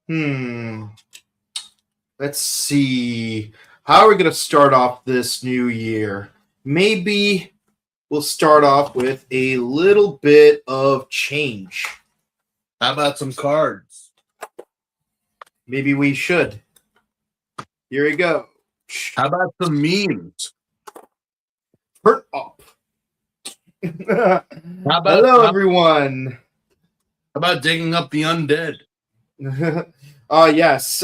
Hmm. Let's see. How are we going to start off this new year? Maybe we'll start off with a little bit of change. How about some cards? Maybe we should. Here we go. How about some memes? Turn up. How about Hello, everyone. how about digging up the undead? Yes.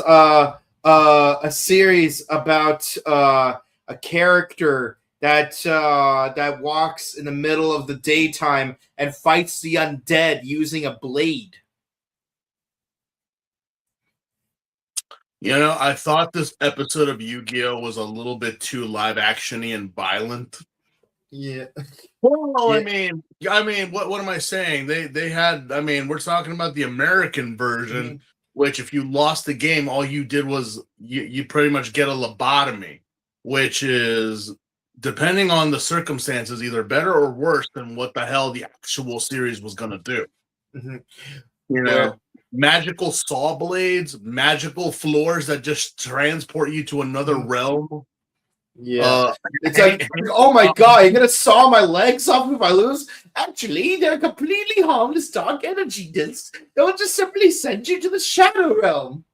A series about a character that walks in the middle of the daytime and fights the undead using a blade. You know, I thought this episode of Yu-Gi-Oh was a little bit too live actiony and violent. Yeah. Well, Yeah. I mean, what am I saying? They had. I mean, we're talking about the American version, which if you lost the game, all you did was you pretty much get a lobotomy, which is depending on the circumstances, either better or worse than what the hell the actual series was gonna do. Mhm. You know, Where magical saw blades, magical floors that just transport you to another realm. Yeah. It's Hey, like, oh my god, you're gonna saw my legs off if I lose? Actually, they're completely harmless dark energy discs. They'll just simply send you to the shadow realm.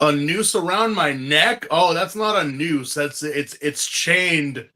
a noose around my neck? Oh, that's not a noose. That's it's chained.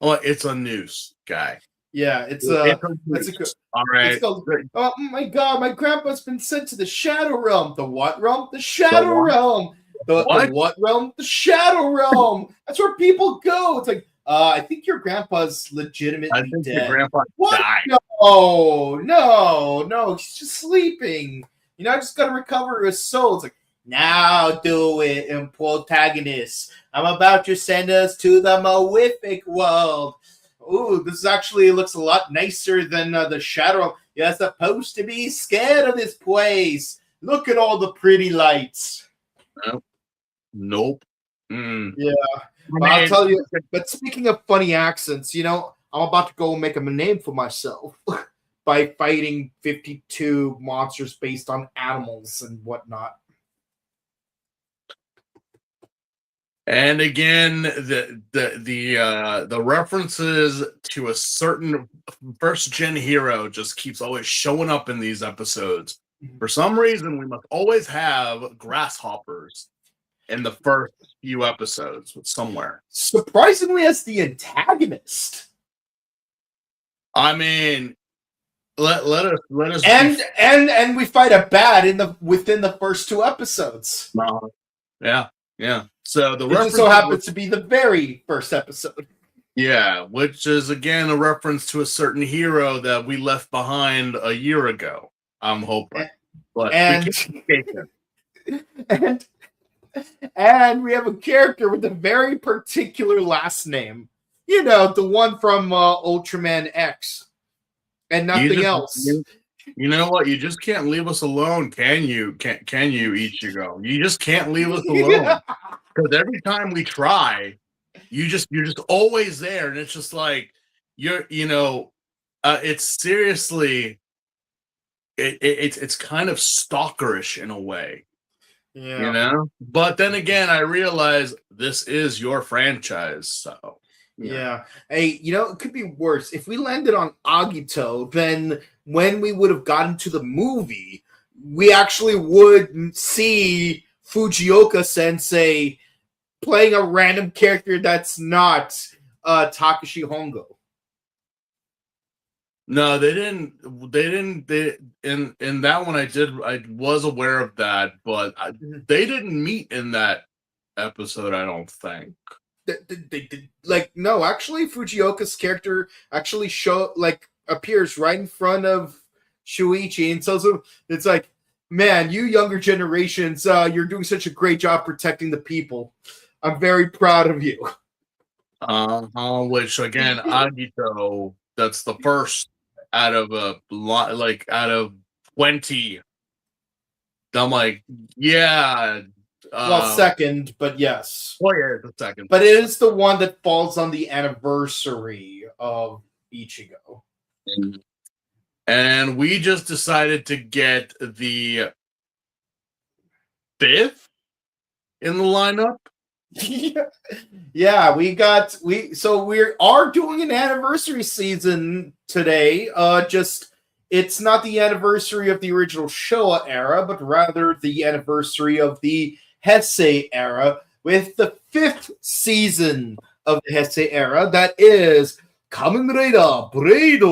Oh, it's a noose, guy. Yeah, It's a it's a noose. All it's right. called. Oh my god, my grandpa's been sent to the shadow realm. The what realm? The The shadow what? realm. The What? what realm? The shadow realm. That's where people go. It's like, I think your grandpa's I legitimately think your dead. grandpa What? died. No. He's just sleeping. I just gotta recover his soul. It's like, now do it, protagonist. I'm about to send us to the Malefic world. Ooh, this actually looks a lot nicer than the Shadow. You're supposed to be scared of this place. Look at all the pretty lights. Nope. Mm. Yeah, I but I'll mean, tell you. But speaking of funny accents, I'm about to go make a name for myself by fighting 52 monsters based on animals and whatnot. and again, the references to a certain first gen hero just keeps always showing up in these episodes. For some reason, we must always have grasshoppers in the first few episodes somewhere. Surprisingly, as the antagonist. I mean, let us And we fight a bad within the first two episodes. yeah. So the It just so happens to be the very first episode. Yeah, which is again a reference to a certain hero that we left behind a year ago. I'm hoping, but and and and we have a character with a very particular last name. The one from Ultraman X, and nothing else. You know what? You just can't leave us alone, can you? Can you, Ichigo? You just can't leave us alone because every time we try, you're just always there, and it's just like it's seriously it's kind of stalkerish in a way. Yeah. But then again, I realize this is your franchise, so yeah. Hey, it could be worse. If we landed on Agito, then when we would have gotten to the movie, we actually would see Fujioka Sensei playing a random character that's not Takashi Hongo. No, they didn't. They in that one. I was aware of that, but they didn't meet in that episode. I don't think. No, actually, Fujioka's character actually appears right in front of Shuichi, and so it's like, man, you younger generations, you're doing such a great job protecting the people. I'm very proud of you. Which again, Agito. That's the first out of a lot, like out of 20. I'm like, yeah. Well, second, but yes. Oh yeah, the second. But it is the one that falls on the anniversary of Ichigo. And we just decided to get the 5th in the lineup. Yeah, we are doing an anniversary season today. Just it's not the anniversary of the original Showa era, but rather the anniversary of the Heisei era, with the 5th season of the Heisei era. That is Kamen Rider Blade,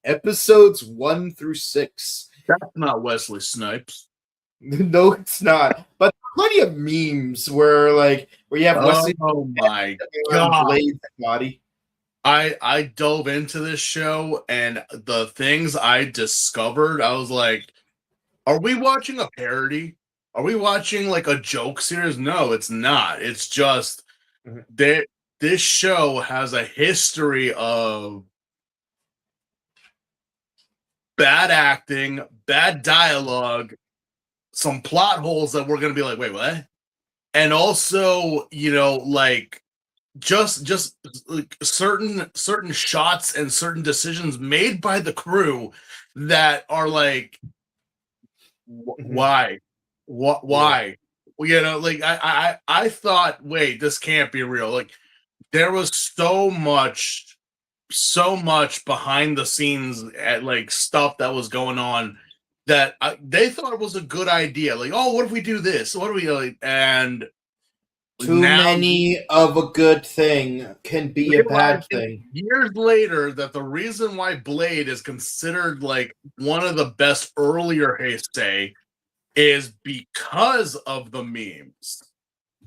episodes 1 through 6. That's not Wesley Snipes. No, it's not. But plenty of memes where you have Wesley. Oh my god! Blade's body. I dove into this show, and the things I discovered, I was like, "Are we watching a parody? Are we watching like a joke series?" No, it's not. It's just that this show has a history of bad acting, bad dialogue, some plot holes that we're gonna be like, wait, what? And also, just like certain shots and certain decisions made by the crew that are like, why? Why? I thought, wait, this can't be real. Like, there was so much behind the scenes at stuff that was going on that they thought it was a good idea. Like, oh, what if we do this? What do we like? And too many of a good thing can be a bad thing. Years later, that the reason why Blade is considered like one of the best earlier Heisei is because of the memes.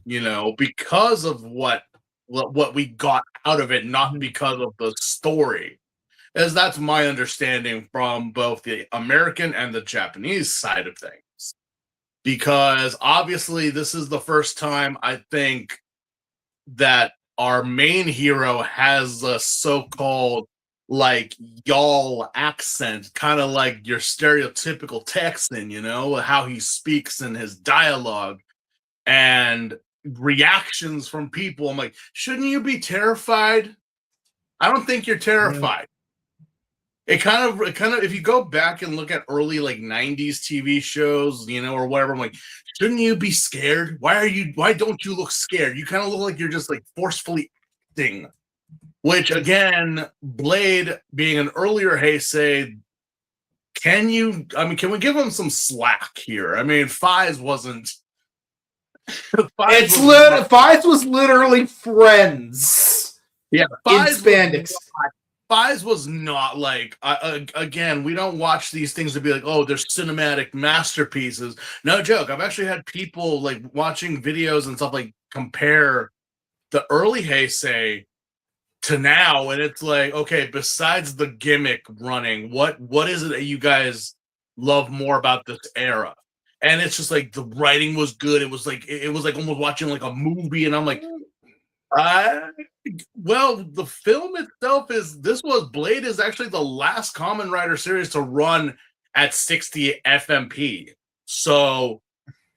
Because of what we got out of it, not because of the story. As that's my understanding from both the American and the Japanese side of things. Because obviously this is the first time I think that our main hero has a so-called y'all accent, kind of like your stereotypical Texan, how he speaks in his dialogue and reactions from people. I'm like, shouldn't you be terrified? I don't think you're terrified. It kind of, if you go back and look at early 90s TV shows, or whatever, I'm like, shouldn't you be scared? Why don't you look scared? You kind of look like you're just forcefully acting. Which again, Blade being an earlier Heisei, can we give him some slack here? I mean, Fies wasn't. Fies was literally friends. Yeah, Fies in spandex. Fies was not again, we don't watch these things to be like, oh, they're cinematic masterpieces. No joke. I've actually had people watching videos and stuff compare the early Heisei to now, and it's like, okay, besides the gimmick running, what is it that you guys love more about this era? And it's just the writing was good. It was almost watching a movie, and I'm like, well, the film itself Blade is actually the last Kamen Rider series to run at 60 FMP. So,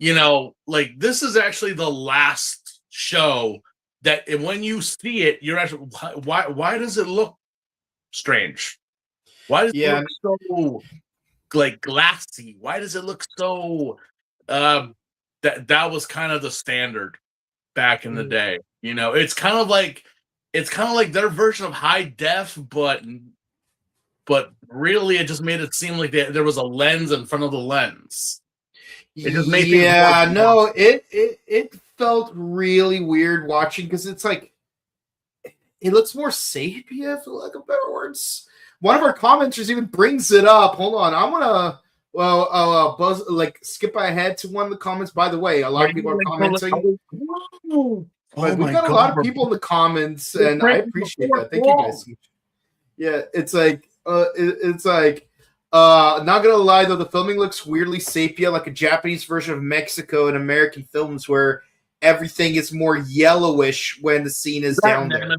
this is actually the last show that when you see it, you're actually, why does it look strange? Why does it look so glassy? Why does it look so that was kind of the standard back in the day. It's kind of like their version of high def, but really it just made it seem like there was a lens in front of the lens. It just made it felt really weird watching, because it's it looks more sepia, for lack of better words. One of our commenters even brings it up. Hold on, I'm gonna skip ahead to one of the comments. By the way, a lot of people are commenting. But we got a lot of people in the comments, and I appreciate that. Thank you guys. Yeah, it's not gonna lie though, the filming looks weirdly sepia, like a Japanese version of Mexico in American films where everything is more yellowish when the scene is down there.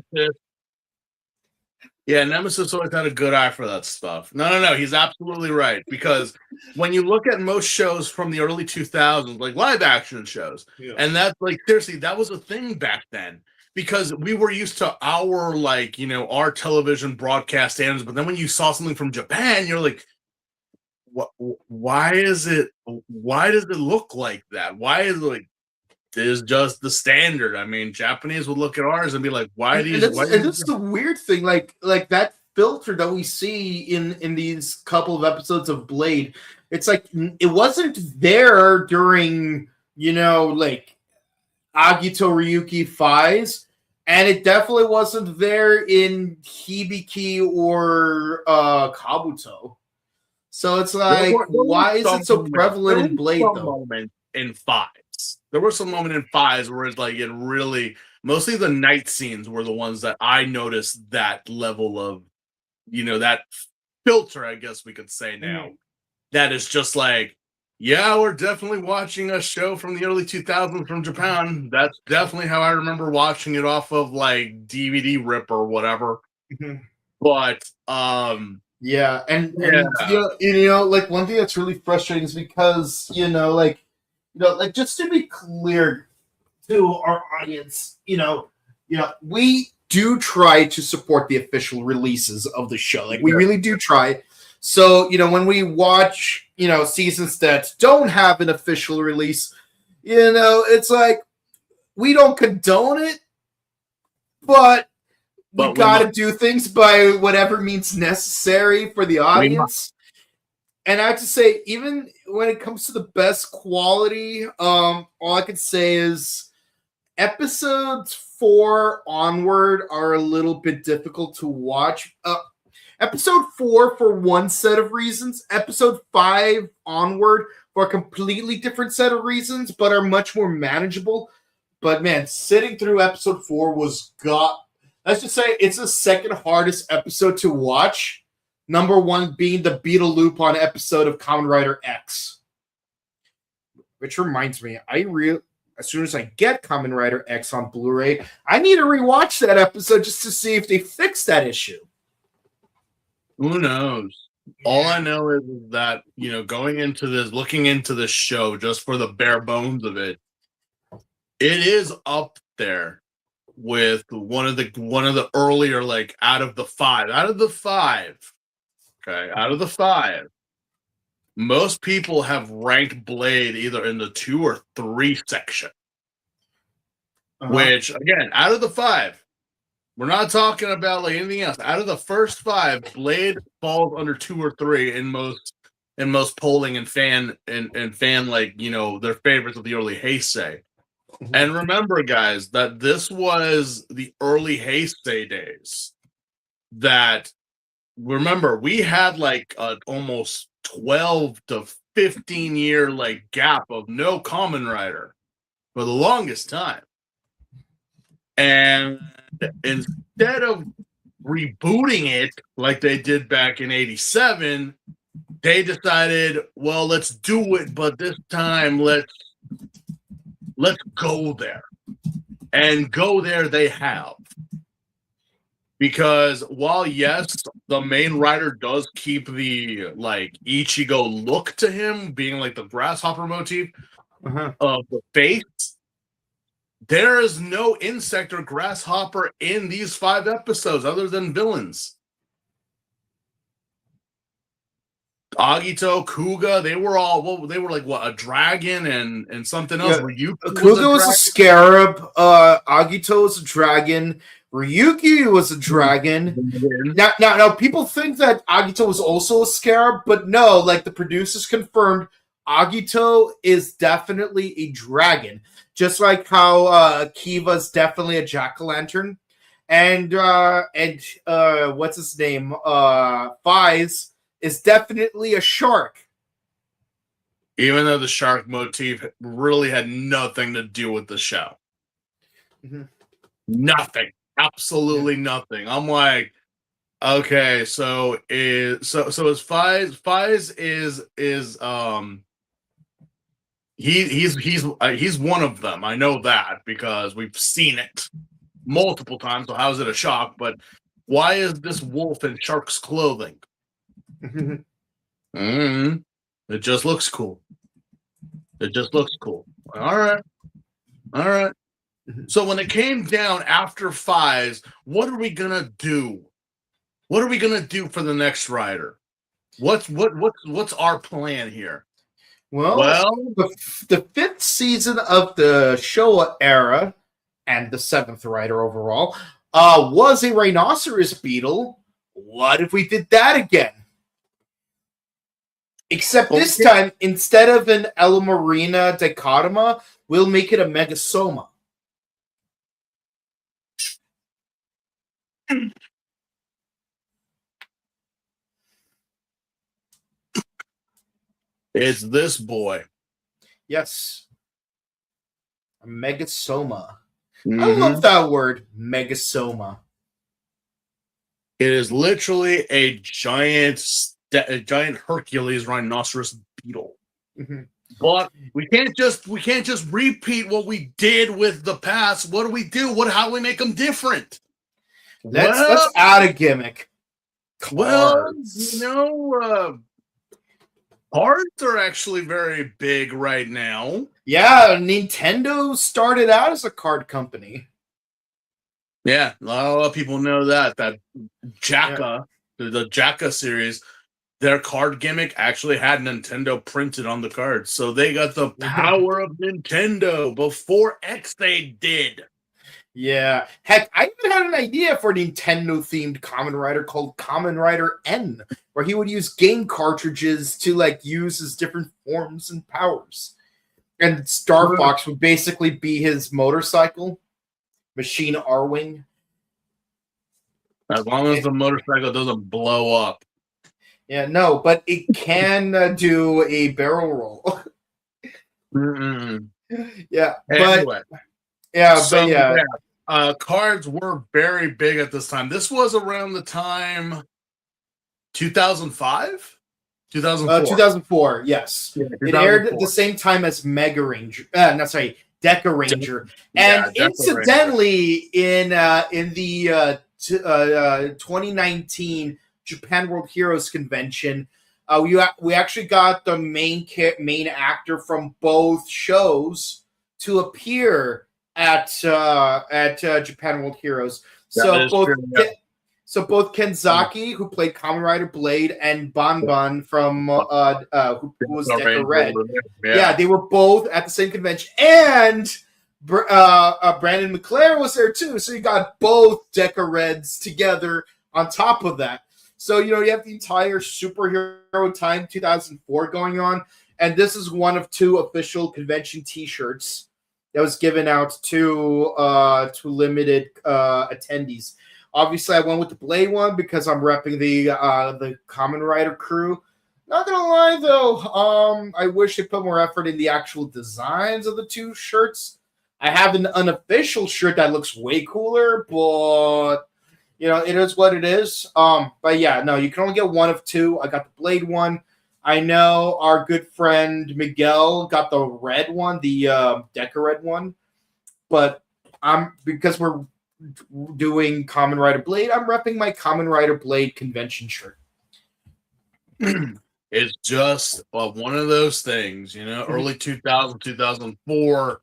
Yeah, Nemesis always had a good eye for that stuff. No, he's absolutely right. Because when you look at most shows from the early 2000s, live action shows, and that's seriously, that was a thing back then. Because we were used to our our television broadcast standards, but then when you saw something from Japan, you're like, why is it? Why does it look like that? Why is it like this is just the standard? I mean, Japanese would look at ours and be like, "Why And these? Why?" that's the weird thing, like that filter that we see in these couple of episodes of Blade. It's like it wasn't there during like Agito Ryuki Fies, and it definitely wasn't there in Hibiki or Kabuto. So it's like, There were why is it so prevalent in Blade though? moments in Fives. There were some moment in Fives where it's like it really. Mostly the night scenes were the ones that I noticed that level of, that filter, I guess we could say now. That is just like, yeah, we're definitely watching a show from the early 2000s from Japan. That's definitely how I remember watching it off of like DVD rip or whatever. But yeah, and like one thing that's really frustrating is because like just to be clear to our audience, we do try to support the official releases of the show. Like we really do try. So, when we watch, seasons that don't have an official release, it's like we don't condone it, but we gotta do things by whatever means necessary for the audience. And I have to say, even when it comes to the best quality, all I can say is episodes 4 onward are a little bit difficult to watch. Episode 4 for one set of reasons, episode 5 onward for a completely different set of reasons, but are much more manageable. But man, sitting through episode 4 let's just say it's the second hardest episode to watch. Number 1 being the Beetle Loop on episode of Kamen Rider X. Which reminds me, as soon as I get Kamen Rider X on Blu-ray, I need to rewatch that episode just to see if they fixed that issue. Who knows? All I know is that, going into this, looking into this show just for the bare bones of it, it is up there with one of the earlier, like out of the five, most people have ranked Blade either in the 2 or 3 section. Which again, out of the 5, we're not talking about like anything else. Out of the first 5, Blade falls under 2 or 3 in most polling and fan like their favorites of the early Heisei. And remember, guys, that this was the early Heisei days. That remember we had like almost 12 to 15 year like gap of no Kamen Rider for the longest time. And instead of rebooting it like they did back in 87, they decided, well, let's do it, but this time let's go there. And go there they have. Because while yes, the main rider does keep the like Ichigo look to him, being like the grasshopper motif of the face, there is no insect or grasshopper in these 5 episodes other than villains. Agito, Kuga, they were like what, a dragon and something else. Yeah. Kuga was a scarab, Agito was a dragon, Ryuki was a dragon. Now people think that Agito was also a scarab, but no, like the producers confirmed Agito is definitely a dragon. Just like how Kiva's definitely a jack-o'-lantern. And what's his name? Fies is definitely a shark. Even though the shark motif really had nothing to do with the show. Nothing. Absolutely nothing. I'm like, okay, so is Fies is he's one of them. I know that because we've seen it multiple times. So how is it a shock? But why is this wolf in shark's clothing? It just looks cool. All right. So when it came down after 5s, what are we gonna do? What are we gonna do for the next rider? What's our plan here? Well, the fifth season of the Showa era, and the seventh writer overall, was a rhinoceros beetle. What if we did that again? Except this time, instead of an Elamarina dichotoma, we'll make it a megasoma. It's this boy. Yes. A megasoma. Mm-hmm. I love that word, megasoma. It is literally a giant Hercules rhinoceros beetle. Mm-hmm. But we can't just repeat what we did with the past. What do we do? How do we make them different? Let's add a gimmick. Cards. Cards are actually very big right now. Yeah, Nintendo started out as a card company. Yeah, a lot of people know that Jaka, the Jaka series, their card gimmick actually had Nintendo printed on the cards. So they got the power of Nintendo before X-Aid did. Yeah. Heck, I even had an idea for a Nintendo-themed Kamen Rider called Kamen Rider N, where he would use game cartridges to use his different forms and powers. And Star Fox would basically be his motorcycle, Machine R-Wing. As long as the motorcycle doesn't blow up. Yeah, no, but it can do a barrel roll. Yeah, anyway, cards were very big at this time. This was around the time 2005? 2004. 2004, yes. Yeah, 2004. It aired at the same time as Mega Ranger. Deca Ranger. And incidentally, in the 2019 Japan World Heroes Convention, we actually got the main actor from both shows to appear at Japan World Heroes. So both Kenzaki, who played Kamen Rider Blade, and Banban from who was Deca Red, they were both at the same convention, and Brandon McClare was there too. So you got both Deca Reds together on top of that. So you have the entire superhero time 2004 going on, and this is one of two official convention T-shirts that was given out to limited attendees. Obviously, I went with the Blade one because I'm repping the Kamen Rider crew. Not gonna lie though, I wish they put more effort in the actual designs of the two shirts. I have an unofficial shirt that looks way cooler, but it is what it is. But yeah, no, you can only get one of two. I got the Blade one. I know our good friend Miguel got the red one, the Deca Red one. But because we're doing Kamen Rider Blade, I'm repping my Kamen Rider Blade convention shirt. It's just one of those things, early 2000, 2004,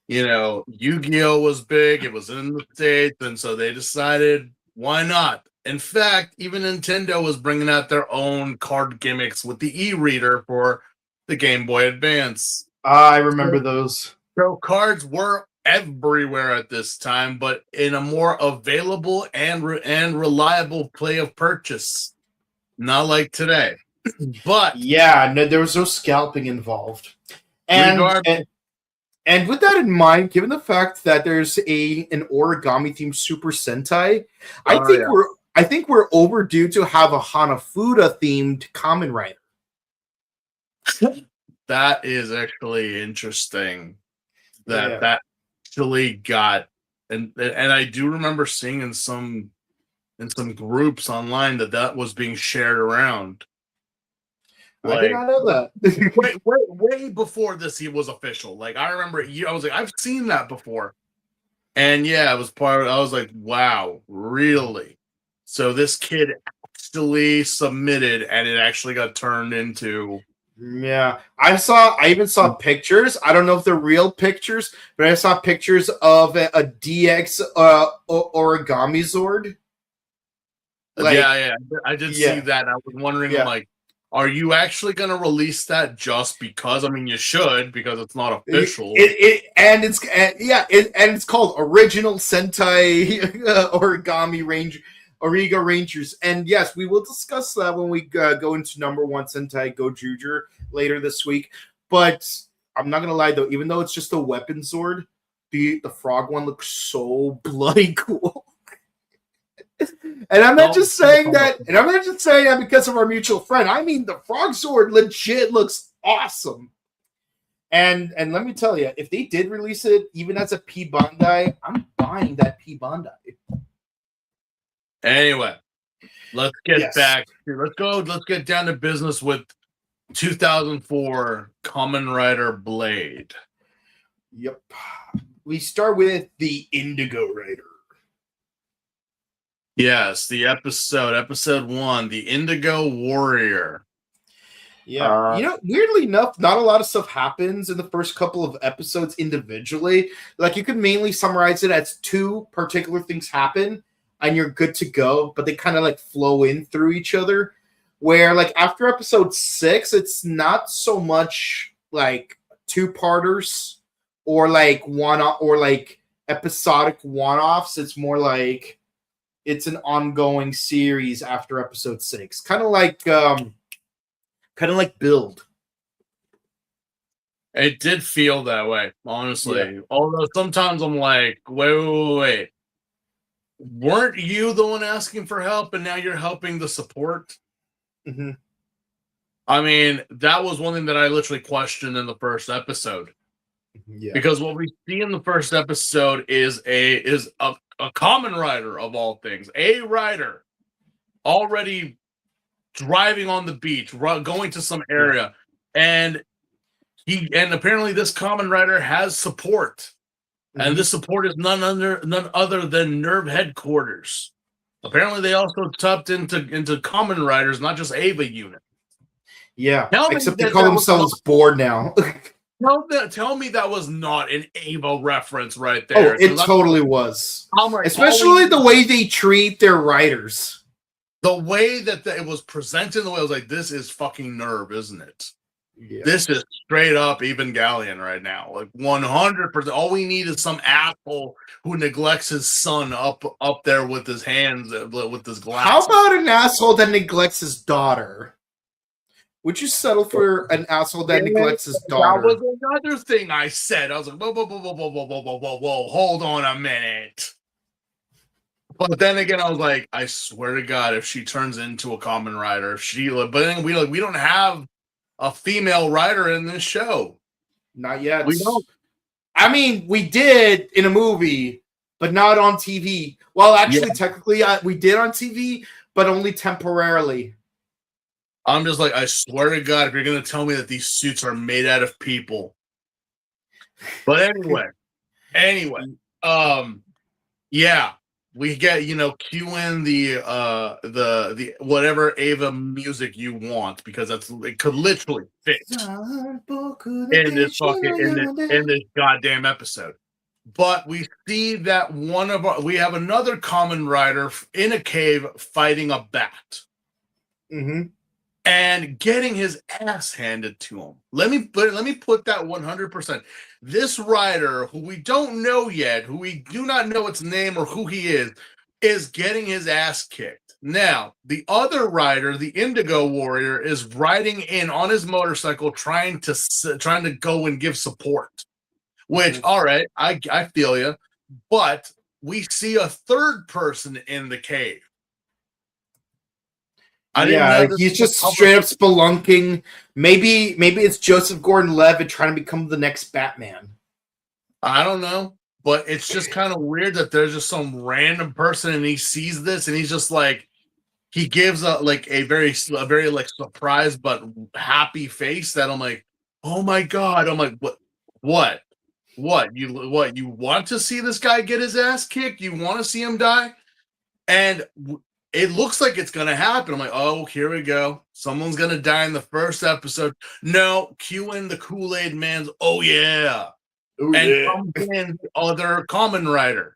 Yu-Gi-Oh! Was big. It was in the States, and so they decided, why not? In fact, even Nintendo was bringing out their own card gimmicks with the e-reader for the Game Boy Advance. I remember those. So cards were everywhere at this time, but in a more available and reliable play of purchase. Not like today. But yeah, no, there was no scalping involved. And with that in mind, given the fact that there's an origami themed Super Sentai, I think we're overdue to have a Hanafuda themed Kamen Rider. That is actually interesting. That actually got and I do remember seeing in some groups online that was being shared around. I did not know that. way before this he was official. I remember I was like, I've seen that before. And yeah, it was I was like, wow, really? So this kid actually submitted and it actually got turned into. Yeah, I even saw pictures. I don't know if they're real pictures, but I saw pictures of a DX origami Zord. Like, yeah, I did see yeah, that. I was wondering, yeah. like, are you actually going to release that just because? I mean, you should because it's not official. And it's called Original Sentai Origami Range Origa Rangers. And yes, we will discuss that when we go into number one Sentai Gojuger later this week. But I'm not gonna lie though, even though it's just a weapon Zord, the frog one looks so bloody cool. And I'm not just saying that, because of our mutual friend. I mean, the Frog Sword legit looks awesome. And let me tell you, if they did release it even as a P Bandai, I'm buying that P Bandai. Anyway, let's get Yes. back. Let's get down to business with 2004 Kamen Rider Blade. Yep. We start with the Indigo Rider. Yes, the episode 1, the Indigo Warrior. Yeah. Weirdly enough, not a lot of stuff happens in the first couple of episodes individually. Like, you could mainly summarize it as two particular things happen and you're good to go, but they kind of like flow in through each other. Where, like, after episode 6, it's not so much like two-parters or like episodic one-offs. It's more like it's an ongoing series after episode 6. Kind of like Build. It did feel that way, honestly. Yeah. Although sometimes I'm like, wait. Weren't you the one asking for help and now you're helping the support? Mm-hmm. I mean, that was one thing that I literally questioned in the first episode. Yeah. Because what we see in the first episode is a Kamen Rider of all things. A rider already driving on the beach, going to some area, and apparently this Kamen Rider has support. Mm-hmm. And this support is none other than Nerve headquarters. Apparently, they also tapped into Kamen Riders, not just Ava unit. Yeah, except they call themselves Board now. Tell me that was not an Ava reference right there. Oh, it totally was. Like, especially the way they treat their writers. The way that it was presented, the way I was like, this is fucking Nerve, isn't it? Yeah. This is straight up Evangelion right now. Like 100%. All we need is some asshole who neglects his son up there with his hands, with his glasses. How about an asshole that neglects his daughter? Would you settle for an asshole that neglects his daughter? That was another thing I said. I was like, whoa, hold on a minute. But then again, I was like, I swear to God, if she turns into a Kamen Rider, but then we don't have a female writer in this show. Not yet. We don't. I mean, we did in a movie, but not on TV. Well, actually, technically, we did on TV, but only temporarily. I'm just like, I swear to God, if you're going to tell me that these suits are made out of people. But anyway, yeah. We get, cue in the whatever Ava music you want, because it could literally fit in this goddamn episode. But we see that we have another Kamen Rider in a cave fighting a bat. Mm-hmm. And getting his ass handed to him. Let me put that 100%. This rider, who we don't know yet, who we do not know its name or who he is getting his ass kicked. Now, the other rider, the Indigo Warrior, is riding in on his motorcycle, trying to go and give support. Which, all right, I feel you, but we see a third person in the cave. He's just straight up spelunking. Maybe it's Joseph Gordon-Levitt trying to become the next Batman. I don't know, but it's just kind of weird that there's just some random person and he sees this and he's just like, he gives a very like surprised but happy face that I'm like, oh my God. I'm like, what? You want to see this guy get his ass kicked? You want to see him die? And it looks like it's going to happen. I'm like, oh, here we go. Someone's going to die in the first episode. No, cue in the Kool-Aid Man's, oh, yeah. Comes in the other Kamen Rider.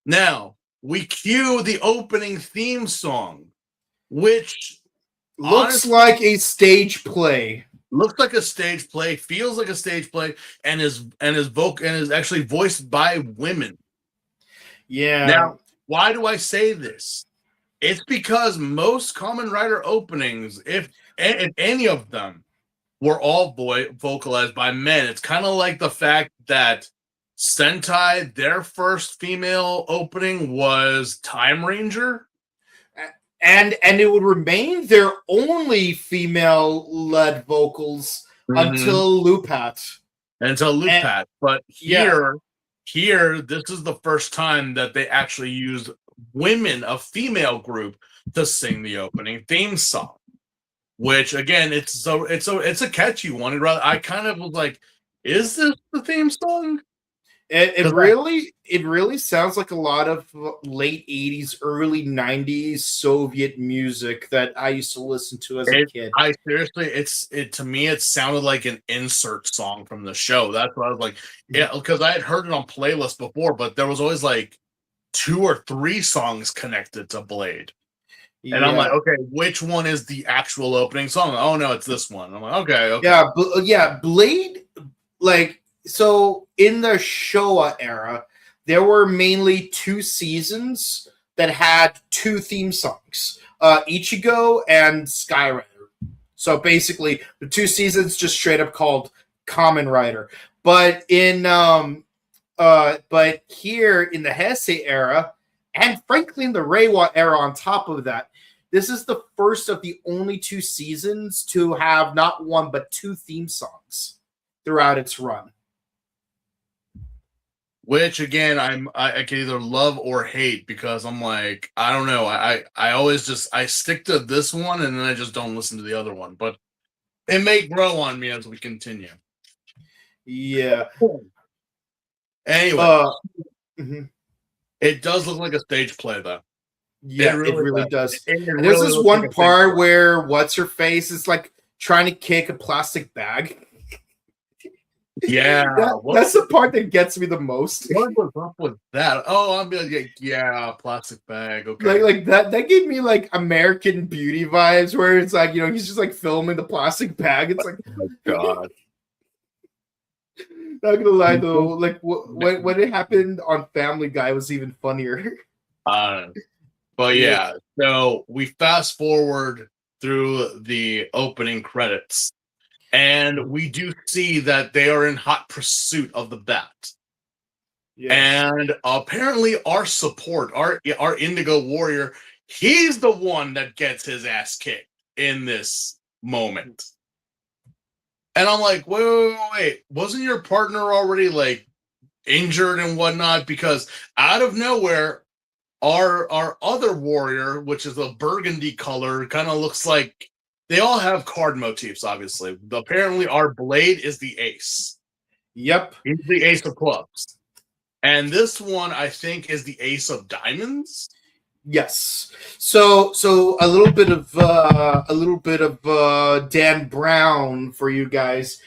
Now, we cue the opening theme song, which Looks honestly like a stage play. looks like a stage play, feels like a stage play, and is actually voiced by women. Yeah. Now, why do I say this? It's because most Kamen Rider openings, if any of them, were all vocalized by men. It's kind of like the fact that Sentai, their first female opening was Time Ranger. And it would remain their only female led vocals until Lupat. Until Loop And Pat. But yeah, here, this is the first time that they actually used women, a female group, to sing the opening theme song. Which again, it's a catchy one. I kind of was like, is this the theme song? it really sounds like a lot of late 80s, early 90s Soviet music that I used to listen to as a kid. I seriously, to me, it sounded like an insert song from the show. That's what I was like, yeah, because I had heard it on playlists before, but there was always like 2 or 3 songs connected to Blade. And I'm like, okay, which one is the actual opening song? Oh no, it's this one. I'm like, okay. Yeah, Blade, like, so in the Showa era, there were mainly 2 seasons that had 2 theme songs, Ichigo and Skyrider. So basically, the 2 seasons just straight up called Kamen Rider. But but here in the Heisei era, and frankly in the Reiwa era on top of that, this is the first of the only 2 seasons to have not 1 but 2 theme songs throughout its run. Which again, I can either love or hate, because I'm like, I don't know. I always just stick to this one and then I just don't listen to the other one. But it may grow on me as we continue. Yeah. Anyway, it does look like a stage play, though. Yeah, it really does. And there's this one part where what's her face is like trying to kick a plastic bag. Yeah, that's the part that gets me the most. What was up with that? Oh, I'm like, yeah, plastic bag. Okay, like that gave me like American Beauty vibes, where it's like, he's just like filming the plastic bag. It's like, oh my god. Not gonna lie though, like when it happened on Family Guy was even funnier. But yeah, so we fast forward through the opening credits, and we do see that they are in hot pursuit of the bat. Yes. And apparently our support, our Indigo Warrior, he's the one that gets his ass kicked in this moment. And I'm like, wait, wasn't your partner already like injured and whatnot? Because out of nowhere, our other warrior, which is a burgundy color, kind of looks like they all have card motifs, obviously. Apparently, our Blade is the ace. Yep. He's the ace of clubs. And this one, I think, is the ace of diamonds. Yes. So a little bit of Dan Brown for you guys.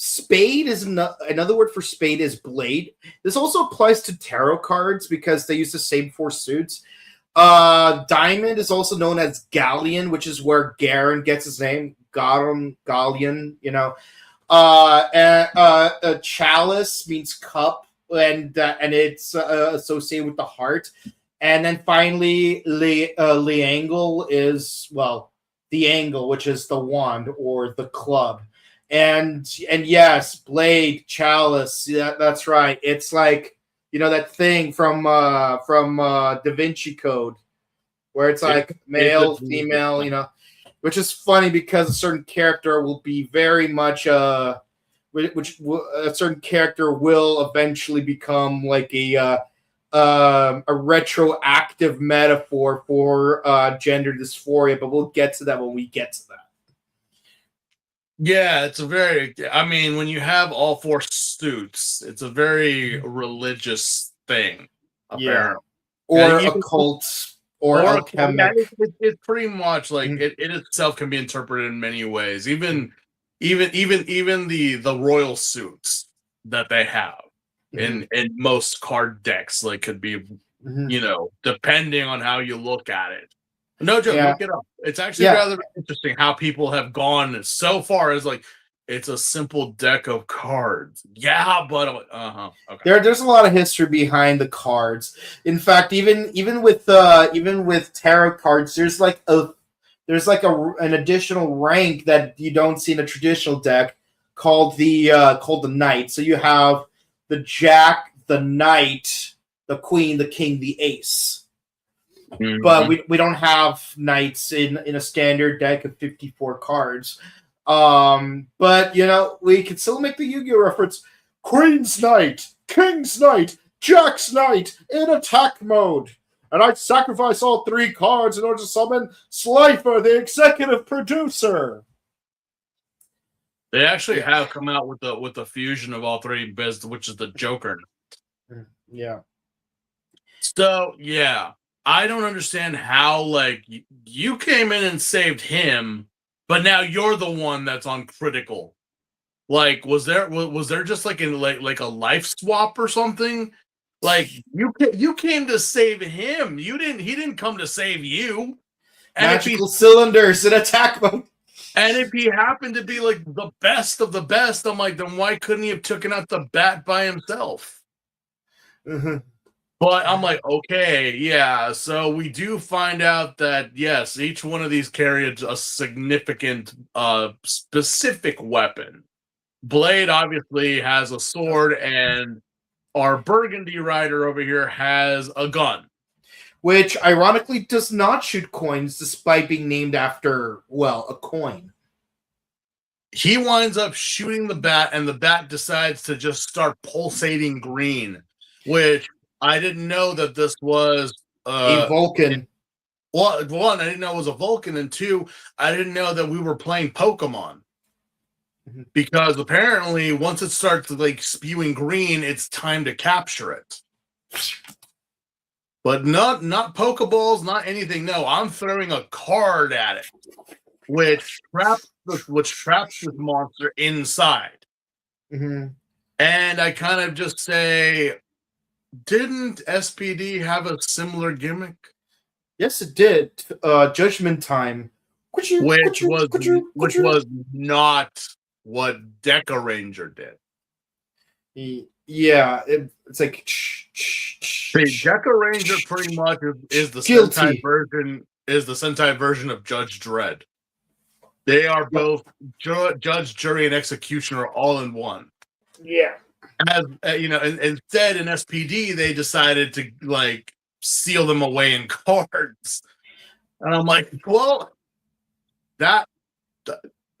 Spade is another word for spade is blade. This also applies to tarot cards because they use the same 4 suits. Diamond is also known as galleon, which is where Garen gets his name. Galleon, a chalice means cup, and it's associated with the heart. And then finally, Liangle is, the angle, which is the wand or the club. And yes, blade, chalice. Yeah, that's right. It's like, that thing from Da Vinci Code, where it's like male, female, which is funny because a certain character will be very much a certain character will eventually become like a retroactive metaphor for gender dysphoria, but we'll get to that when we get to that. Yeah, it's when you have all 4 suits, it's a very religious thing. Apparently. Or occult, or alchemic. It's pretty much like it itself can be interpreted in many ways. Even the royal suits that they have in most card decks, like, could be you know, depending on how you look at it. No joke, Yeah. look it up. It's actually rather interesting how people have gone so far as like, it's a simple deck of cards. Yeah, but I'm like, okay. There's a lot of history behind the cards. In fact, even with tarot cards, there's like an additional rank that you don't see in a traditional deck called the Knight. So you have the Jack, the Knight, the Queen, the King, the Ace. Mm-hmm. But we don't have Knights in a standard deck of 54 cards. But you know, we can still make the Yu-Gi-Oh reference. Queen's Knight, King's Knight, Jack's Knight in attack mode. And I'd sacrifice all 3 cards in order to summon Slifer, the executive producer. They actually have come out with the fusion of all 3, which is the Joker. Yeah. So yeah, I don't understand how like you came in and saved him, but now you're the one that's on critical. Like, was there just like a life swap or something? Like you came to save him. He didn't come to save you. And Magical cylinders in attack mode. And if he happened to be like the best of the best, I'm like, then why couldn't he have taken out the bat by himself? Mm-hmm. But I'm like, okay, yeah. So we do find out that yes, each one of these carried a significant, specific weapon. Blade obviously has a sword, and our Burgundy Rider over here has a gun. Which ironically does not shoot coins despite being named after, well, a coin. He winds up shooting the bat, and the bat decides to just start pulsating green, which I didn't know that this was a Vulcan. One, I didn't know it was a Vulcan, and 2, I didn't know that we were playing Pokemon. Because apparently once it starts like spewing green, it's time to capture it. But not Pokeballs, not anything. No, I'm throwing a card at it, which traps this monster inside. Mm-hmm. And I kind of just say, didn't SPD have a similar gimmick? Yes, it did. Judgment Time, which was not what Deca Ranger did. Yeah, it's like Deca Ranger pretty much is the Sentai version. Is the Sentai version of Judge Dredd. They are both judge, jury, and executioner all in one. Yeah. As you know, instead in SPD they decided to like seal them away in cards, and I'm like, well,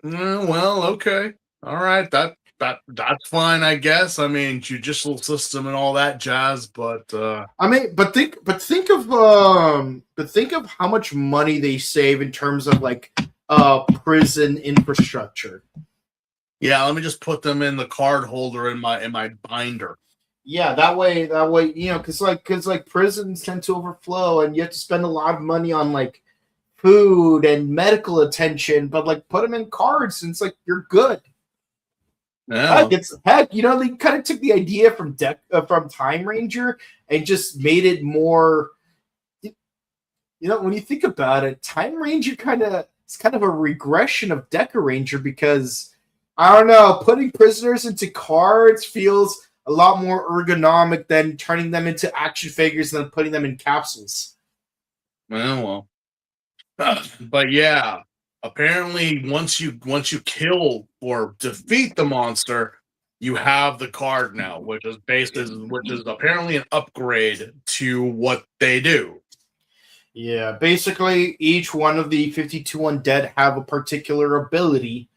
well, okay, all right, that's fine, I guess. I mean, judicial system and all that jazz, but I mean, but think of how much money they save in terms of like prison infrastructure. Yeah, let me just put them in the card holder in my binder. Yeah, that way, you know, because prisons tend to overflow, and you have to spend a lot of money on like food and medical attention. But like, put them in cards, and it's like you're good. Yeah. Heck, you know, they kind of took the idea from Time Ranger and just made it more. You know, when you think about it, Time Ranger it's kind of a regression of Deca Ranger because I don't know, putting prisoners into cards feels a lot more ergonomic than turning them into action figures and then putting them in capsules. Well, but yeah, apparently once you kill or defeat the monster, you have the card now, which is apparently an upgrade to what they do. Yeah, basically each one of the 52 undead have a particular ability.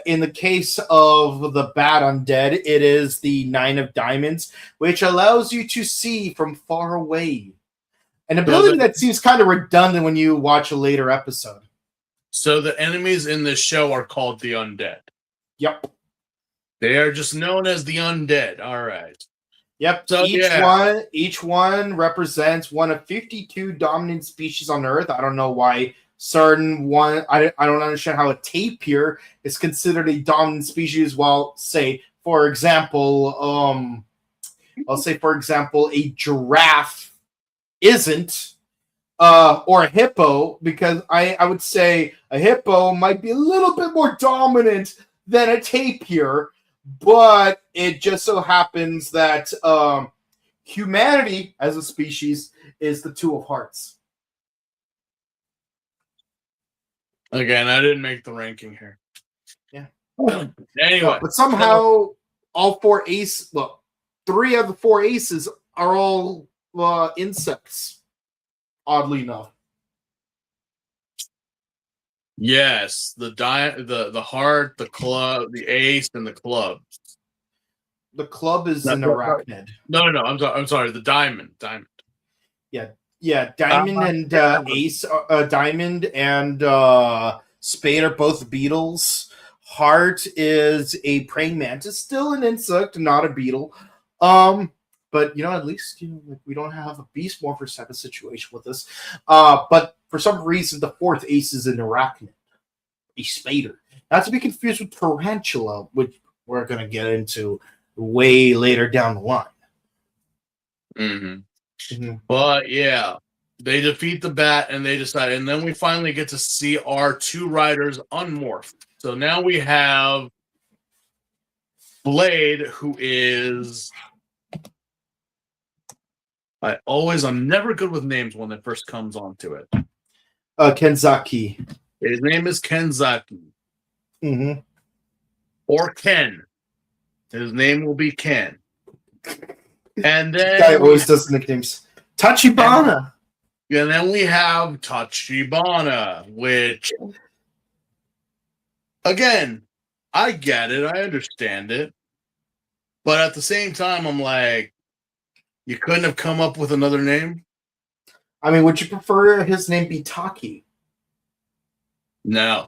In the case of the Bat Undead, it is the 9 of Diamonds, which allows you to see from far away. An ability that seems kind of redundant when you watch a later episode. So the enemies in this show are called the Undead. Yep. They are just known as the Undead. All right. Yep. So each one represents one of 52 dominant species on Earth. I don't know why certain one. I don't understand how a tapir is considered a dominant species. While, say, for example, I'll say, for example, a giraffe isn't, or a hippo, because I would say a hippo might be a little bit more dominant than a tapir, but it just so happens that humanity as a species is the two of hearts. Again, I didn't make the ranking here. Yeah. Anyway, but somehow all four aces, well, 3 of the 4 aces are all insects. Oddly enough. Yes, the heart, the club, the ace, and the club. The club is an arachnid. No. I'm sorry. The diamond. Yeah. Diamond and ace. Diamond and spade are both beetles. Heart is a praying mantis, still an insect, not a beetle. But at least we don't have a beast morphers type of situation with this. But for some reason, the 4th ace is an arachnid, a spader. Not to be confused with tarantula, which we're going to get into way later down the line. Mm-hmm. But yeah, they defeat the bat and they decide, and then we finally get to see our 2 riders unmorphed. So now we have Blade, who is. I'm never good with names when it first comes onto it. Kenzaki. His name is Kenzaki. Mm-hmm. Or Ken. His name will be Ken. And then... Guy always does nicknames. Tachibana. And then we have Tachibana, which... Again, I get it. I understand it. But at the same time, I'm like, you couldn't have come up with another name? I mean, would you prefer his name be Taki? No.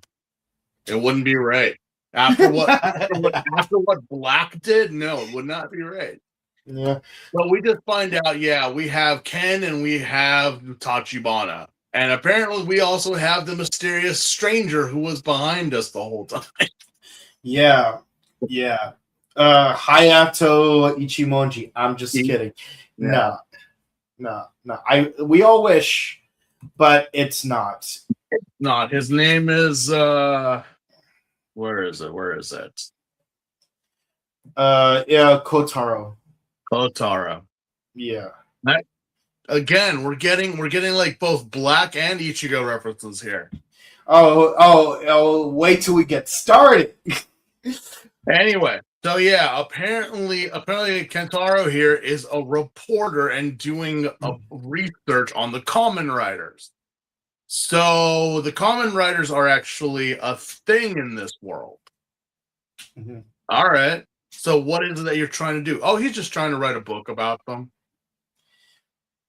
It wouldn't be right. After what Black did, no, it would not be right. Yeah. But we just find out, we have Ken and we have Tachibana. And apparently we also have the mysterious stranger who was behind us the whole time. Yeah. Hayato Ichimonji. I'm just kidding. Yeah. No. We all wish, but it's not. Not. His name is where is it? Kotaro. Yeah. Again, we're getting like both Black and Ichigo references here. Oh, wait till we get started. Anyway, so apparently Kentaro here is a reporter and doing a research on the Kamen Riders. So the Kamen Riders are actually a thing in this world. Mm-hmm. All right. So what is it that you're trying to do? Oh, he's just trying to write a book about them.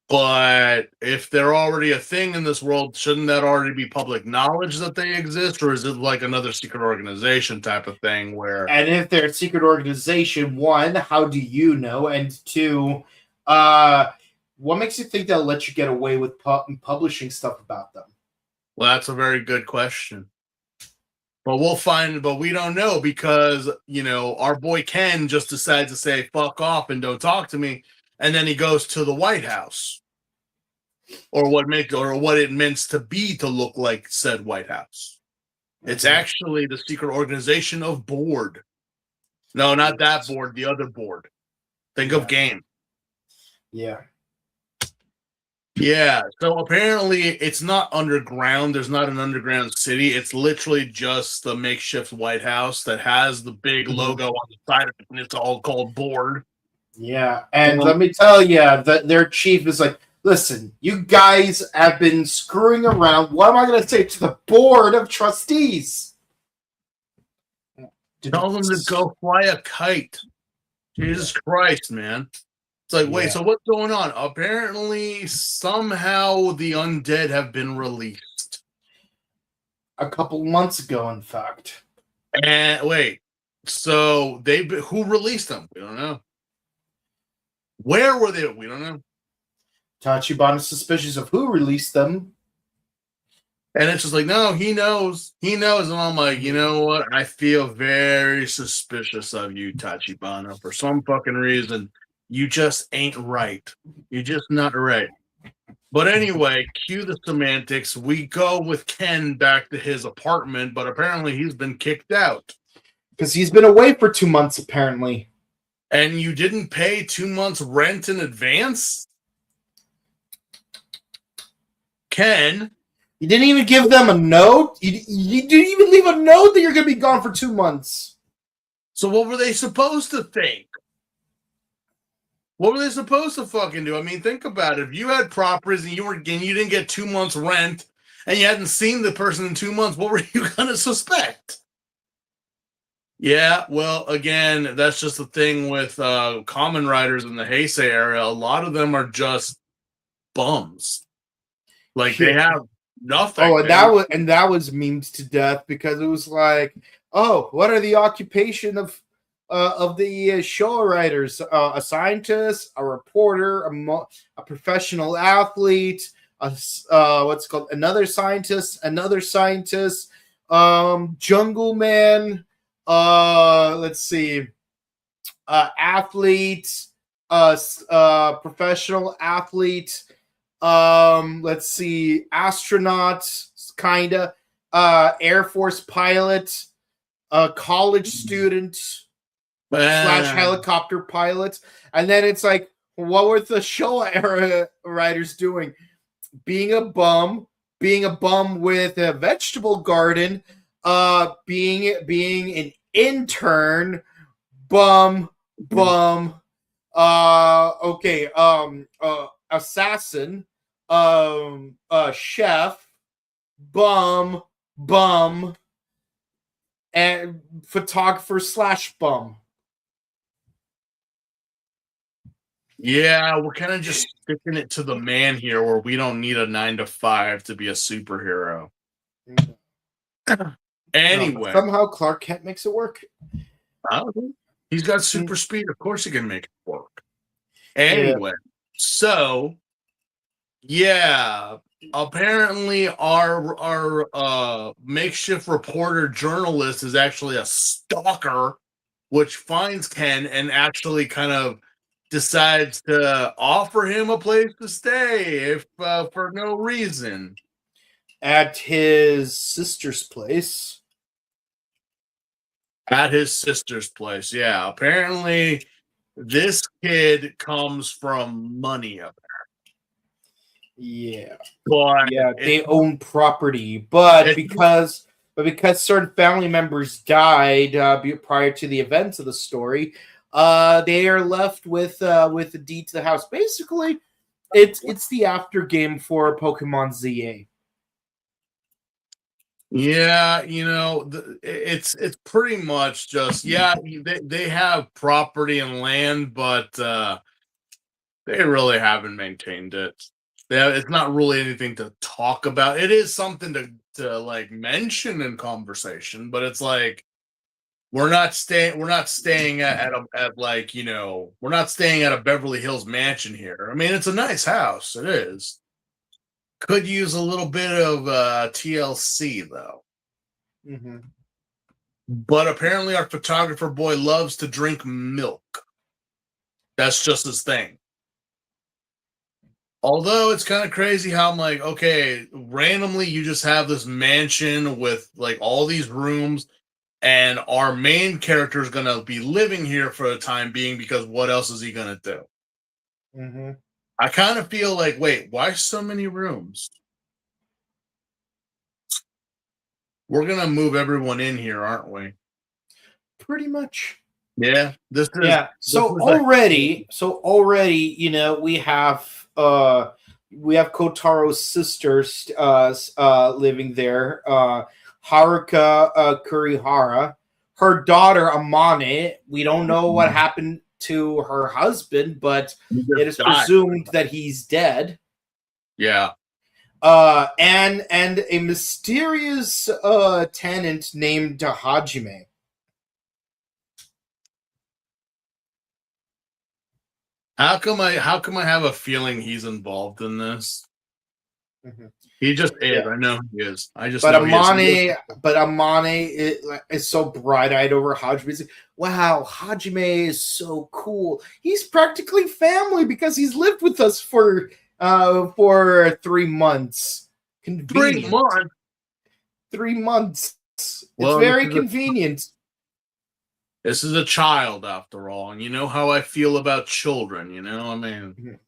But if they're already a thing in this world, shouldn't that already be public knowledge that they exist? Or is it like another secret organization type of thing where... And if they're a secret organization, 1, how do you know? And 2, what makes you think they'll let you get away with publishing stuff about them? Well, that's a very good question. But we don't know because, our boy Ken just decides to say, fuck off and don't talk to me. And then he goes to the White House, or what it means to be to look like said White House. It's actually the secret organization of Board. No, not that board, the other board. Think of game. Yeah. Yeah. So apparently it's not underground. There's not an underground city. It's literally just the makeshift White House that has the big logo on the side of it, and it's all called Board. Yeah, and let me tell you, their chief is like, listen, you guys have been screwing around. What am I going to say to the board of trustees? Tell them to go fly a kite. Jesus Christ, man. It's like, wait, so what's going on? Apparently, somehow the undead have been released. A couple months ago, in fact. And wait, so who released them? We don't know. Where were they? We don't know. Tachibana is suspicious of who released them. And it's just like, no, he knows. He knows. And I'm like, you know what? I feel very suspicious of you, Tachibana, for some fucking reason. You just ain't right. You're just not right. But anyway, cue the semantics. We go with Ken back to his apartment, but apparently he's been kicked out. Because he's been away for 2 months, apparently. And you didn't pay 2 months rent in advance? Ken? You didn't even give them a note? You didn't even leave a note that you're going to be gone for 2 months. So what were they supposed to think? What were they supposed to fucking do? I mean, think about it. If you had properties and you didn't get 2 months rent and you hadn't seen the person in 2 months, what were you going to suspect? Yeah, well, again, that's just the thing with Kamen Riders in the Heisei era. A lot of them are just bums. Like, they have nothing. Oh, and that was memed to death because it was like, oh, what are the occupation of the show writers? A scientist, a reporter, a professional athlete, what's called another scientist, jungle man. Let's see, athlete, professional athlete. Let's see, astronaut, kinda, Air Force pilot, college student slash helicopter pilot, and then it's like, what were the show era writers doing? Being a bum with a vegetable garden, being an intern, bum, okay, assassin, chef, bum, and photographer slash bum. Yeah, we're kind of just sticking it to the man here, where we don't need a 9 to 5 to be a superhero. Anyway, somehow Clark Kent makes it work. He's got super speed. Of course, he can make it work. Anyway, so yeah, apparently our makeshift reporter journalist is actually a stalker, which finds Ken and actually kind of decides to offer him a place to stay if for no reason at his sister's place. At his sister's place, yeah. Apparently, this kid comes from money up there. Yeah, but they own property, but because certain family members died prior to the events of the story, they are left with the deed to the house. Basically, it's the after game for Pokemon ZA. Yeah, it's pretty much just they have property and land, but they really haven't maintained it. It's not really anything to talk about. It is something to like mention in conversation, but it's like we're not staying at we're not staying at a Beverly Hills mansion here. I mean, it's a nice house. It is. Could use a little bit of TLC though. Mm-hmm. But apparently our photographer boy loves to drink milk. That's just his thing. Although it's kind of crazy how I'm like, okay, randomly you just have this mansion with like all these rooms, and our main character is going to be living here for the time being because what else is he going to do? Mm-hmm. I kind of feel like, wait, why so many rooms? We're going to move everyone in here, aren't we? Pretty much. Yeah. So already, we have Kotaro's sisters living there. Haruka Kurihara, her daughter Amane. We don't know what happened to her husband, but it is presumed that he's dead. Yeah. And a mysterious tenant named Hajime. How come I have a feeling he's involved in this? Mhm. He just is. Yeah. I know he is. I just But know he is. Amane is so bright-eyed over Hajime. He's like, wow, Hajime is so cool. He's practically family because he's lived with us for 3 months. 3 Convenient. months. 3 months. It's Well, very convenient. This is a child, after all, and you know how I feel about children. You know, I mean,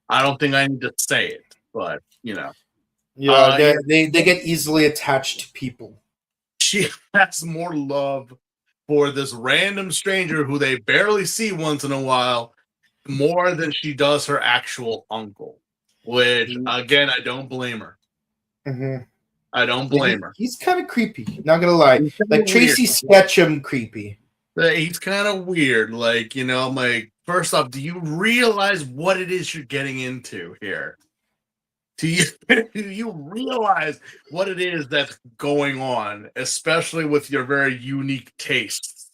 I don't think I need to say it, but you know, Yeah, they get easily attached to people. She has more love for this random stranger who they barely see once in a while, more than she does her actual uncle. Which, again, I don't blame her. Mm-hmm. I don't blame her. He's kind of creepy, not gonna lie. Like Tracy Sketchum creepy. He's kind of weird. Like, you know, like, first off, do you realize what it is you're getting into here? Do you realize what it is that's going on, especially with your very unique tastes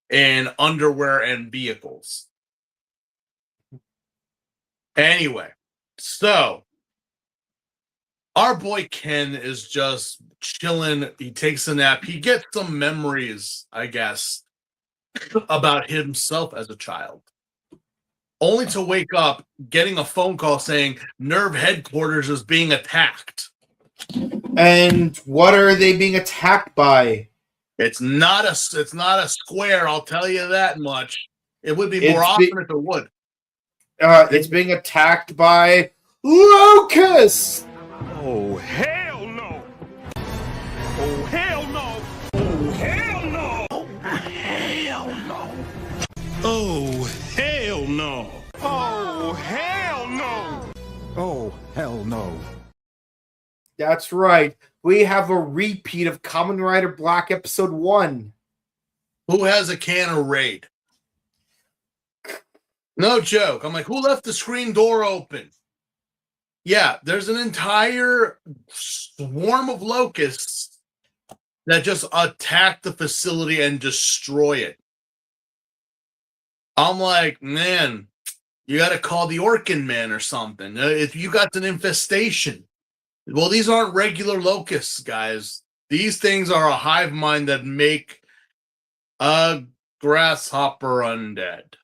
in underwear and vehicles? Anyway, so our boy Ken is just chilling. He takes a nap. He gets some memories, I guess, about himself as a child. Only to wake up getting a phone call saying Nerve headquarters is being attacked. And what are they being attacked by? It's not a square, I'll tell you that much. It would be more often if it would. It's being attacked by locusts. Oh hell no! Oh hell no! Oh hell no! Oh hell no! Oh hell no! Oh hell no! Oh hell no! That's right. We have a repeat of Kamen Rider Black Episode 1. Who has a can of Raid? No joke. I'm like, who left the screen door open? Yeah, there's an entire swarm of locusts that just attack the facility and destroy it. I'm like, man, you got to call the Orkin Man or something. If you got an infestation. Well, these aren't regular locusts, guys. These things are a hive mind that make a grasshopper undead.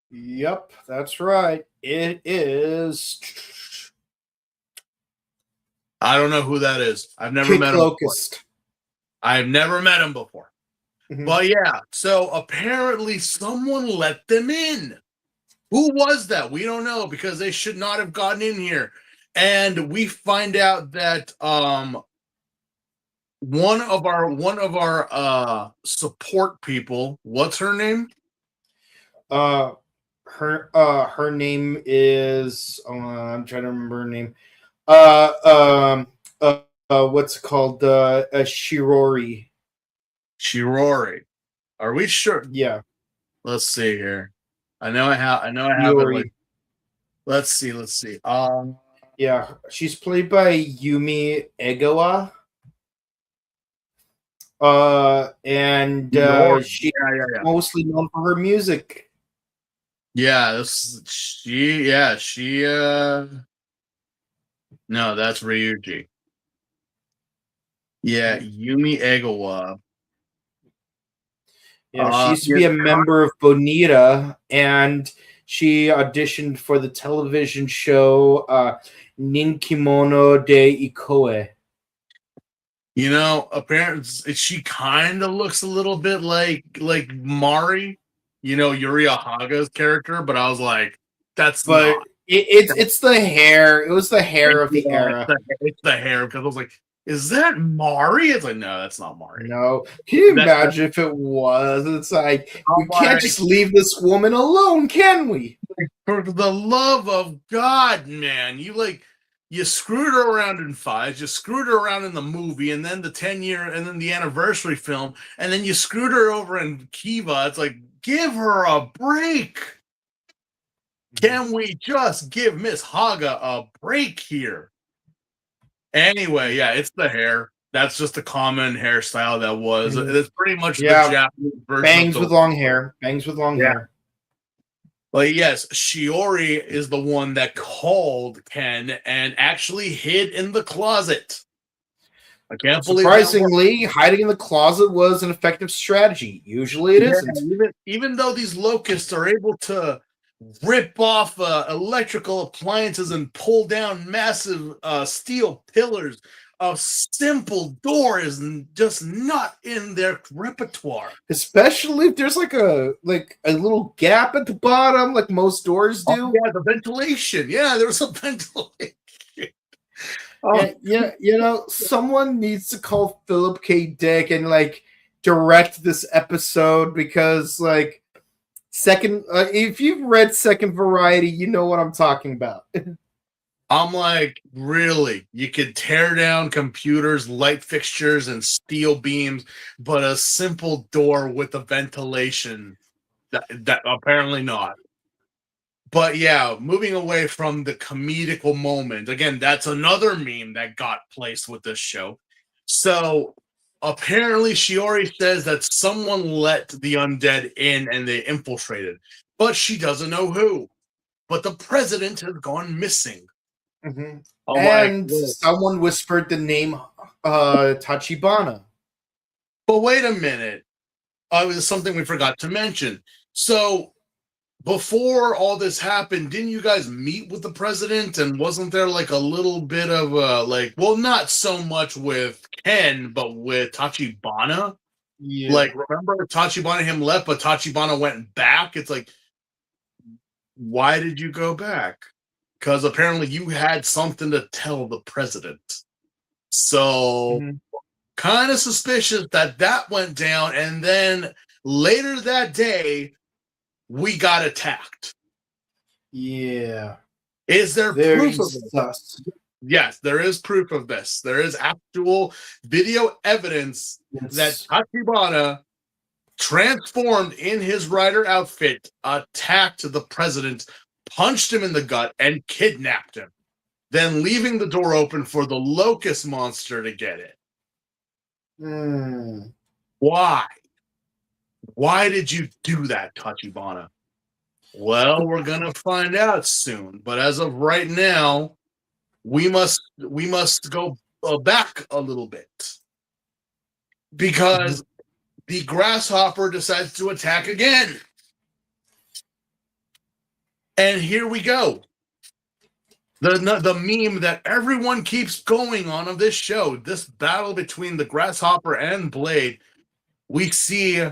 Yep, that's right. It is. I don't know who that is. I've never met him Locust. before. I've never met him before. Mm-hmm. But yeah, so apparently someone let them in. Who was that? We don't know because they should not have gotten in here. And we find out that one of our support people, what's her name? Her name is I'm trying to remember her name. What's it called? Shirori. Shirori. Are we sure? Yeah. Let's see here. I know I have it. Like, let's see. Yeah, she's played by Yumi Egawa. And she's mostly known for her music. Yeah, no, that's Ryuji. Yeah, Yumi Egawa. Yeah, she used to be a member of Bonita, and she auditioned for the television show Ninkimono de Ikoe. You know, apparently she kind of looks a little bit like Mari, you know, Yuri Haga's character, but I was like, that's not. It's the hair. It was the hair of the era. It's the hair, because I was like, is that Mari? It's like, no, that's not Mari. No. Can you imagine if it was? It's like, we can't just leave this woman alone, can we? For the love of God, man. You screwed her around in 5, you screwed her around in the movie, and then the 10-year, and then the anniversary film, and then you screwed her over in Kiva. It's like, give her a break. Can we just give Miss Haga a break here? Anyway, yeah, it's the hair. That's just a common hairstyle that was. It's pretty much the Japanese version. Bangs with long hair. Bangs with long hair. But yes, Shiori is the one that called Ken and actually hid in the closet. I can't believe that worked. Surprisingly, hiding in the closet was an effective strategy. Usually it isn't. Even though these locusts are able to rip off electrical appliances and pull down massive steel pillars, a simple door is just not in their repertoire. Especially if there's like a little gap at the bottom, like most doors do. Oh, yeah, the ventilation. Yeah, there's a ventilation. Yeah, someone needs to call Philip K. Dick and like direct this episode because like if you've read Second Variety, you know what I'm talking about. I'm like, really? You could tear down computers, light fixtures, and steel beams, but a simple door with a ventilation, that apparently not. But yeah, moving away from the comedical moment, again, that's another meme that got placed with this show. So apparently Shiori says that someone let the undead in and they infiltrated, but she doesn't know who. But the president has gone missing. Mm-hmm. Oh, and someone whispered the name Tachibana. But wait a minute. There's something we forgot to mention. So before all this happened, didn't you guys meet with the president? And wasn't there like a little bit of not so much with Ken, but with Tachibana? Yeah. Like, remember Tachibana him left, but Tachibana went back? It's like, why did you go back? Because apparently you had something to tell the president. So kind of suspicious that went down. And then later that day, we got attacked. Yeah. Is there proof of this? Yes, there is proof of this. There is actual video evidence that Tachibana, transformed in his rider outfit, attacked the president, punched him in the gut, and kidnapped him, then leaving the door open for the locust monster to get it. Why? Why did you do that, Tachibana? Well, we're gonna find out soon. But as of right now, we must go back a little bit because the grasshopper decides to attack again. And here we go. The meme that everyone keeps going on of this show, this battle between the grasshopper and Blade, we see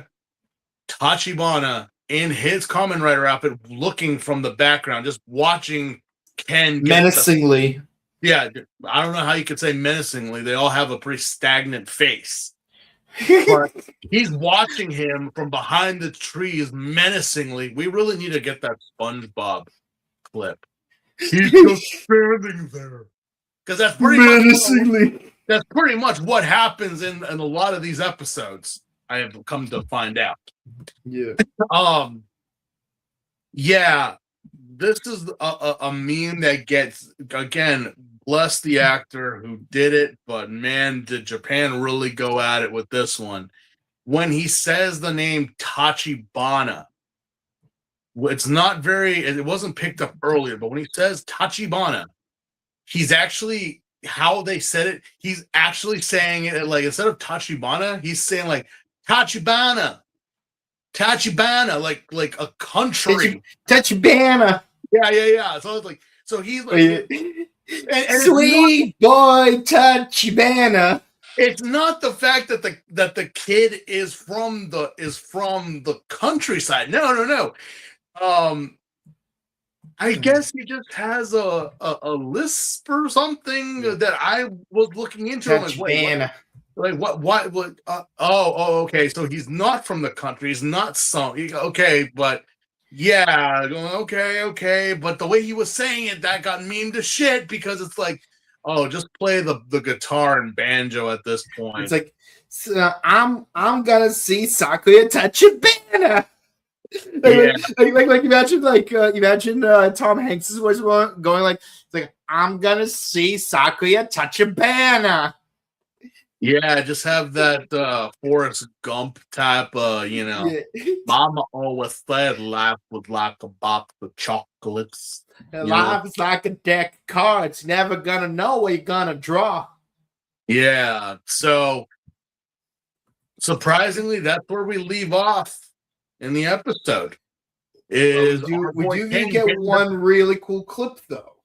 Tachibana in his Kamen Rider outfit looking from the background, just watching Ken menacingly. I don't know how you could say menacingly. They all have a pretty stagnant face. But he's watching him from behind the trees menacingly. We really need to get that SpongeBob clip. He's just standing there. Because that's pretty menacingly. That's pretty much what happens in a lot of these episodes. I have come to find out. Yeah. Yeah. This is a meme that gets, again, bless the actor who did it, but man, did Japan really go at it with this one. When he says the name Tachibana, it wasn't picked up earlier, but when he says Tachibana, he's actually, how they said it, he's actually saying it like, instead of Tachibana, he's saying like Tachibana, like a country. Tachibana. Yeah. So it's like, so he's like, and sweet boy Tachibana. It's not the fact that the kid is from the countryside. No. I guess he just has a lisp or something that I was looking into. Tachibana. Okay. So he's not from the country. He's not okay, but yeah, okay. But the way he was saying it, that got memed to shit because it's like, oh, just play the guitar and banjo at this point. It's like, so I'm gonna see Sakuya Tachibana. Imagine Tom Hanks' voice going like, it's like, I'm gonna see Sakuya Tachibana. Yeah, just have that Forrest Gump type, Yeah. Mama always said life was like a box of chocolates. Life is like a deck of cards. Never gonna know what you're gonna draw. Yeah, so surprisingly, that's where we leave off in the episode. Is our We boy do Ken get getting one really cool clip though.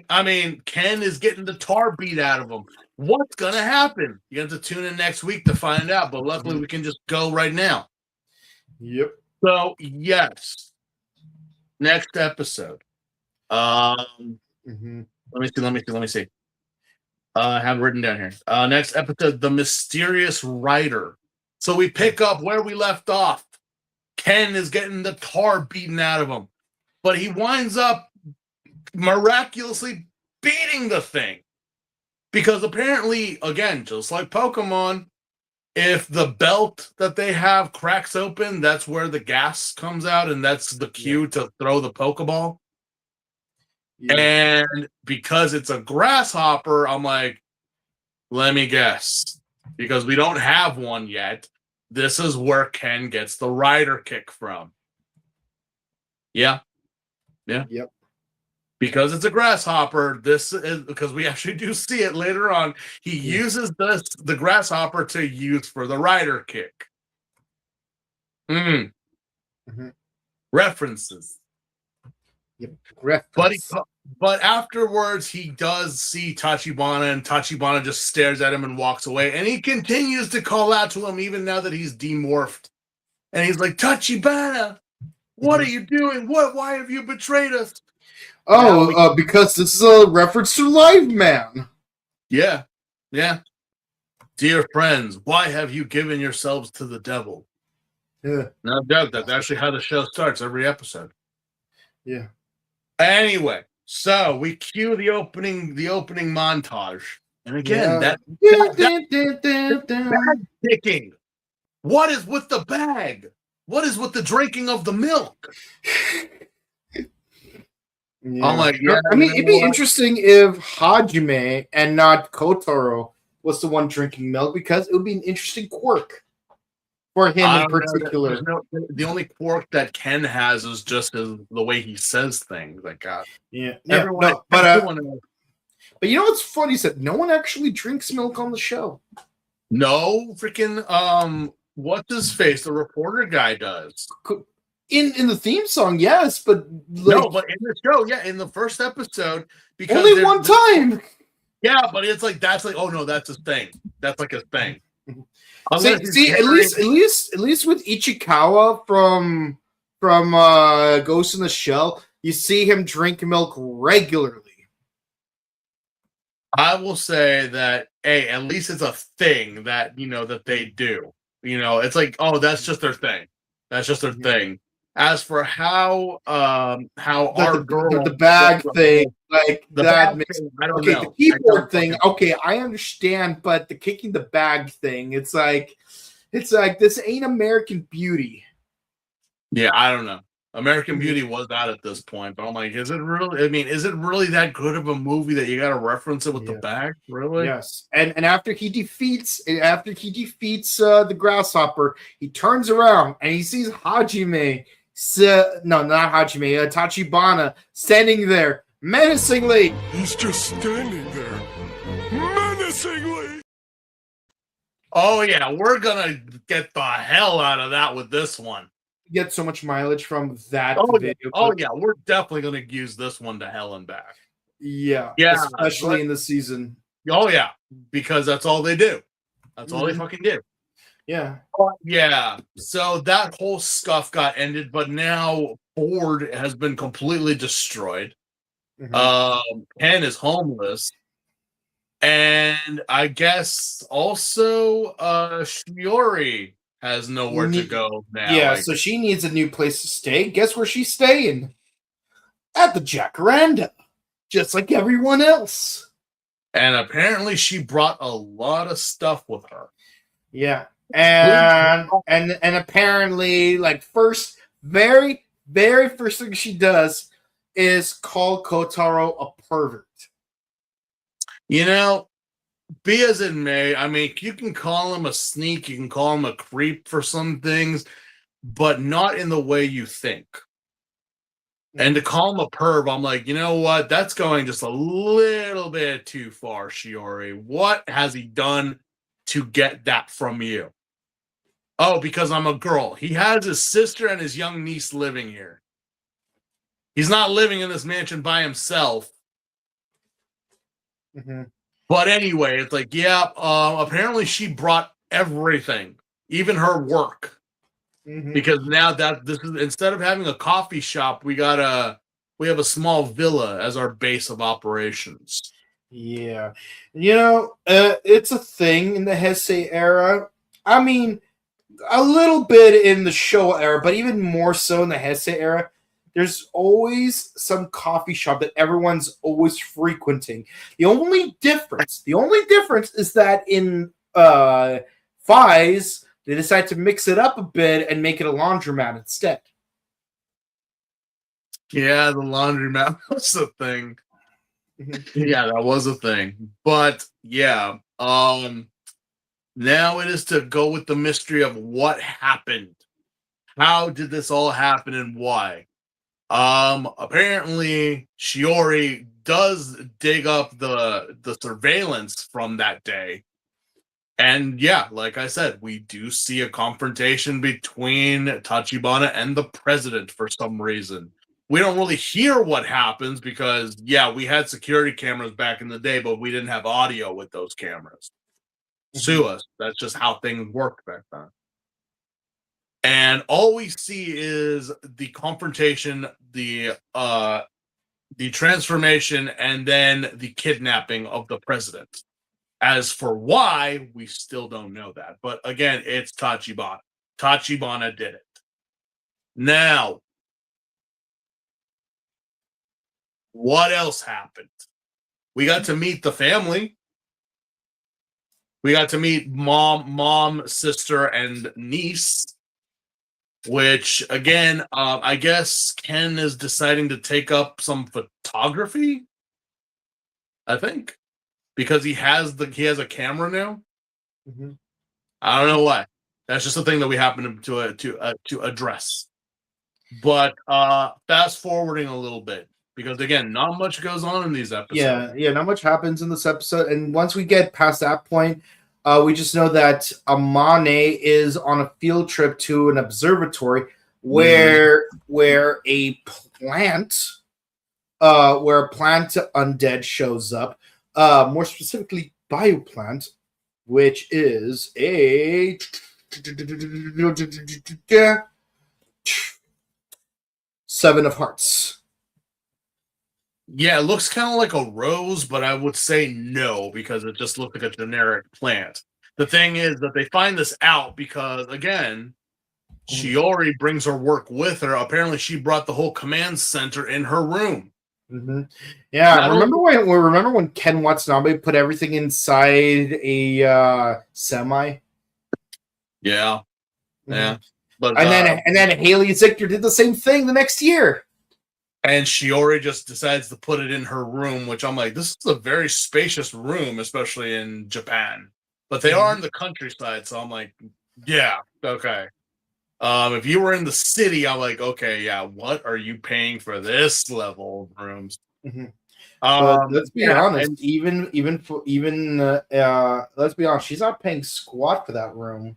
I mean, Ken is getting the tar beat out of him. What's gonna happen? You have to tune in next week to find out. But luckily, we can just go right now. Yep. So yes, next episode. Let me see. I have it written down here. Next episode, The Mysterious Rider. So we pick up where we left off. Ken is getting the tar beaten out of him, but he winds up miraculously beating the thing. Because apparently, again, just like Pokemon, if the belt that they have cracks open, that's where the gas comes out, and that's the cue to throw the Pokeball. Yeah. And because it's a grasshopper, I'm like, let me guess. Because we don't have one yet, this is where Ken gets the rider kick from. Yeah. Yep. Because it's a grasshopper, this is because we actually do see it later on. He uses the grasshopper to use for the rider kick. References. Yep. But afterwards, he does see Tachibana, and Tachibana just stares at him and walks away. And he continues to call out to him even now that he's demorphed. And he's like, Tachibana, what are you doing? Why have you betrayed us? Oh, because this is a reference to Live Man. Yeah. Dear friends, why have you given yourselves to the devil? Yeah. No doubt that's actually how the show starts every episode. Yeah. Anyway, so we cue the opening montage. And again, that bag kicking. What is with the bag? What is with the drinking of the milk? Yeah. I'm like, yeah, I mean, it'd be interesting if Hajime and not Kotaro was the one drinking milk, because it would be an interesting quirk for him in particular. The only quirk that Ken has is just the way he says things. Like, God. Yeah. But you know what's funny is that no one actually drinks milk on the show. No, freaking what's his face? The reporter guy does. In the theme song, yes, but no, but in the show, yeah, in the first episode, because only one time. Yeah, but it's like that's like, oh no, that's his thing. That's like a thing. See, at least with Ichikawa from Ghost in the Shell, you see him drink milk regularly. I will say that, hey, at least it's a thing that that they do. It's like, oh, that's just their thing. That's just their thing. As for how the bag thing, like that makes I don't know. The keyboard thing, okay, I understand, but the kicking the bag thing, it's like this ain't American Beauty. Yeah, I don't know. American Beauty was out at this point, but I'm like, is it really? I mean, is it really that good of a movie that you got to reference it with the bag? Really? Yes. And after he defeats the grasshopper, he turns around and he sees Hajime. No, not Hajime. Tachibana standing there menacingly. He's just standing there menacingly. Oh yeah, we're gonna get the hell out of that with this one. Get so much mileage from that video. Oh yeah, we're definitely gonna use this one to hell and back. Yeah, especially in the season. Oh yeah, because that's all they do. That's all they fucking do. Yeah. Yeah. So that whole scuff got ended, but now Ford has been completely destroyed. Ken is homeless. And I guess also Shiori has nowhere to go now. Yeah, so she needs a new place to stay. Guess where she's staying? At the Jacaranda. Just like everyone else. And apparently she brought a lot of stuff with her. Yeah. And apparently, like, very first thing she does is call Kotaro a pervert. be as it may, I mean, you can call him a sneak, you can call him a creep for some things, but not in the way you think. And to call him a perv, I'm like, you know what? That's going just a little bit too far, Shiori. What has he done to get that from you? Oh, because I'm a girl. He has his sister and his young niece living here. He's not living in this mansion by himself. Mm-hmm. But anyway, it's like, yeah, apparently she brought everything, even her work. Mm-hmm. Because now that this is, instead of having a coffee shop, we have a small villa as our base of operations. Yeah. It's a thing in the Heisei era. I mean, a little bit in the Showa era, but even more so in the Heisei era. There's always some coffee shop that everyone's always frequenting. The only difference is that in Fies, they decide to mix it up a bit and make it a laundromat instead. Yeah, the laundromat was a thing. Yeah, that was a thing. But yeah, now it is to go with the mystery of what happened. How did this all happen and why? Apparently Shiori does dig up the surveillance from that day. And yeah, like I said, we do see a confrontation between Tachibana and the president for some reason. We don't really hear what happens because, yeah, we had security cameras back in the day, but we didn't have audio with those cameras. Sue us. That's just how things worked back then. And all we see is the confrontation, the transformation, and then the kidnapping of the president. As for why, we still don't know that. But again, it's Tachibana. Tachibana did it. Now, what else happened? We got to meet the family. We got to meet mom, sister, and niece. Which, again, I guess Ken is deciding to take up some photography. I think. Because he has a camera now. Mm-hmm. I don't know why. That's just a thing that we happen to address. But fast forwarding a little bit, because again, not much goes on in these episodes. Yeah, not much happens in this episode. And once we get past that point, we just know that Amane is on a field trip to an observatory where a plant undead shows up. More specifically, Bioplant, which is a 7 of Hearts. Yeah, it looks kind of like a rose, but I would say no, because it just looks like a generic plant. The thing is that they find this out because, again, Shiori brings her work with her. Apparently, she brought the whole command center in her room. Mm-hmm. Yeah, remember when Ken Watanabe put everything inside a semi? Yeah, yeah. But And then Haley Zichter did the same thing the next year. And Shiori just decides to put it in her room, which I'm like, this is a very spacious room, especially in Japan. But they are in the countryside, so I'm like, yeah, okay. If you were in the city, I'm like, okay, yeah, what are you paying for this level of rooms? Mm-hmm. But let's be honest, let's be honest, she's not paying squat for that room.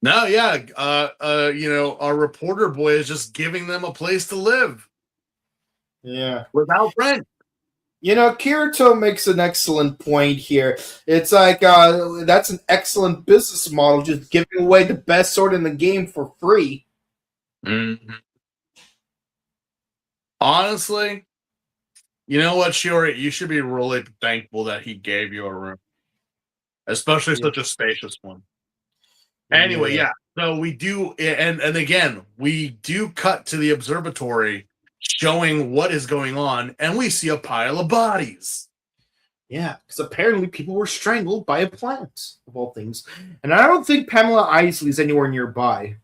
No, yeah, our reporter boy is just giving them a place to live. Yeah, without rent. Kirito makes an excellent point here. It's like that's an excellent business model, just giving away the best sword in the game for free. Mm-hmm. Honestly, you know what, Shiori? You should be really thankful that he gave you a room, especially such a spacious one. Anyway, yeah. So we do, and again, we do cut to the observatory, showing what is going on, and we see a pile of bodies. Yeah, because apparently people were strangled by a plant, of all things. And I don't think Pamela Isley is anywhere nearby.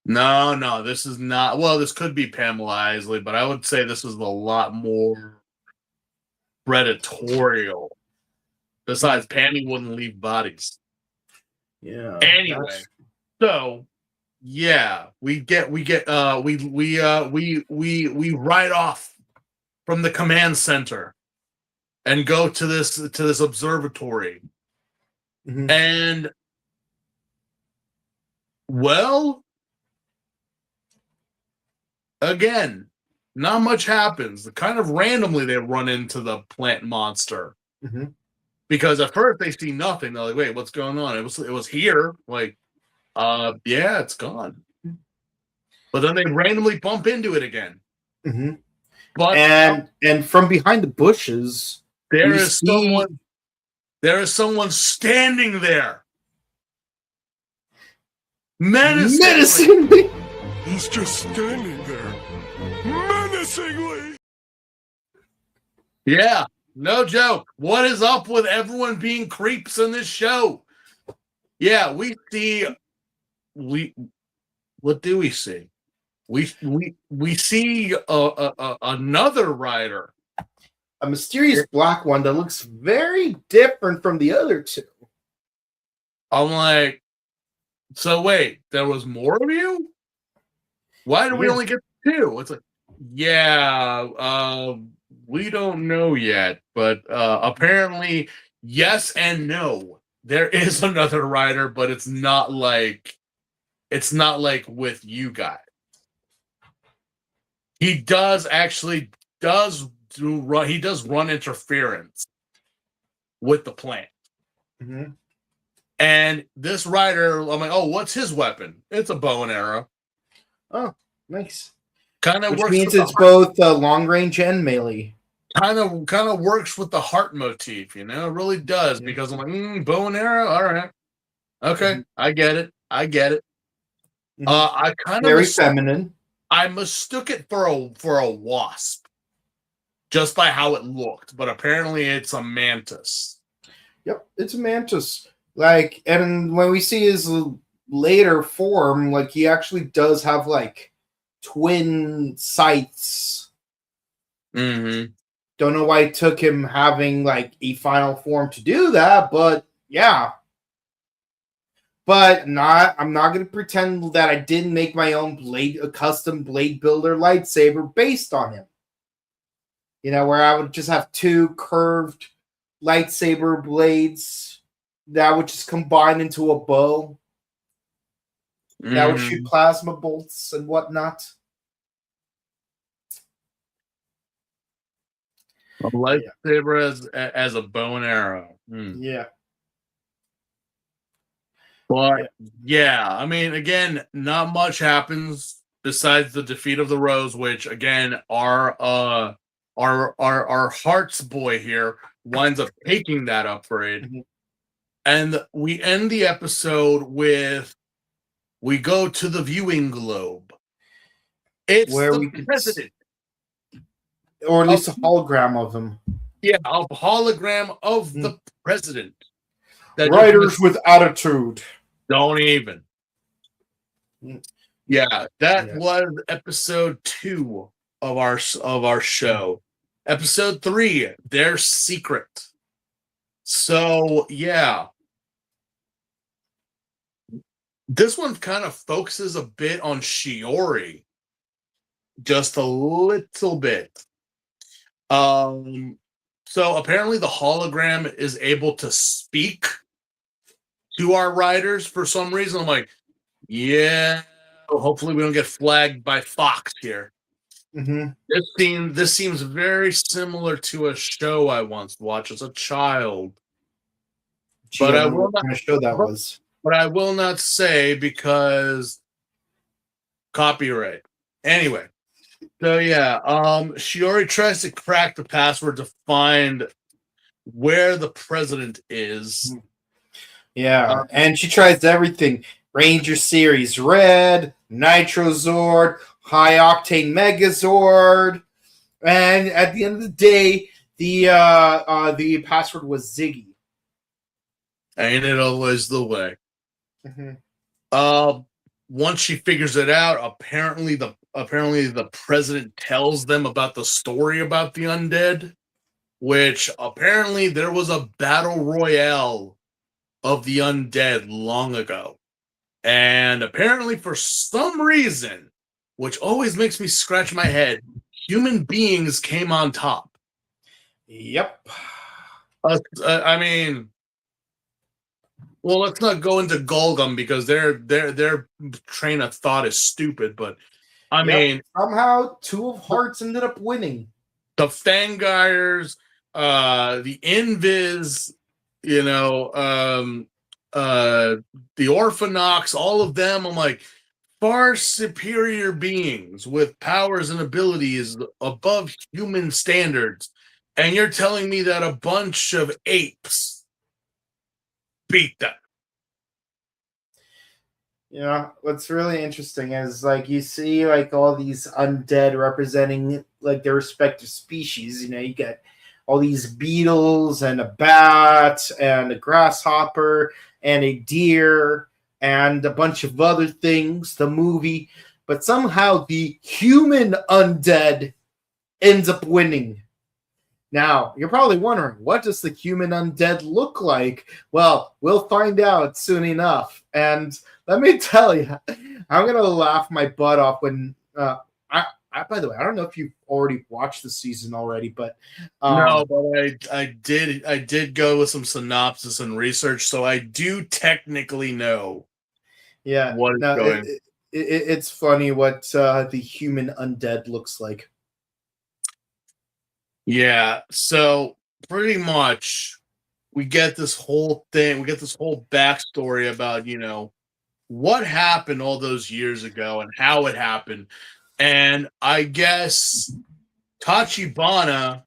No, this is not. Well, this could be Pamela Isley, but I would say this is a lot more predatorial Besides, Pammy wouldn't leave bodies. Yeah. Anyway, so yeah, we ride off from the command center and go to this observatory. Mhm. And well, again, not much happens. Kind of randomly they run into the plant monster. Mhm. Because at first they see nothing. They're like, wait, what's going on? It was here. Like, yeah, it's gone. But then they randomly bump into it again. Mhm. But And from behind the bushes, there we is see- someone standing there. Menacingly. menacingly. He's just standing there, menacingly. Yeah, no joke. What is up with everyone being creeps in this show? Yeah, what do we see? We see another rider. A mysterious black one that looks very different from the other two. I'm like, so wait, there was more of you? Why do we Yeah. only get two? It's like, yeah, we don't know yet, but apparently, yes and no. There is another rider, but it's not like with you guys. He does run interference with the plant. Mhm. And this rider, I'm like, oh, what's his weapon? It's a bow and arrow. Oh, nice. Kind of Which works. means it's both long range and melee. Kind of works with the heart motif, you know. It really does, because I'm like, bow and arrow. All right, okay, Mhm. I get it. Mhm. I kind of Very feminine. I mistook it for a wasp, just by how it looked, but apparently it's a mantis. Yep, it's a mantis. Like, and when we see his later form, like he actually does have like twin sights. Mm-hmm. Don't know why it took him having like a final form to do that, but yeah. But I'm not gonna pretend that I didn't make my own a custom blade builder lightsaber based on him. You know, where I would just have two curved lightsaber blades that would just combine into a bow. That would shoot plasma bolts and whatnot. A lightsaber as a bow and arrow. Yeah. But yeah, I mean, again, not much happens besides the defeat of the Rose, which again, our Hearts boy here winds up taking that upgrade. Mhm. And we end the episode with, we go to the viewing globe. It's Where the we could president. Or at least a hologram of him. Yeah, a hologram of the president. Riders with attitude. Don't even. Yeah, that Yes. was episode 2 of our show. Episode 3, their secret. So yeah, this one kind of focuses a bit on Shiori, just a little bit. So apparently the hologram is able to speak to our riders for some reason. I'm like, yeah, hopefully we don't get flagged by Fox here. Mm-hmm. This seems very similar to a show I once watched as a child. Gee, But I wonder will what kind of show that was. But I will not say, because copyright. Anyway, so yeah, Shiori tries to crack the password to find where the president is. Yeah, and she tries everything. Ranger Series Red, Nitro Zord, High Octane Megazord, and at the end of the day, the password was Ziggy. Ain't it always the way? Mm-hmm. Once she figures it out, apparently the president tells them about the story about the undead. which apparently there was a battle royale of the undead long ago. And apparently, for some reason, which always makes me scratch my head, human beings came on top. Yep. I mean, well, let's not go into Golgum because their train of thought is stupid. But I mean, somehow Two of Hearts ended up winning. The Fangires, the Invis, the Orphanox, all of them. I'm like, far superior beings with powers and abilities above human standards. And you're telling me that a bunch of apes beat them. Yeah, what's really interesting is like you see like all these undead representing like their respective species. You get all these beetles and a bat and a grasshopper and a deer and a bunch of other things, the movie, but somehow the human undead ends up winning. Now, you're probably wondering, what does the human undead look like? Well, we'll find out soon enough. And let me tell you, I'm going to laugh my butt off when by the way, I don't know if you've already watched the season already, but no, but I did go with some synopsis and research, so I do technically know. Yeah, what is going. It's funny what the human undead looks like. Yeah, so pretty much we get this whole thing, we get this whole backstory about, what happened all those years ago and how it happened. And I guess Tachibana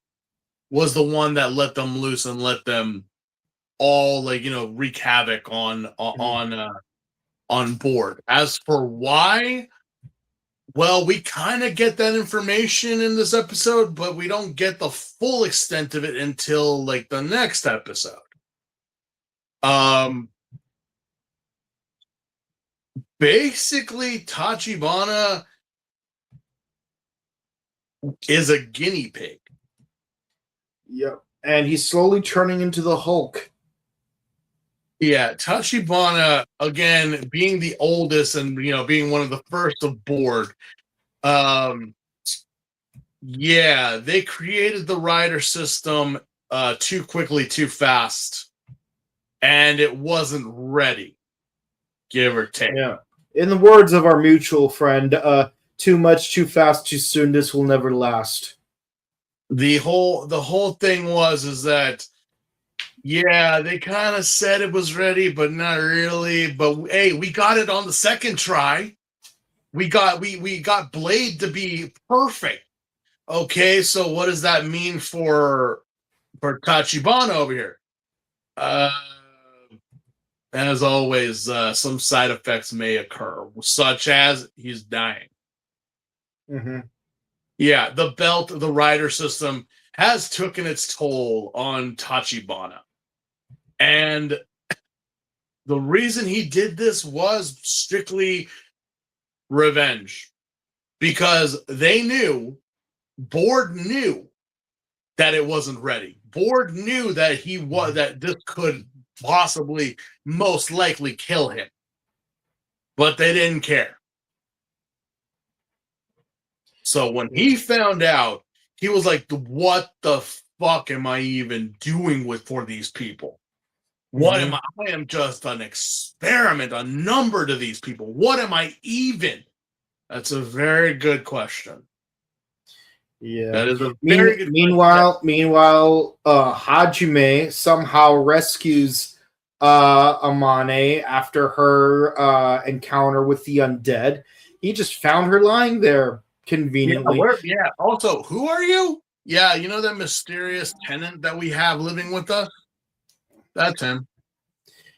was the one that let them loose and let them all wreak havoc on board. As for why, well, we kind of get that information in this episode, but we don't get the full extent of it until the next episode. Basically, Tachibana is a guinea pig. Yep. And he's slowly turning into the Hulk. Yeah, Tachibana, again, being the oldest and, being one of the first aboard, yeah, they created the rider system too quickly, too fast, and it wasn't ready, give or take. Yeah. In the words of our mutual friend, too much, too fast, too soon, this will never last. The whole thing is that, yeah, they kind of said it was ready, but not really. But hey, we got it on the second try. We got Blade to be perfect. Okay, so what does that mean for Tachibana over here? As always, some side effects may occur, such as he's dying. Mm-hmm. Yeah, the belt, the rider system has taken its toll on Tachibana. And the reason he did this was strictly revenge. Because they knew, Board knew that it wasn't ready. Board knew that that this could possibly, most likely kill him. But they didn't care. So when he found out, he was like, what the fuck am I even doing for these people? What am I? I am just an experiment, a number to these people. What am I even? That's a very good question. Yeah. That is a very good Meanwhile, Hajime somehow rescues Amane after her encounter with the undead. He just found her lying there conveniently. Yeah. Also, who are you? Yeah, you know that mysterious tenant that we have living with us? That's him.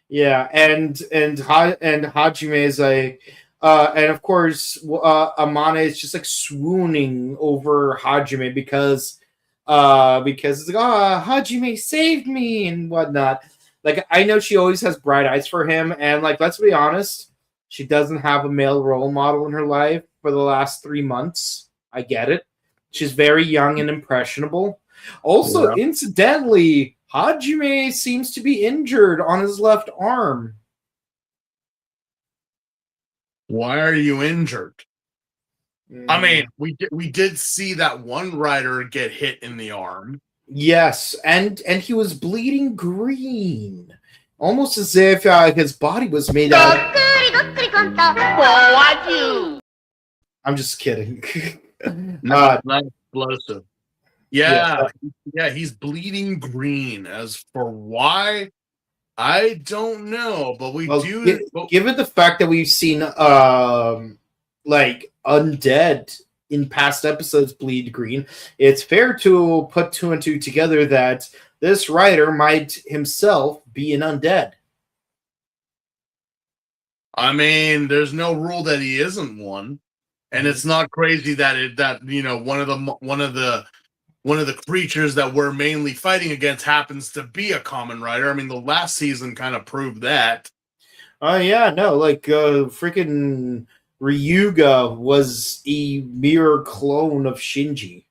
Yeah, and Hajime is and of course Amane is just swooning over Hajime because it's like, Hajime saved me and whatnot. I know she always has bright eyes for him, and let's be honest, she doesn't have a male role model in her life for the last 3 months. I get it. She's very young and impressionable. Also, Yeah. incidentally, Hajime seems to be injured on his left arm. Why are you injured? I mean, we did see that one rider get hit in the arm. Yes, and he was bleeding green, almost as if his body was made out. I'm just kidding. Not explosive. Yeah. Yeah, he's bleeding green. As for why, I don't know, but we Well, do. given the fact that we've seen like undead in past episodes bleed green, it's fair to put two and two together that this writer might himself be an undead. I mean, there's no rule that he isn't one, and it's not crazy that one of the creatures that we're mainly fighting against happens to be a Kamen Rider. I mean, the last season kind of proved that. Oh yeah, no, like freaking Ryuga was a mirror clone of Shinji.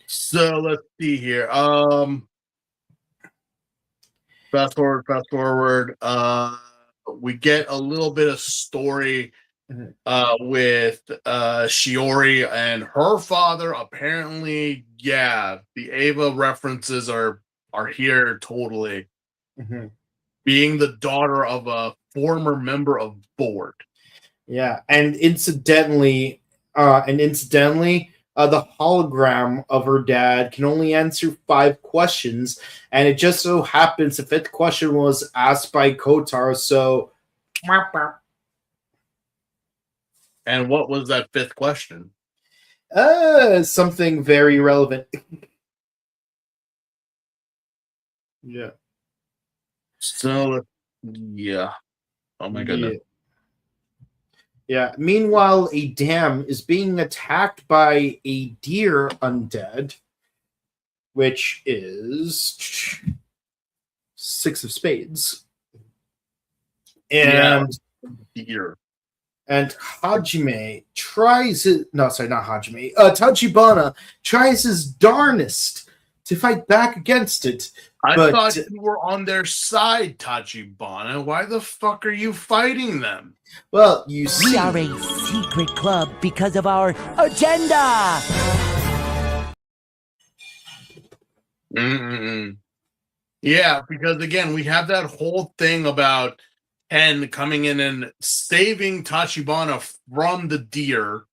So let's see here. Fast forward. We get a little bit of story with Shiori and her father. Apparently, yeah, the Ava references are here totally. Mm-hmm. Being the daughter of a former member of board. Yeah, and incidentally, the hologram of her dad can only answer 5 questions, and it just so happens the 5th question was asked by Kotaro. So, And what was that 5th question? something very relevant. Yeah. So, yeah. Oh my goodness. Yeah. Meanwhile, a dam is being attacked by a deer undead, which is 6 of spades. And deer. And Hajime tries it. No, sorry, not Hajime. Tachibana tries his darnest to fight back against it. I thought you were on their side, Tachibana. Why the fuck are you fighting them? Well, you see, we are a secret club because of our agenda. Yeah, because again, we have that whole thing about Ken coming in and saving Tachibana from the deer.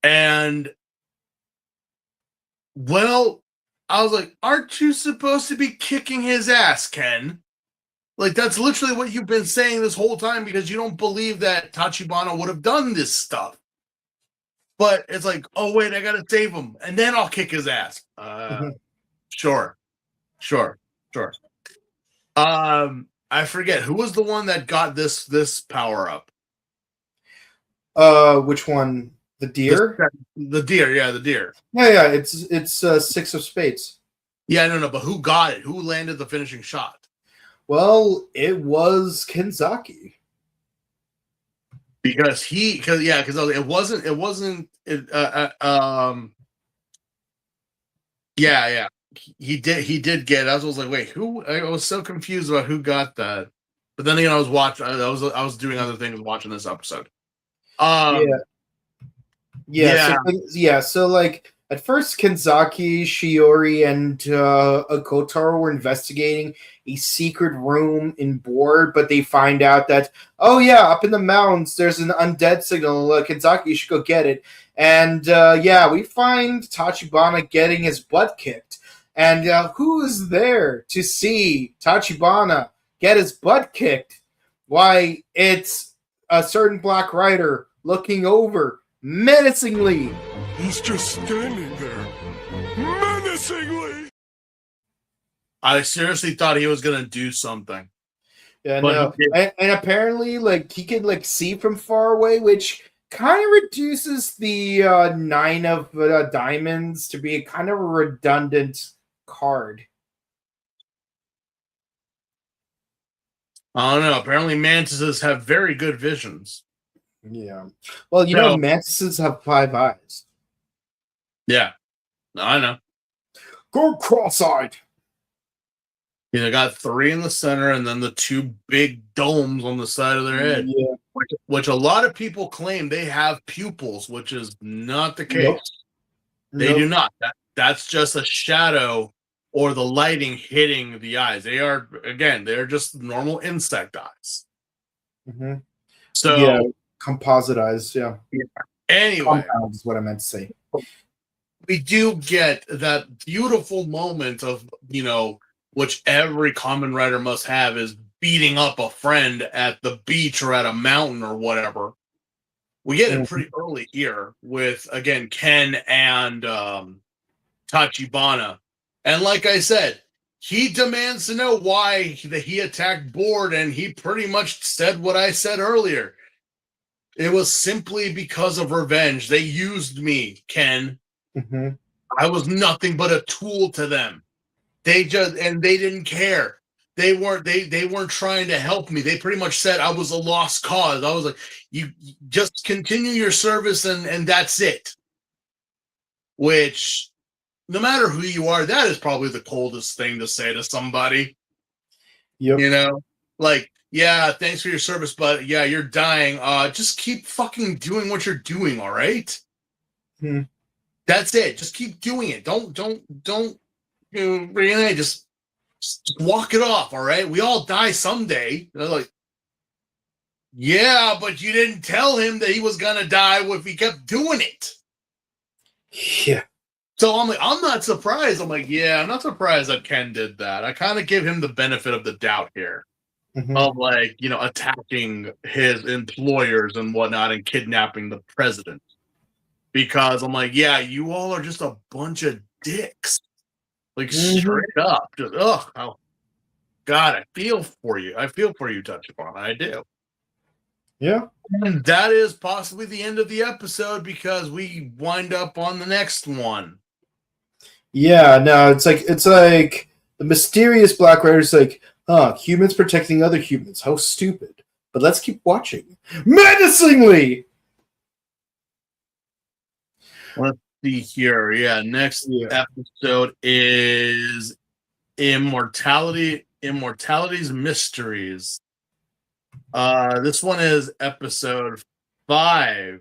And, well, I was like, aren't you supposed to be kicking his ass, Ken? Like, that's literally what you've been saying this whole time because you don't believe that Tachibana would have done this stuff. But it's like, oh, wait, I got to save him. And then I'll kick his ass. Sure. I forget who was the one that got this power up. Which one? The deer? The deer, yeah, the deer. Yeah. It's 6 of spades. Yeah, no, but who got it? Who landed the finishing shot? Well, it was Kenzaki. Because it wasn't. Yeah. He did get it. I was like, wait, who? I was so confused about who got that. But then again, I was watching. I was doing other things watching this episode. So like at first, Kenzaki, Shiori, and Kotaro were investigating a secret room in Board, but they find out that up in the mountains there's an undead signal. Kenzaki, you should go get it. And we find Tachibana getting his butt kicked. And who is there to see Tachibana get his butt kicked? Why, it's a certain Black Rider looking over menacingly. He's just standing there, menacingly. I seriously thought he was gonna do something. Yeah, no. And apparently, like, he can like see from far away, which kind of reduces the 9 of diamonds to be a kind of a redundant card. I don't know. Apparently, mantises have very good visions. Yeah. Well, mantises have 5 eyes. Yeah, I know. Go cross-eyed. They got 3 in the center, and then the 2 big domes on the side of their head. Yeah. Which a lot of people claim they have pupils, which is not the case. Nope. They do not. That's just a shadow or the lighting hitting the eyes. They're just normal insect eyes. Mm-hmm. So yeah, composite eyes. Yeah. Anyway, compound is what I meant to say. We do get that beautiful moment of, which every Kamen Rider must have, is beating up a friend at the beach or at a mountain or whatever. We get it pretty early here with, again, Ken and Tachibana. And like I said, he demands to know why he attacked Board, and he pretty much said what I said earlier. It was simply because of revenge. They used me, Ken. Mm-hmm. I was nothing but a tool to them. They didn't care. They weren't trying to help me. They pretty much said I was a lost cause. I was like, you just continue your service and that's it. Which, no matter who you are, that is probably the coldest thing to say to somebody. Yep. Like, yeah, thanks for your service, but yeah, you're dying. Just keep fucking doing what you're doing, all right? Hmm. That's it. Just keep doing it. Don't really just walk it off, all right? We all die someday. They're like, yeah, but you didn't tell him that he was gonna die if he kept doing it. Yeah. So I'm like, I'm not surprised. I'm like, yeah, I'm not surprised that Ken did that. I kind of give him the benefit of the doubt here. Mm-hmm. Of attacking his employers and whatnot and kidnapping the president. Because I'm like, yeah, you all are just a bunch of dicks. Like, straight up. Just, oh, God, I feel for you. I feel for you, Tachibana. I do. Yeah. And that is possibly the end of the episode because we wind up on the next one. Yeah, no, it's like the mysterious Black Rider's like, humans protecting other humans. How stupid. But let's keep watching. Menacingly! Let's see here. Yeah, next episode is Immortality's Mysteries. This one is episode 5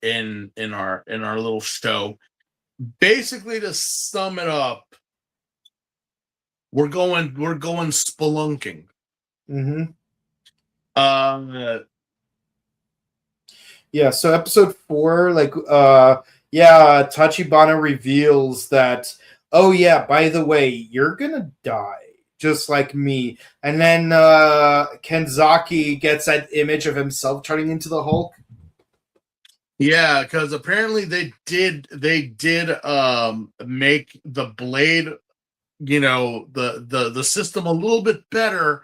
in our little show. Basically, to sum it up, we're going spelunking. Mm-hmm. Yeah, so episode 4, Tachibana reveals that, oh yeah, by the way, you're gonna die, just like me. And then Kenzaki gets that image of himself turning into the Hulk. Yeah, because apparently they did make the blade, the system a little bit better,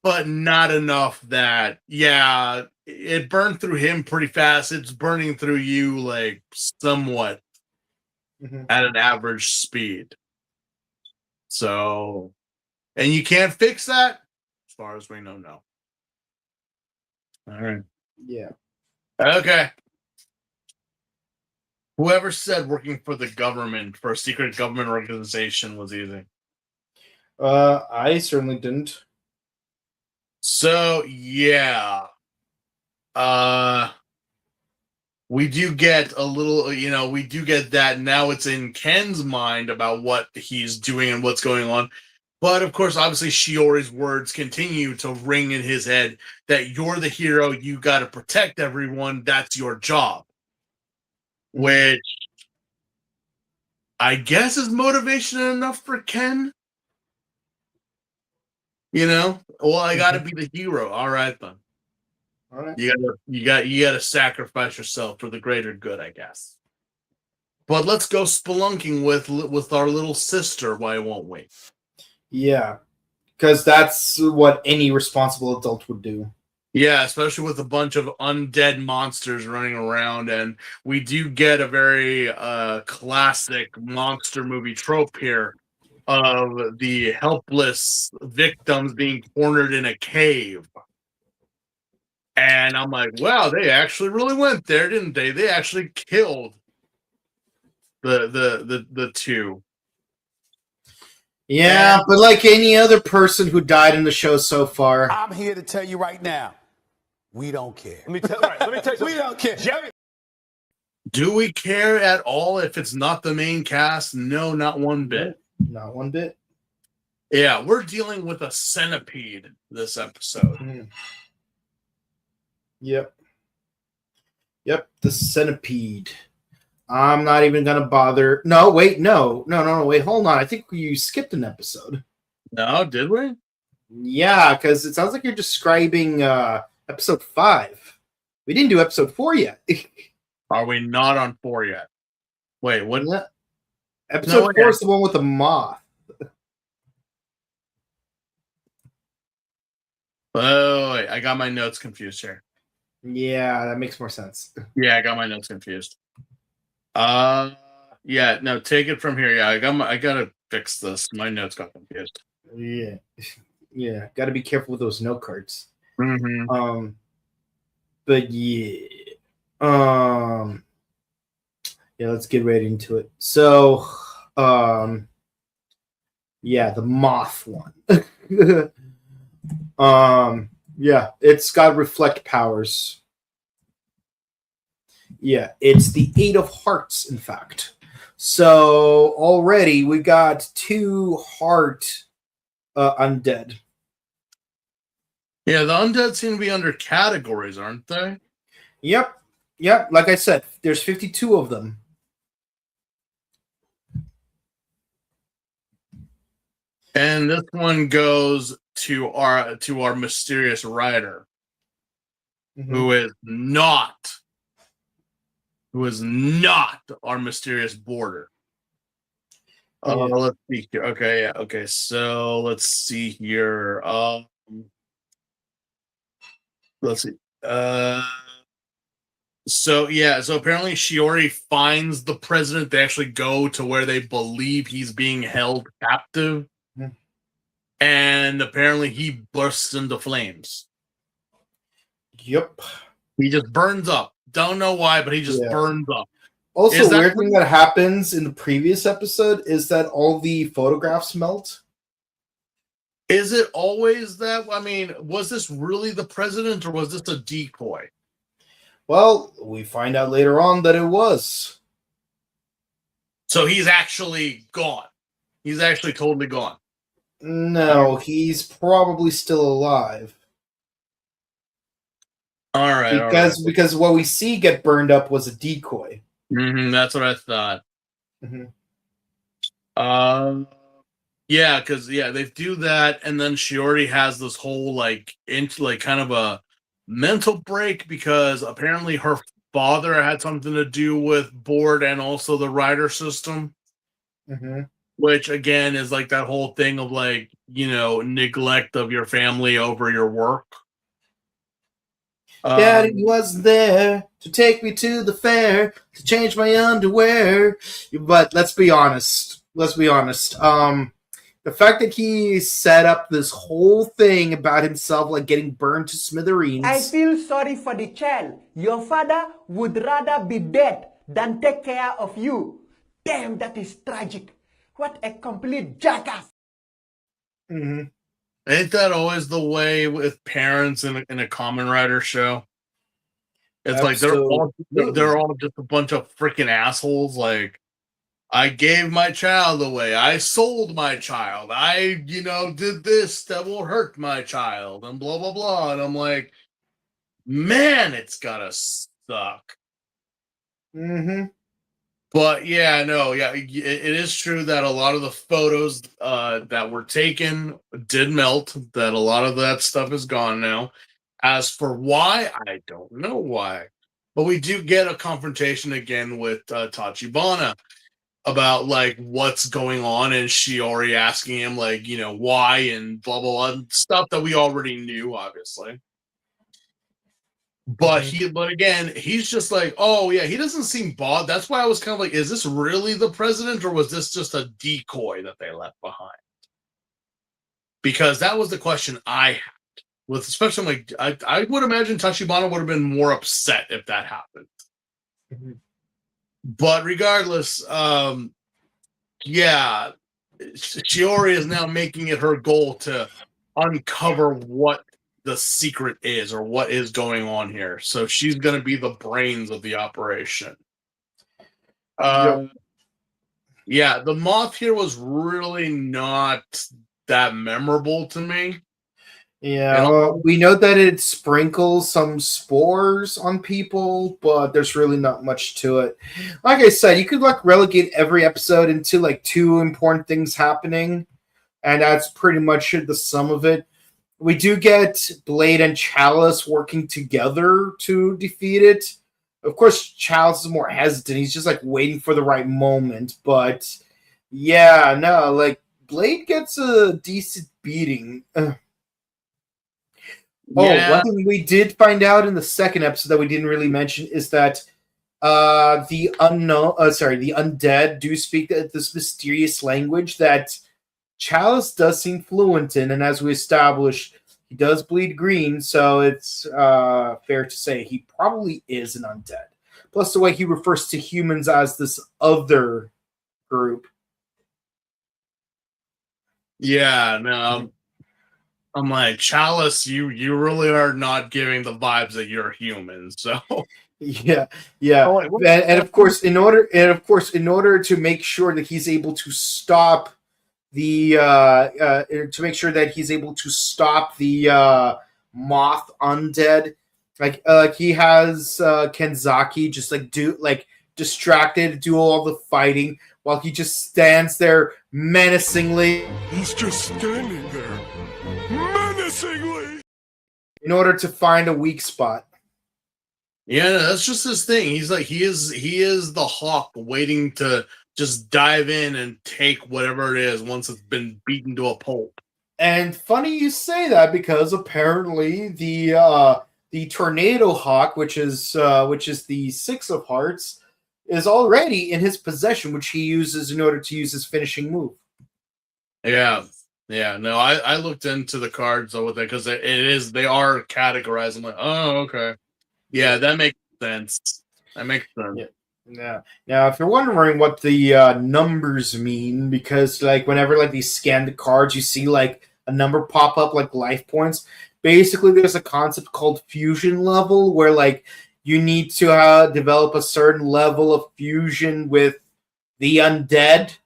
but not enough that, yeah, it burned through him pretty fast. It's burning through you like somewhat at an average speed. So, and you can't fix that, as far as we know, no. All right. Yeah. Okay. Whoever said working for the government, for a secret government organization, was easy? I certainly didn't. So, yeah. We do get a little, we do get that now it's in Ken's mind about what he's doing and what's going on. But, of course, obviously, Shiori's words continue to ring in his head that you're the hero, you got to protect everyone, that's your job. Which I guess is motivation enough for Ken. Well, I got to be the hero. All right, then. All right. You got to sacrifice yourself for the greater good, I guess. But let's go spelunking with our little sister. Why won't we? Yeah, because that's what any responsible adult would do. Yeah, especially with a bunch of undead monsters running around, and we do get a very classic monster movie trope here of the helpless victims being cornered in a cave. And I'm like, wow, they actually really went there, didn't they? They actually killed the two. Yeah, but like any other person who died in the show so far, I'm here to tell you right now, we don't care. Let me tell you something. We don't care. Jerry. Do we care at all if it's not the main cast? No, not one bit. not one bit. Yeah, we're dealing with a centipede this episode. Yep, the centipede. I'm not even gonna bother. No, wait, no, wait, hold on. I think you skipped an episode. No, did we? Yeah, because it sounds like you're describing episode 5. We didn't do episode 4 yet. Are we not on 4 yet? Wait, what? Yeah. Episode 4 is the one with the moth. Oh, wait, I got my notes confused here. Yeah, that makes more sense. Yeah, I got my notes confused. Yeah, no, take it from here. Yeah, I gotta fix this. My notes got confused. Yeah, got to be careful with those note cards. Mm-hmm. But yeah, yeah, let's get right into it. So, yeah, the moth one. Yeah, it's got reflect powers. Yeah, it's the 8 of hearts, in fact. So already we got 2 heart undead. Yeah, the undead seem to be under categories, aren't they? Yep. Like I said, there's 52 of them. And this one goes to our mysterious rider, who is not our mysterious boarder. Let's see here. Okay, yeah, okay. So let's see here. Let's see. So apparently Shiori finds the president. They actually go to where they believe he's being held captive. And apparently he bursts into flames. Yep. He just burns up. Don't know why, but he just burns up. Also, weird thing that happens in the previous episode is that all the photographs melt. Is it always that? I mean, was this really the president or was this a decoy? Well, we find out later on that it was. So he's actually gone. He's actually totally gone. No, he's probably still alive. All right. Because what we see get burned up was a decoy. That's what I thought. Yeah, because they do that, and then Shiori has this whole kind of a mental break because apparently her father had something to do with board and also the rider system. Which again is like that whole thing of neglect of your family over your work. Daddy was there to take me to the fair to change my underwear. But let's be honest. The fact that he set up this whole thing about himself getting burned to smithereens. I feel sorry for the child. Your father would rather be dead than take care of you. Damn, that is tragic. What a complete jackass. Ain't that always the way with parents in a Kamen Rider show? It's like they're all just a bunch of freaking assholes. Like, I gave my child away. I sold my child. I, did this that will hurt my child and blah, blah, blah. And I'm like, man, it's gotta suck. But it is true that a lot of the photos that were taken did melt, that a lot of that stuff is gone now. As for why, I don't know why. But we do get a confrontation again with Tachibana about what's going on, and Shiori asking him why and blah, blah, blah, stuff that we already knew, obviously. But again, he's just oh yeah, he doesn't seem bothered. That's why I was kind of is this really the president or was this just a decoy that they left behind? Because that was the question I had. With especially I would imagine Tachibana would have been more upset if that happened. But regardless, yeah, Shiori is now making it her goal to uncover what the secret is or what is going on here. So she's going to be the brains of the operation. Yeah, the moth here was really not that memorable to me. Yeah, well, we know that it sprinkles some spores on people, but there's really not much to it. Like I said, you could like relegate every episode into like two important things happening, and that's pretty much the sum of it. We do get Blade and Chalice working together to defeat it. Of course, Chalice is more hesitant. He's just like waiting for the right moment. But yeah, no, like Blade gets a decent beating. Yeah. One thing we did find out in the second episode that we didn't really mention is that the undead do speak this mysterious language that Chalice does seem fluent in, and as we established, he does bleed green, so it's fair to say he probably is an undead. Plus, the way he refers to humans as this other group. Yeah, no. I'm like, Chalice, you really are not giving the vibes that you're human. So Yeah. Oh, wait, what- And of course, in order to make sure that he's able to stop the moth undead, like he has Kenzaki just distracted, do all the fighting while he just stands there menacingly He's just standing there. Menacingly! in order to find a weak spot. Yeah, that's just his thing. He's like he is the hawk waiting to just dive in and take whatever it is once it's been beaten to a pulp. And funny you say that because apparently the Tornado Hawk, which is the Six of Hearts, is already in his possession, which he uses in order to use his finishing move. Yeah. No, I looked into the cards with it because they are categorized. I'm like, oh, okay. Yeah, that makes sense. Yeah. Now, if you're wondering what the numbers mean, because like whenever like you scan the cards, you see like a number pop up like life points. Basically, there's a concept called fusion level where like you need to develop a certain level of fusion with the undead,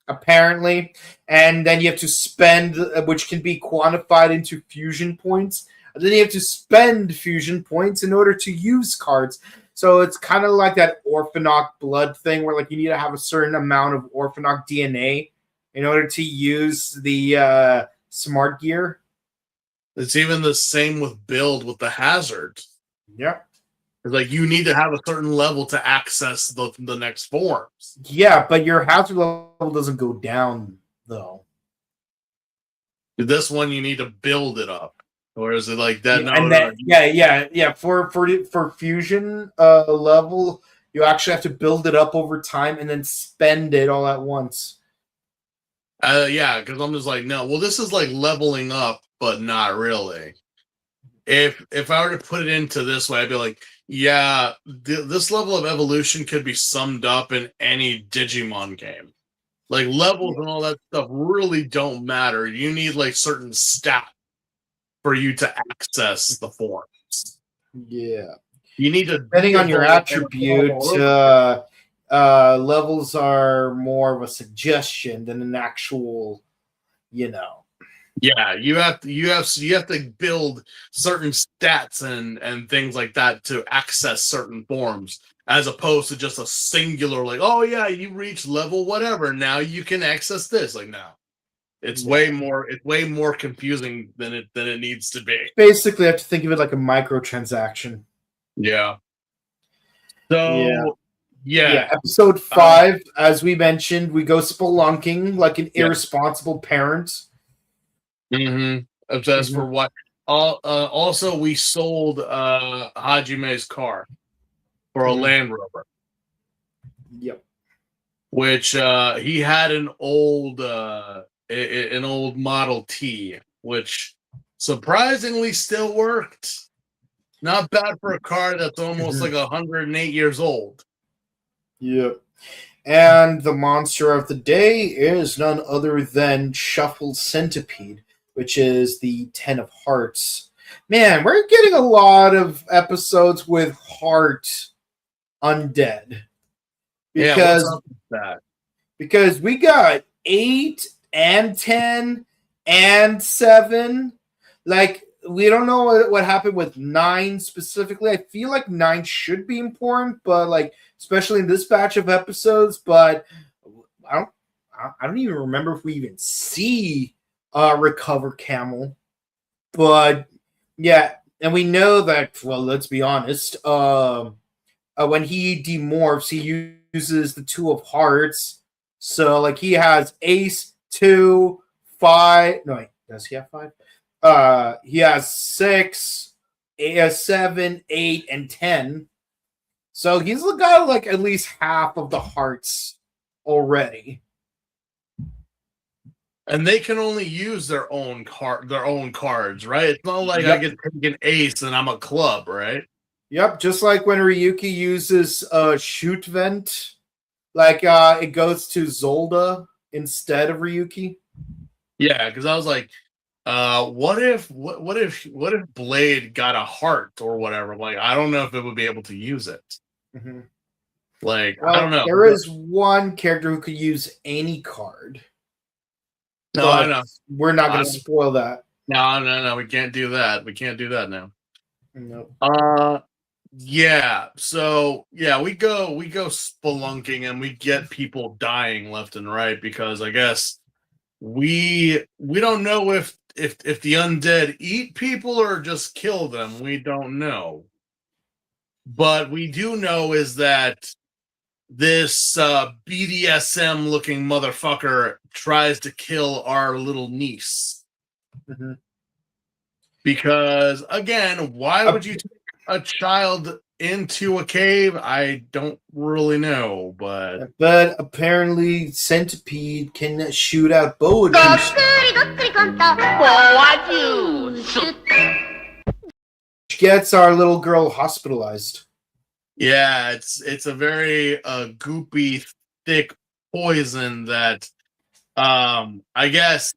apparently, and then you have to spend, which can be quantified into fusion points. And then you have to spend fusion points in order to use cards. So it's kind of like that Orphanok blood thing where like you need to have a certain amount of Orphanok DNA in order to use the smart gear. It's even the same with build with the hazard. Yeah. It's like you need to have a certain level to access the next forms. Yeah, but your hazard level doesn't go down though. This one you need to build it up. Or is it like that? Yeah. For fusion level, you actually have to build it up over time and then spend it all at once. Yeah, because I'm just like, no. Well, this is like leveling up, but not really. If I were to put it into this way, I'd be like, yeah, this level of evolution could be summed up in any Digimon game. Like levels and all that stuff really don't matter. You need like certain stats for you to access the forms. Yeah. You need to, depending on your attribute, levels are more of a suggestion than an actual, Yeah, you have to build certain stats and things like that to access certain forms, as opposed to just a singular like, oh yeah, you reach level whatever, now you can access this. Like now. It's way more confusing than it needs to be. Basically, I have to think of it like a microtransaction. Yeah. So yeah. Episode 5, as we mentioned, we go spelunking like an irresponsible parent. Obsessed for what? Also, we sold Hajime's car for a Land Rover. Yep. Which he had an old Model T, which surprisingly still worked. Not bad for a car that's almost like 108 years old. Yep. And the monster of the day is none other than Shuffle Centipede, which is the Ten of Hearts. Man, we're getting a lot of episodes with Heart Undead. Yeah, what's up with that? Because we got 8 and 10 and 7. Like, we don't know what happened with 9 specifically. I feel like 9 should be important, but like, especially in this batch of episodes, but I don't even remember if we even see Recover Camel. But yeah, and we know that, well, let's be honest, when he demorphs, he uses the Two of Hearts. So like he has Ace, 2, 5. No, wait, does he have 5? He has 6, 7, 8, and 10. So he's got like at least half of the hearts already. And they can only use their own cards, right? It's not like Yep. I can take an ace and I'm a club, right? Yep, just like when Ryuki uses shoot vent, like it goes to Zolda instead of Ryuki. Yeah, because I was like, what if Blade got a heart or whatever? Like, I don't know if it would be able to use it. Mm-hmm. Like, Well, I don't know. There is one character who could use any card. No, I know. We're not going to spoil that. No, we can't do that. We can't do that now. No. Yeah. So yeah, we go spelunking and we get people dying left and right because I guess we don't know if the undead eat people or just kill them. We don't know. But we do know is that this BDSM looking motherfucker tries to kill our little niece. Mm-hmm. Because again, why would you take a child into a cave? I don't really know, but apparently Centipede can shoot out boa juice. Which gets our little girl hospitalized. yeah, it's a very goopy, thick poison that I guess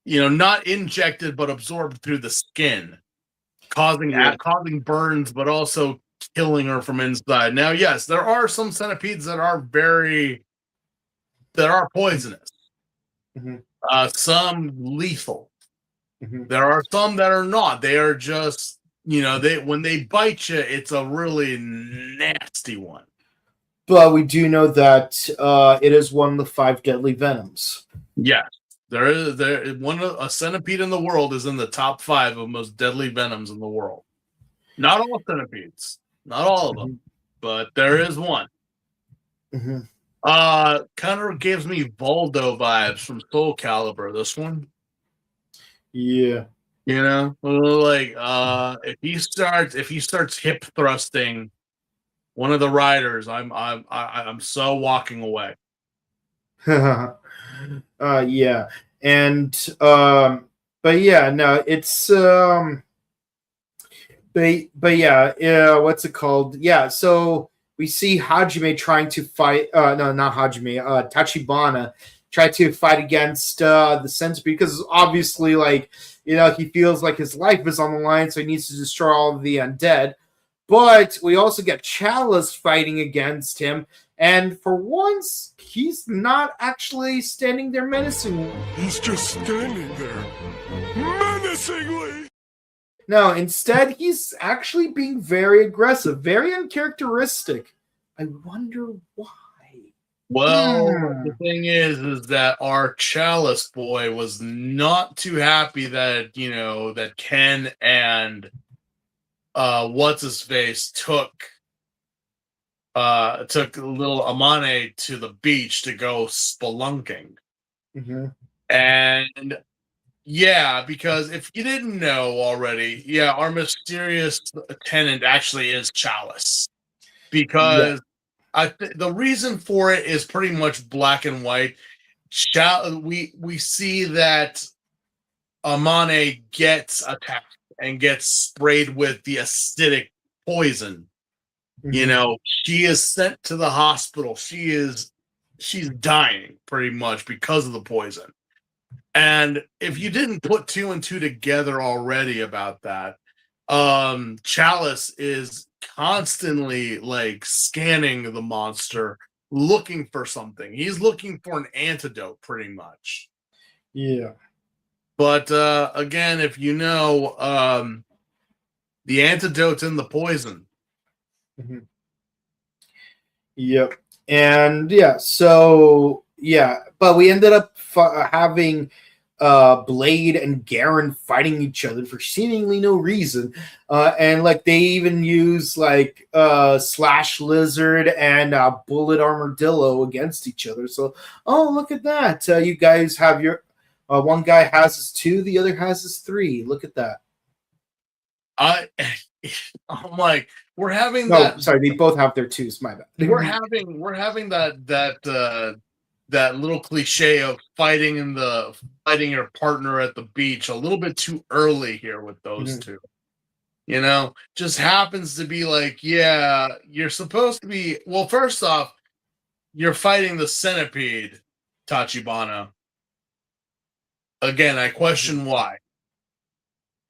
not injected but absorbed through the skin, causing burns, but also killing her from inside. Now, yes, there are some centipedes that are poisonous. Mm-hmm. Some lethal. Mm-hmm. There are some that are not. They are just, when they bite you, it's a really nasty one. But we do know that it is one of the 5 deadly venoms. Yes. A centipede in the world is in the top 5 of most deadly venoms in the world. Not all centipedes, not all of them, but there is one. Mm-hmm. Kind of gives me Voldo vibes from Soul Calibur. This one, yeah, like if he starts hip thrusting one of the riders, I'm so walking away. Yeah, and but yeah, no, it's but yeah, what's it called? Yeah, so we see Hajime trying to fight. No, not Hajime. Tachibana try to fight against the centipede because obviously, like he feels like his life is on the line, so he needs to destroy all of the undead. But we also get Chalice fighting against him, and for once, he's not actually standing there menacingly. He's just standing there, menacingly. No, instead, he's actually being very aggressive, very uncharacteristic. I wonder why. Well, the thing is that our Chalice boy was not too happy that, that Ken and what's his face took little Amane to the beach to go spelunking. Mm-hmm. And yeah, because if you didn't know already, our mysterious tenant actually is Chalice. Because the reason for it is pretty much black and white. We see that Amane gets attacked and gets sprayed with the acidic poison You know, she is sent to the hospital. She's dying pretty much because of the poison. And if you didn't put two and two together already about that, Chalice is constantly like scanning the monster, looking for something. He's looking for an antidote pretty much. Yeah. But again, if you know, the antidote's in the poison. Mm-hmm. Yep. And yeah, so yeah, but we ended up having Blade and Garen fighting each other for seemingly no reason. And like they even use like Slash Lizard and Bullet Armadillo against each other. So, oh, look at that. You guys have your one guy has his 2, the other has his 3. Look at that. I'm like, we're having no, that. Sorry, they both have their 2s. My bad. We're having that little cliche of fighting your partner at the beach a little bit too early here with those two. You know, just happens to be like, yeah, you're supposed to be. Well, first off, you're fighting the centipede, Tachibana. Again, I question why.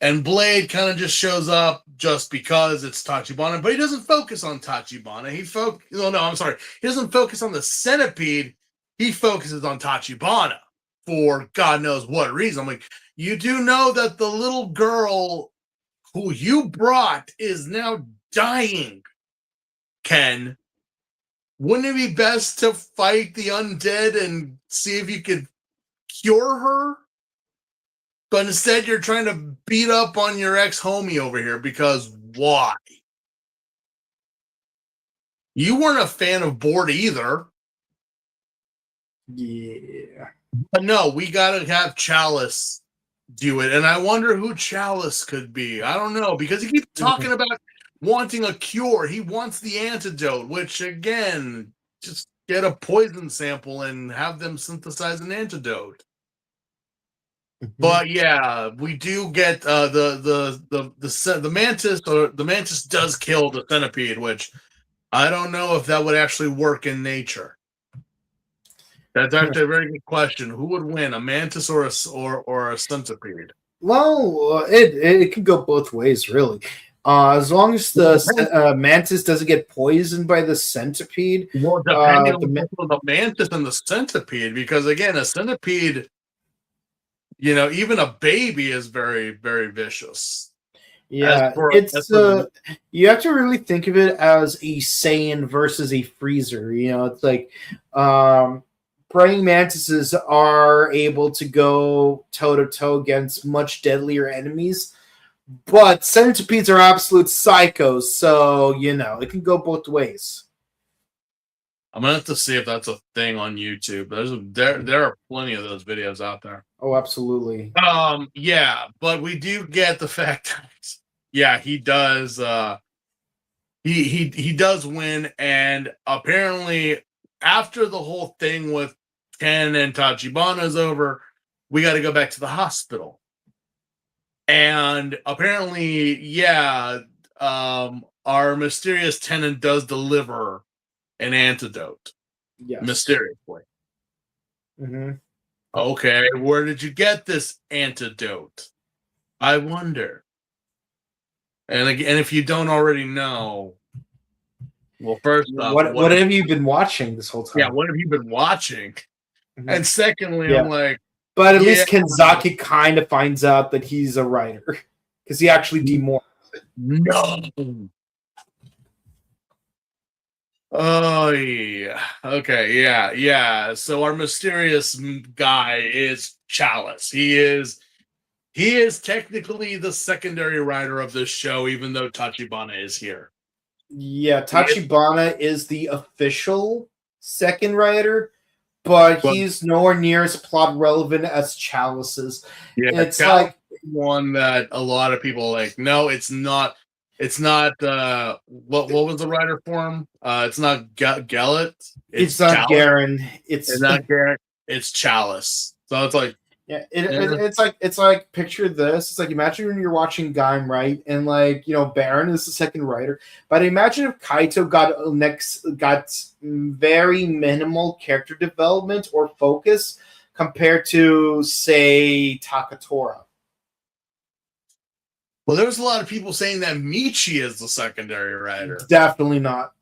And Blade kind of just shows up just because it's Tachibana, but he doesn't focus on Tachibana. He doesn't focus on the centipede. He focuses on Tachibana for God knows what reason. I'm like, you do know that the little girl who you brought is now dying, Ken. Wouldn't it be best to fight the undead and see if you could cure her? But instead, you're trying to beat up on your ex-homie over here because why? You weren't a fan of Board either. Yeah. But no, we got to have Chalice do it. And I wonder who Chalice could be. I don't know, because he keeps talking about wanting a cure. He wants the antidote, which, again, just get a poison sample and have them synthesize an antidote. But yeah, we do get the mantis, or the mantis does kill the centipede, which I don't know if that would actually work in nature. That's actually a very good question. Who would win, a mantis or a centipede? Well, it can go both ways, really. As long as the mantis doesn't get poisoned by the centipede. Well, depending on the mantis and the centipede, because again, a centipede, you know, even a baby is very, very vicious. Yeah, you have to really think of it as a Saiyan versus a Freezer. You know, it's like praying mantises are able to go toe to toe against much deadlier enemies, but centipedes are absolute psychos. So you know, it can go both ways. I'm gonna have to see if that's a thing on YouTube. There are plenty of those videos out there. Oh, absolutely. Yeah, but we do get the fact that, yeah, he does. He does win, and apparently, after the whole thing with Ken and Tachibana is over, we got to go back to the hospital, and apparently, yeah, our mysterious tenant does deliver an antidote. Yes. Mysteriously. Mm-hmm. Okay, where did you get this antidote? I wonder. And again, if you don't already know, well, first off, what have you been watching this whole time? Yeah, what have you been watching? Mm-hmm. And secondly, yeah. I'm like, but at least Kenzaki kind of finds out that he's a writer because he actually demorphed. No. Oh yeah. Okay. Yeah. So our mysterious guy is Chalice. He is technically the secondary writer of this show, even though Tachibana is here. Yeah, Tachibana is the official second writer, but he's nowhere near as plot relevant as Chalice is. Yeah, it's Chalice like one that a lot of people like. No, it's not. It's not. What was the writer for him? It's not Gellert. It's not Garen. It's not Garen. It's Chalice. So it's like, Yeah, Yeah. it's like picture this. It's like imagine when you're watching Gaim, right? And like Baron is the second writer, but imagine if Kaito got very minimal character development or focus compared to say Takatora. Well, there's a lot of people saying that Michi is the secondary writer. Definitely not.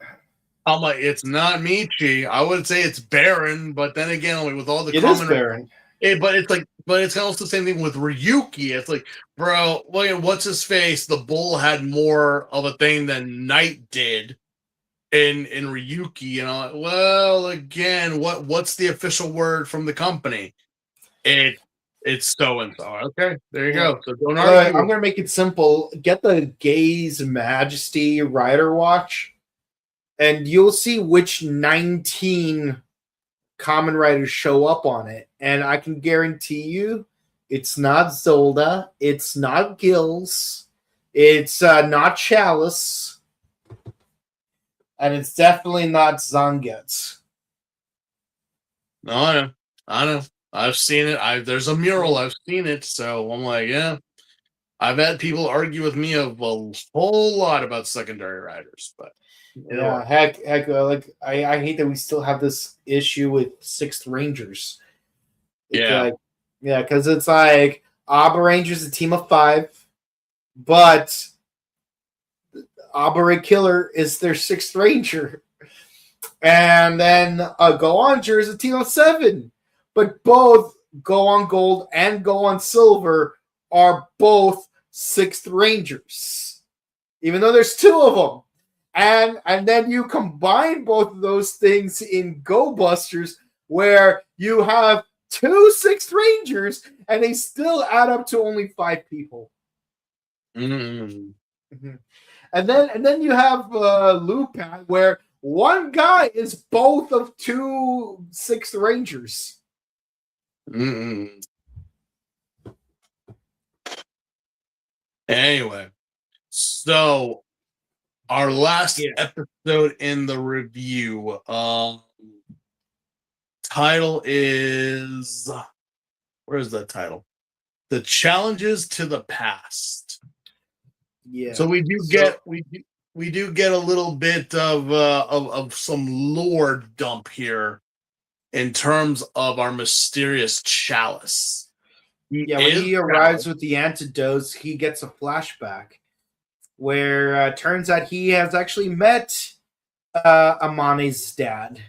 I'm like, it's not Michi. I would say it's Baron, but then again, like with all the It is Baron. But it's also the same thing with Ryuki. It's like, bro, what's his face? The bull had more of a thing than Knight did in Ryuki. And I'm like, well, again, what's the official word from the company? It's so and so. Okay, there you go. So don't argue. I'm gonna make it simple. Get the Gaze Majesty Rider Watch, and you'll see which 19 Kamen Riders show up on it. And I can guarantee you, it's not Zolda, it's not Gills, it's not Chalice, and it's definitely not Zangetsu. No, I know. I've seen it. There's a mural. I've seen it. So I'm like, yeah. I've had people argue with me a whole lot about secondary writers, but yeah, heck, like I hate that we still have this issue with Sixth Rangers. Yeah, because it's like Abba Rangers a team of 5, but Abba Killer is their 6th Ranger, and then Go Onger is a team of 7. But both Go on Gold and Go on Silver are both 6th Rangers, even though there's 2 of them. And then you combine both of those things in Go Busters, where you have 2 6th Rangers, and they still add up to only 5 people. Mm-hmm. Mm-hmm. And then you have Lupin, where one guy is both of 2 6th Rangers. Mm-mm. Anyway, so our last episode in the review, title is, where's that title? The Challenges to the Past. Yeah. So we do get a little bit of some lore dump here in terms of our mysterious Chalice. When he arrives with the antidotes, he gets a flashback where turns out he has actually met Amane's dad.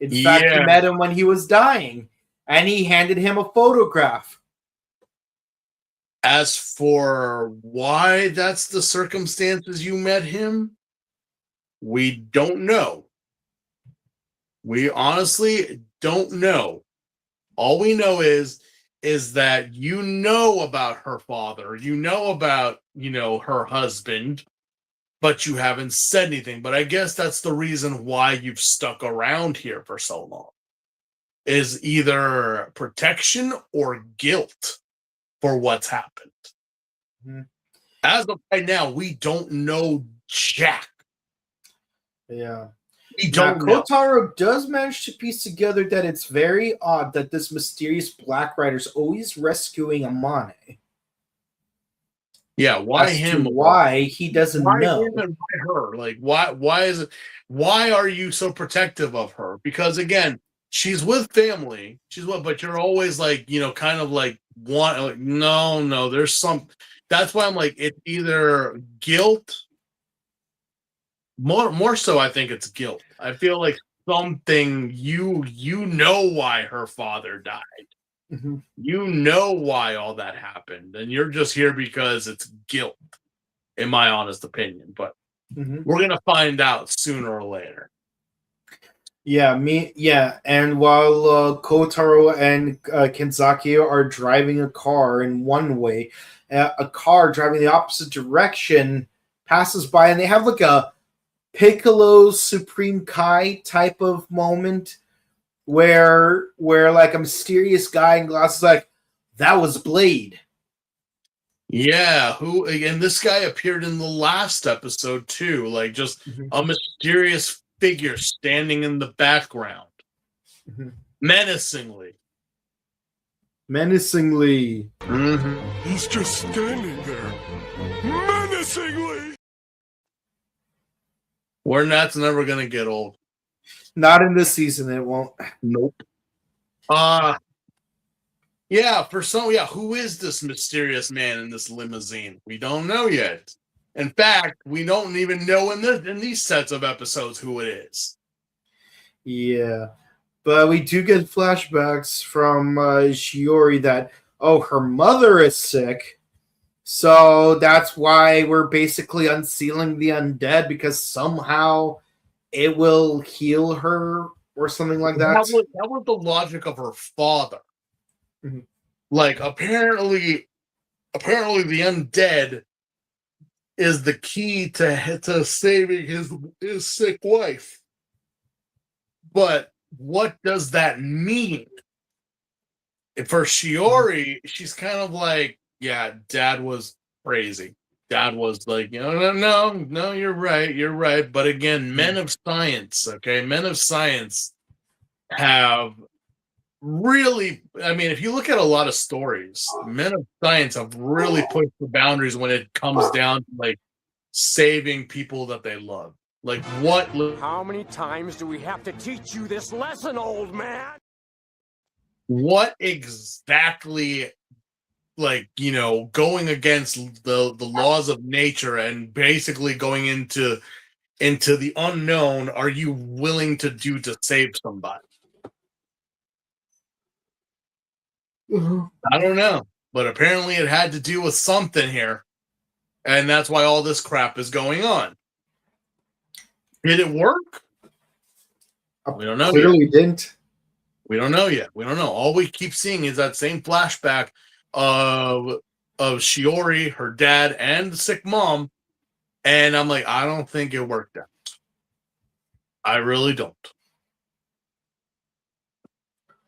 In fact, he met him when he was dying, and he handed him a photograph. As for why that's the circumstances you met him, we don't know. We honestly don't know. All we know is that you know about her father, you know about, her husband, but you haven't said anything. But I guess that's the reason why you've stuck around here for so long, is either protection or guilt for what's happened. Mm-hmm. As of right now, we don't know jack. Yeah. We don't know. Kotaro does manage to piece together that it's very odd that this mysterious Black Rider is always rescuing Amane. Yeah, why him? Why he doesn't know? Him and why her? Like, why is it? Why are you so protective of her? Because again, she's with family. But you're always like, kind of like no. There's some. That's why I'm like, it's either guilt. More so, I think it's guilt. I feel like something you know why her father died. Mm-hmm. You know why all that happened, and you're just here because it's guilt, in my honest opinion. But we're gonna find out sooner or later. Yeah, and while Kotaro and Kenzaki are driving a car in one way, a car driving the opposite direction passes by, and they have like a Piccolo Supreme Kai type of moment where like a mysterious guy in glasses like, that was Blade. Yeah, and this guy appeared in the last episode too, like just a mysterious figure standing in the background, menacingly. Menacingly. He's just standing there, menacingly. That's never gonna get old. Not in this season, it won't. Nope. Yeah, who is this mysterious man in this limousine? We don't know yet. In fact, we don't even know in these sets of episodes who it is. Yeah. But we do get flashbacks from Shiori that, her mother is sick. So that's why we're basically unsealing the undead, because somehow it will heal her or something like that. That was the logic of her father. Mhm. Like, apparently the undead is the key to saving his sick wife. But what does that mean? For Shiori, she's kind of like, yeah, Dad was crazy. Dad was like, no, you're right. But again, men of science have really, I mean, if you look at a lot of stories, men of science have really pushed the boundaries when it comes down to like saving people that they love. Like, what? How many times do we have to teach you this lesson, old man? What exactly, like, going against the laws of nature and basically going into the unknown are you willing to do to save somebody? I don't know, but apparently it had to do with something here, and that's why all this crap is going on. Did it work? We don't know. Clearly didn't. We don't know yet. We don't know. All we keep seeing is that same flashback of Shiori, her dad, and the sick mom, and I'm like, I don't think it worked out. I really don't.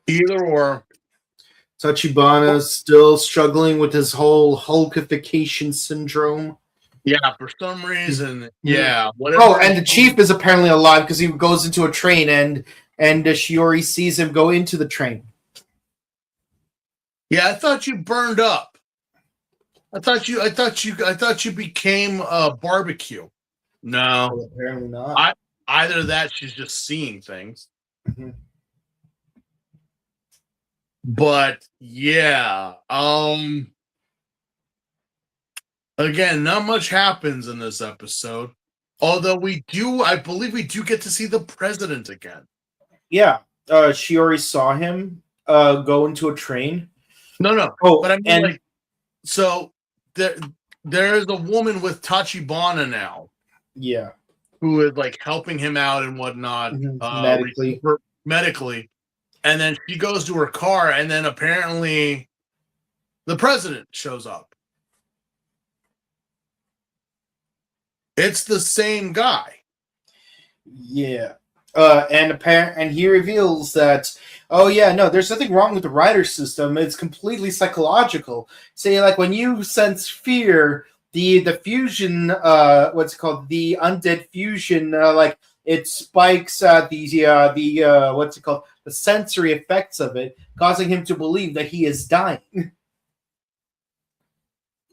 Either or. Tachibana's still struggling with his whole Hulkification syndrome. Yeah, for some reason, yeah. Oh, and the chief is apparently alive because he goes into a train, and Shiori sees him go into the train. Yeah, I thought you burned up. I thought you became a barbecue. No, Well, apparently not. Either that, she's just seeing things. Mm-hmm. But yeah, again, not much happens in this episode. Although I believe we do get to see the president again. Yeah, Shiori saw him go into a train. No. Oh, but I mean, so there is a woman with Tachibana now. Yeah, who is like helping him out and whatnot, medically, and then she goes to her car, and then apparently the president shows up. It's the same guy. Yeah. And he reveals that, there's nothing wrong with the rider system. It's completely psychological. Say, like, when you sense fear, the fusion, what's it called? The undead fusion, it spikes the what's it called? The sensory effects of it, causing him to believe that he is dying.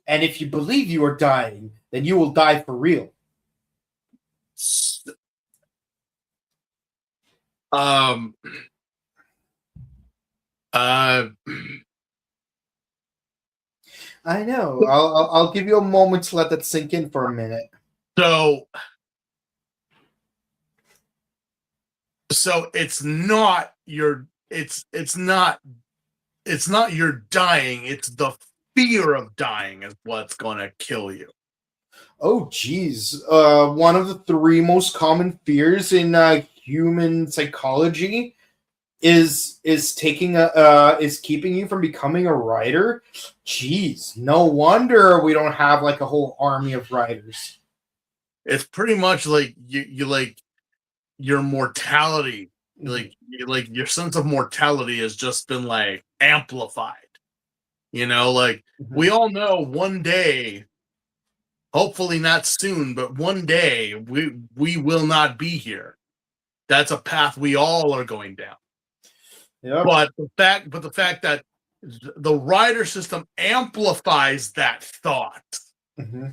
And if you believe you are dying, then you will die for real. I know. I'll give you a moment to let that sink in for a minute. So it's not your dying, it's the fear of dying is what's gonna kill you. Oh geez. One of the 3 most common fears in human psychology is keeping you from becoming a rider. Jeez, no wonder we don't have like a whole army of riders. It's pretty much like you like your mortality, like your sense of mortality has just been like amplified. We all know one day, hopefully not soon, but one day we will not be here. That's a path we all are going down. Yeah. But the fact that the rider system amplifies that thought. Mm-hmm.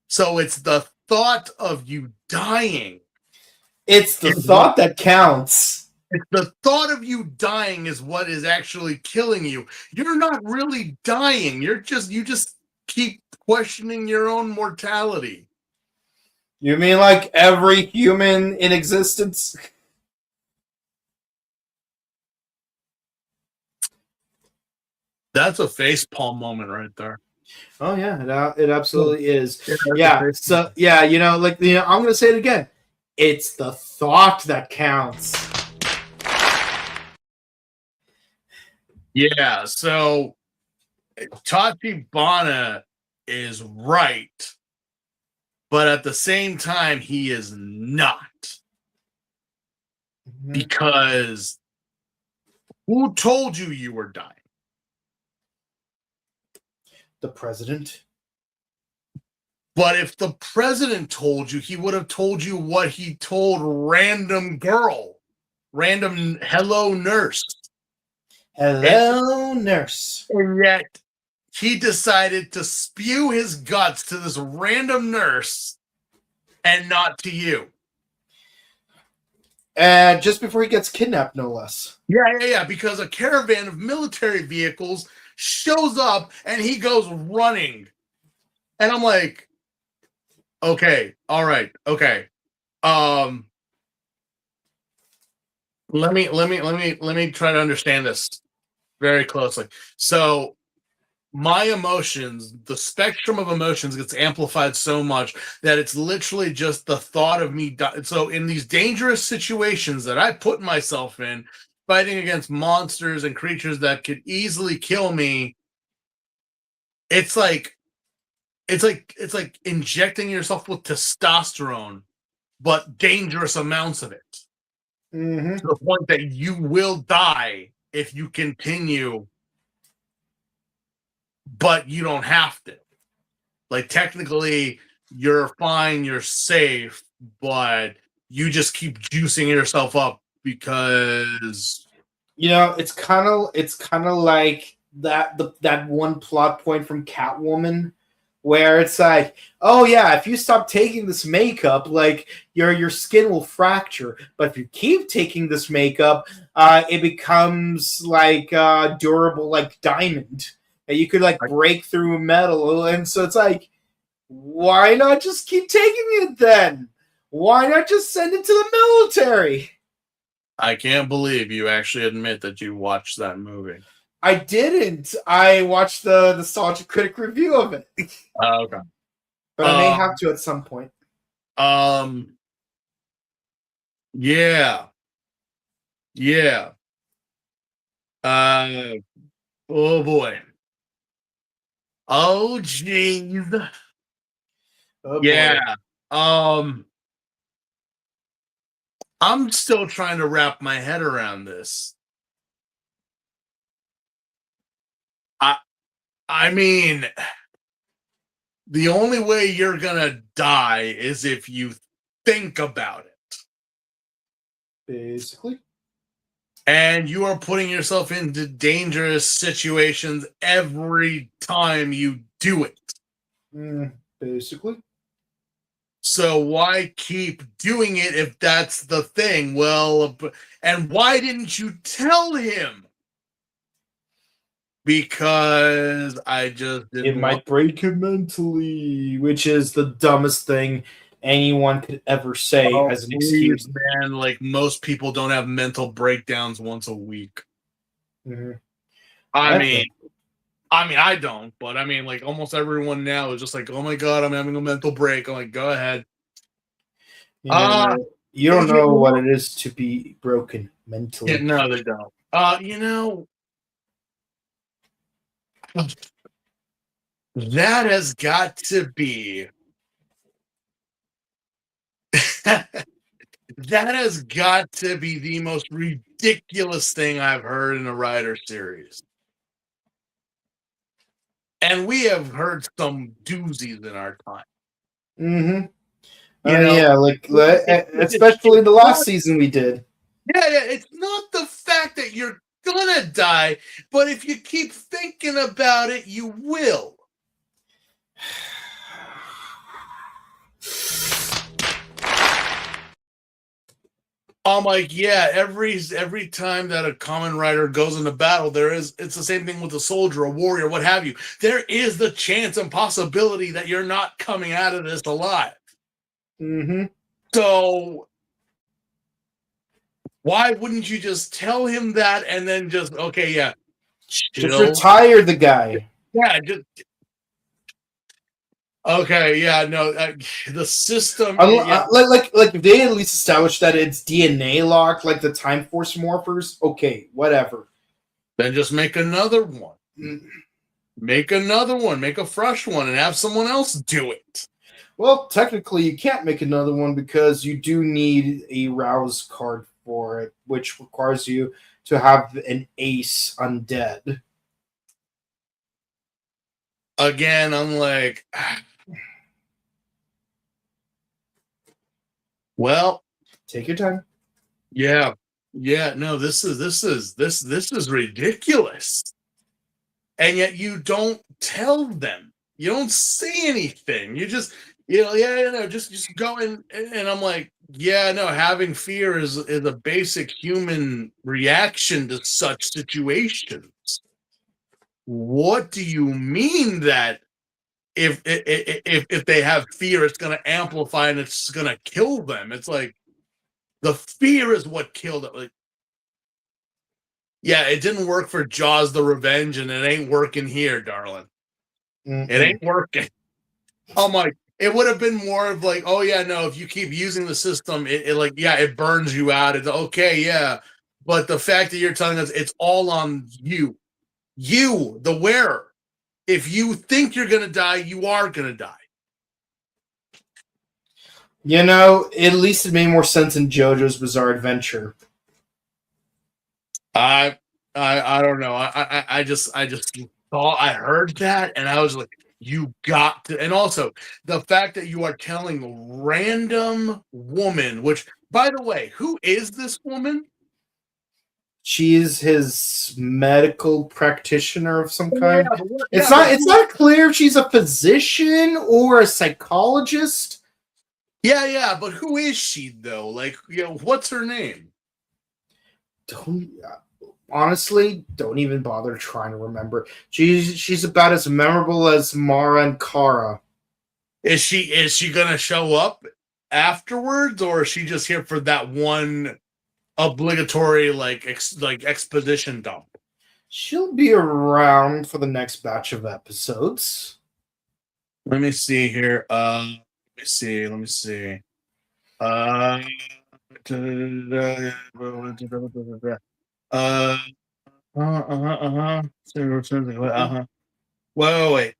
So it's the thought of you dying. It's the thought that counts. It's the thought of you dying is what is actually killing you. You're not really dying. You just keep questioning your own mortality. You mean like every human in existence? That's a facepalm moment right there. Oh yeah, it absolutely is. Yeah, Yeah. So yeah, I'm gonna say it again. It's the thought that counts. Yeah, so Tachibana is right, but at the same time, he is not. Mm-hmm. Because who told you were dying? The president. But if the president told you, he would have told you what he told random hello nurse. Hello, nurse. And yet he decided to spew his guts to this random nurse and not to you. And just before he gets kidnapped, no less. Yeah, because a caravan of military vehicles shows up and he goes running. And I'm like, okay, all right, okay. Let me try to understand this very closely. So my emotions, the spectrum of emotions gets amplified so much that it's literally just the thought of me. So in these dangerous situations that I put myself in, fighting against monsters and creatures that could easily kill me, it's like injecting yourself with testosterone, but dangerous amounts of it. Mm-hmm. To the point that you will die if you continue, but you don't have to. Like, technically, you're fine, you're safe, but you just keep juicing yourself up because it's kind of like that one plot point from Catwoman where it's like, oh yeah, if you stop taking this makeup, like your skin will fracture, but if you keep taking this makeup, it becomes like durable, like diamond, and you could like break through metal. And so it's like, why not just keep taking it then? Why not just send it to the military? I can't believe you actually admit that you watched that movie. I didn't. I watched the Nostalgia Critic review of it. Okay. But I may have to at some point. Yeah. Oh boy. Oh jeez. Oh, yeah. I'm still trying to wrap my head around this. I mean, the only way you're gonna die is if you think about it. Basically. And you are putting yourself into dangerous situations every time you do it. Basically. So why keep doing it if that's the thing? Well, and why didn't you tell him? Because I just didn't. It might break him mentally, which is the dumbest thing anyone could ever say as an excuse. Man, like, most people don't have mental breakdowns once a week. Mm-hmm. I mean, I don't, but I mean, like, almost everyone now is just like, oh my god, I'm having a mental break. I'm like, go ahead. You don't know what it is to be broken mentally. Yeah, no, they don't. That has got to be the most ridiculous thing I've heard in a Rider series. And we have heard some doozies in our time. Mm-hmm. Especially the last season we did. Yeah, it's not the fact that you're gonna die, but if you keep thinking about it, you will. I'm like, yeah, every time that a Kamen Rider goes into battle, it's the same thing with a soldier, a warrior, what have you. There is the chance and possibility that you're not coming out of this alive. Mm-hmm. So why wouldn't you just tell him that and then just, okay, yeah, chill. Just retire the guy. Yeah, just okay, yeah, no, the system. Like if they at least establish that it's DNA locked, like the Time Force morphers, okay, whatever. Then just make another one. Mm. Make another one. Make a fresh one and have someone else do it. Well, technically, you can't make another one because you do need a Rouse card for it, which requires you to have an ace undead. Again, I'm like, well, take your time. Yeah, no, this is ridiculous. And yet you don't tell them. You don't say anything. You just, just go in. And I'm like, yeah, no, having fear is a basic human reaction to such situations. What do you mean that if they have fear, it's going to amplify and it's going to kill them? It's like the fear is what killed it. Like, yeah, it didn't work for Jaws the Revenge, and it ain't working here, darling. Mm-hmm. It ain't working. I'm like, it would have been more of like, oh yeah, no, if you keep using the system, it burns you out. It's okay, yeah. But the fact that you're telling us it's all on you, the wearer. If you think you're gonna die, you are gonna die. You know, at least it made more sense in JoJo's Bizarre Adventure. I don't know. I just thought I heard that and I was like, you got to. And also the fact that you are telling random woman, which, by the way, who is this woman? She's his medical practitioner of some kind. It's not clear if she's a physician or a psychologist. Yeah, but who is she though? Like, what's her name? Honestly, don't even bother trying to remember. She's about as memorable as Mara and Kara. Is she gonna show up afterwards, or is she just here for that one obligatory exposition dump? She'll be around for the next batch of episodes. Let me see here. Let me see. Wait.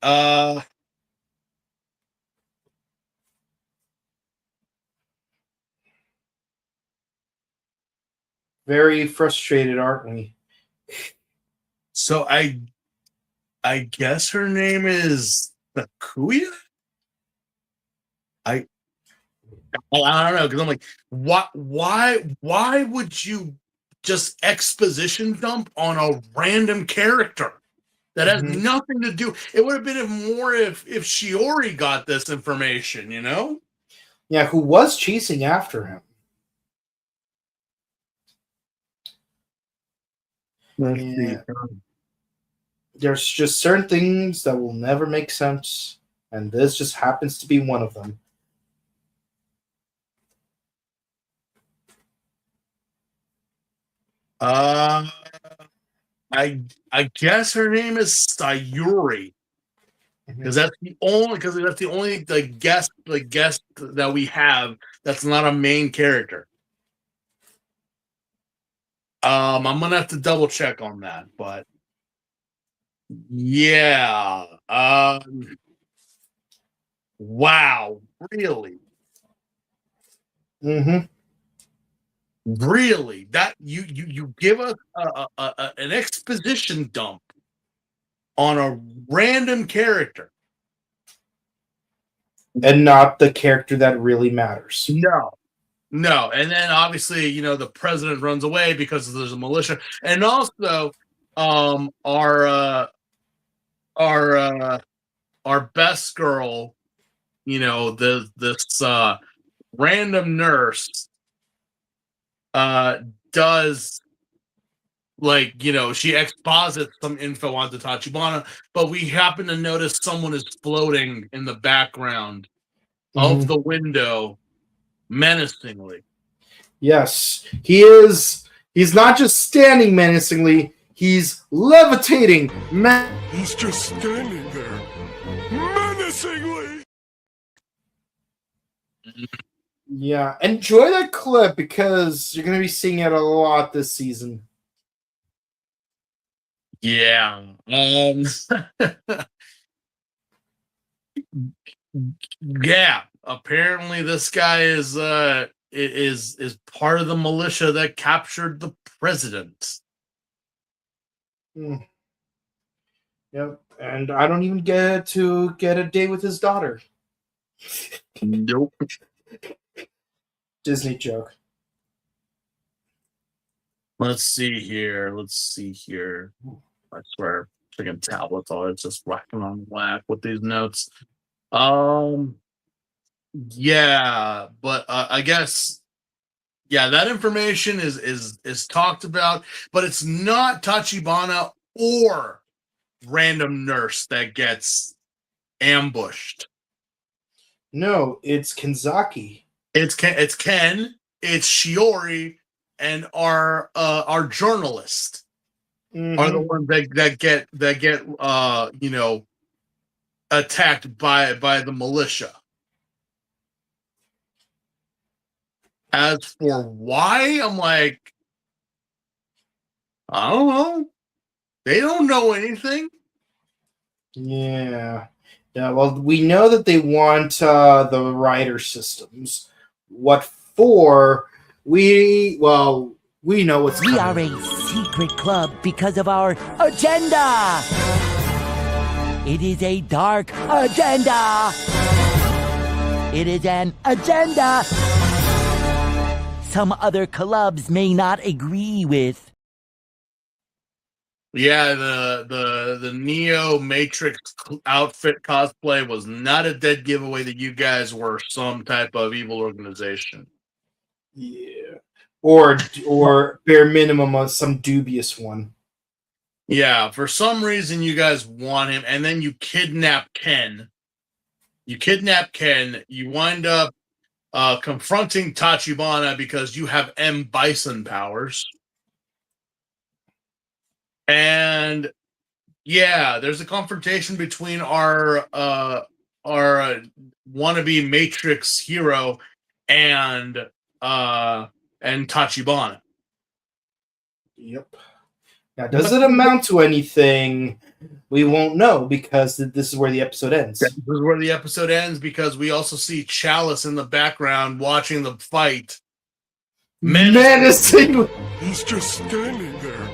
Very frustrated, aren't we? So I guess her name is Takuya? I don't know, because I'm like, why would you just exposition dump on a random character that has nothing to do? It would have been more if Shiori got this information, Yeah, who was chasing after him. Yeah. There's just certain things that will never make sense, and this just happens to be one of them. I guess her name is Sayuri, because that's the only guest that we have that's not a main character. I'm gonna have to double check on that, but yeah. Wow, really? Really? That you give us an exposition dump on a random character, and not the character that really matters. No. No, and then obviously, the president runs away because there's a militia, and also, our best girl, this random nurse, does she exposits some info onto Tachibana, but we happen to notice someone is floating in the background of the window menacingly. Yes, he is. He's not just standing menacingly, he's levitating. He's just standing there, menacingly. Yeah, enjoy that clip because you're going to be seeing it a lot this season. Yeah. Yeah. Apparently, this guy is part of the militia that captured the president. Yep, and I don't even get to get a date with his daughter. Nope. Disney joke. Let's see here. I swear, freaking tablet's always just whacking on whack with these notes. Yeah, but I guess that information is talked about, but it's not Tachibana or random nurse that gets ambushed. No, it's Kenzaki. It's Ken, it's Shiori, and our journalist are the ones that get attacked by the militia. As for why, I'm like, I don't know. They don't know anything. Yeah. Well, we know that they want the rider systems. What for? We know what's We coming. are a secret club because of our agenda. It is a dark agenda. It is an agenda some other clubs may not agree with. Yeah, the Neo Matrix outfit cosplay was not a dead giveaway that you guys were some type of evil organization. Yeah. Or bare minimum some dubious one. Yeah, for some reason you guys want him, and then you kidnap Ken. You wind up confronting Tachibana because you have M. Bison powers. And yeah, there's a confrontation between our wannabe Matrix hero and Tachibana. Yep. Now, does it amount to anything? We won't know because this is where the episode ends. This is where the episode ends because we also see Chalice in the background watching the fight. Menacingly. He's just standing there,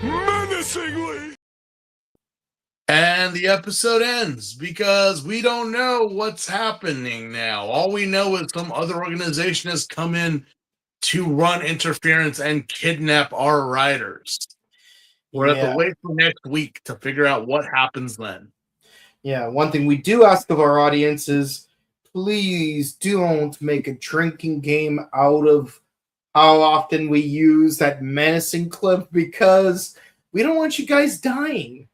menacingly. And the episode ends because we don't know what's happening now. All we know is some other organization has come in to run interference and kidnap our riders. We're have to wait for next week to figure out what happens then. Yeah, one thing we do ask of our audience is please don't make a drinking game out of how often we use that menacing clip because we don't want you guys dying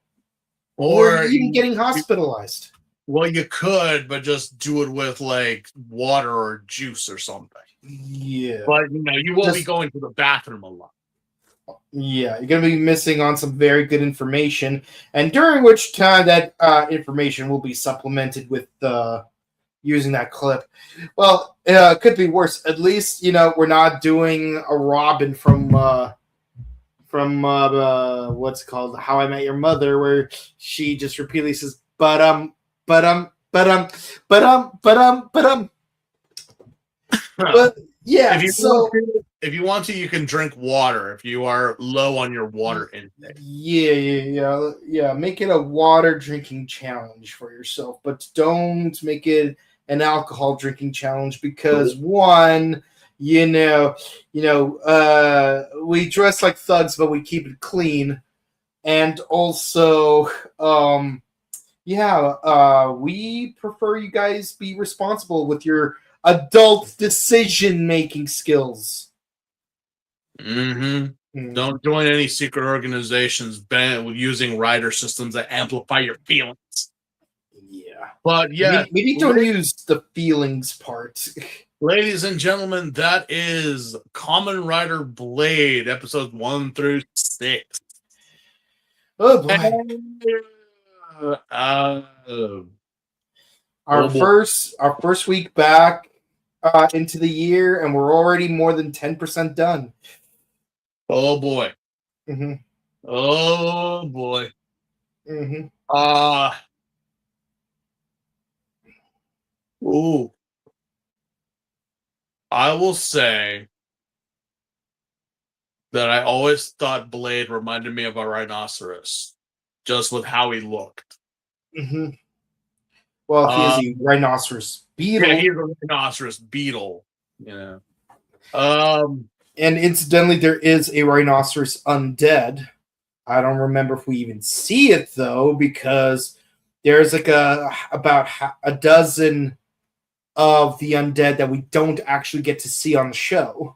or even getting hospitalized. Well, you could, but just do it with like water or juice or something. Yeah. But you won't be going to the bathroom a lot. Yeah, you're going to be missing on some very good information, and during which time that information will be supplemented with using that clip. Well, it could be worse. At least, we're not doing a Robin from what's it called, How I Met Your Mother, where she just repeatedly says, but yeah, if you want to, you can drink water if you are low on your water intake. Yeah. Make it a water drinking challenge for yourself, but don't make it an alcohol drinking challenge because one, We dress like thugs, but we keep it clean. And also, we prefer you guys be responsible with your adult decision-making skills. Don't join any secret organizations banned with using rider systems that amplify your feelings. Yeah. But yeah, Maybe don't use the feelings part. ladies and gentlemen, that is Kamen Rider Blade, episodes 1 through 6. Oh boy. Our first week back into the year, and we're already more than 10% done. Oh boy. Mm-hmm. Oh boy. Mm-hmm. Ooh. I will say that I always thought Blade reminded me of a rhinoceros, just with how he looked. Mm-hmm. Well, he is a rhinoceros beetle. Yeah, he's a rhinoceros beetle. You know. And incidentally, there is a rhinoceros undead. I don't remember if we even see it though, because there's like about a dozen of the undead that we don't actually get to see on the show.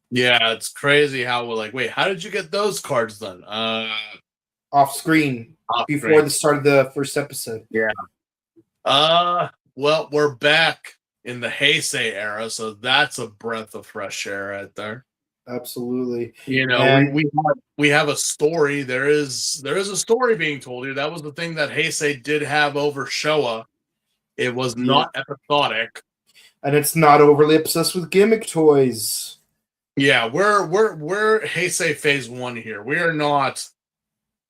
Yeah, it's crazy how we're like, wait, how did you get those cards then? Off screen before the start of the first episode. Yeah. Well, we're back in the Heisei era, so that's a breath of fresh air right there. Absolutely. You know, we have a story. There is a story being told here. That was the thing that Heisei did have over Showa. It was not episodic. And it's not overly obsessed with gimmick toys. Yeah, we're Heisei phase 1 here. We are not,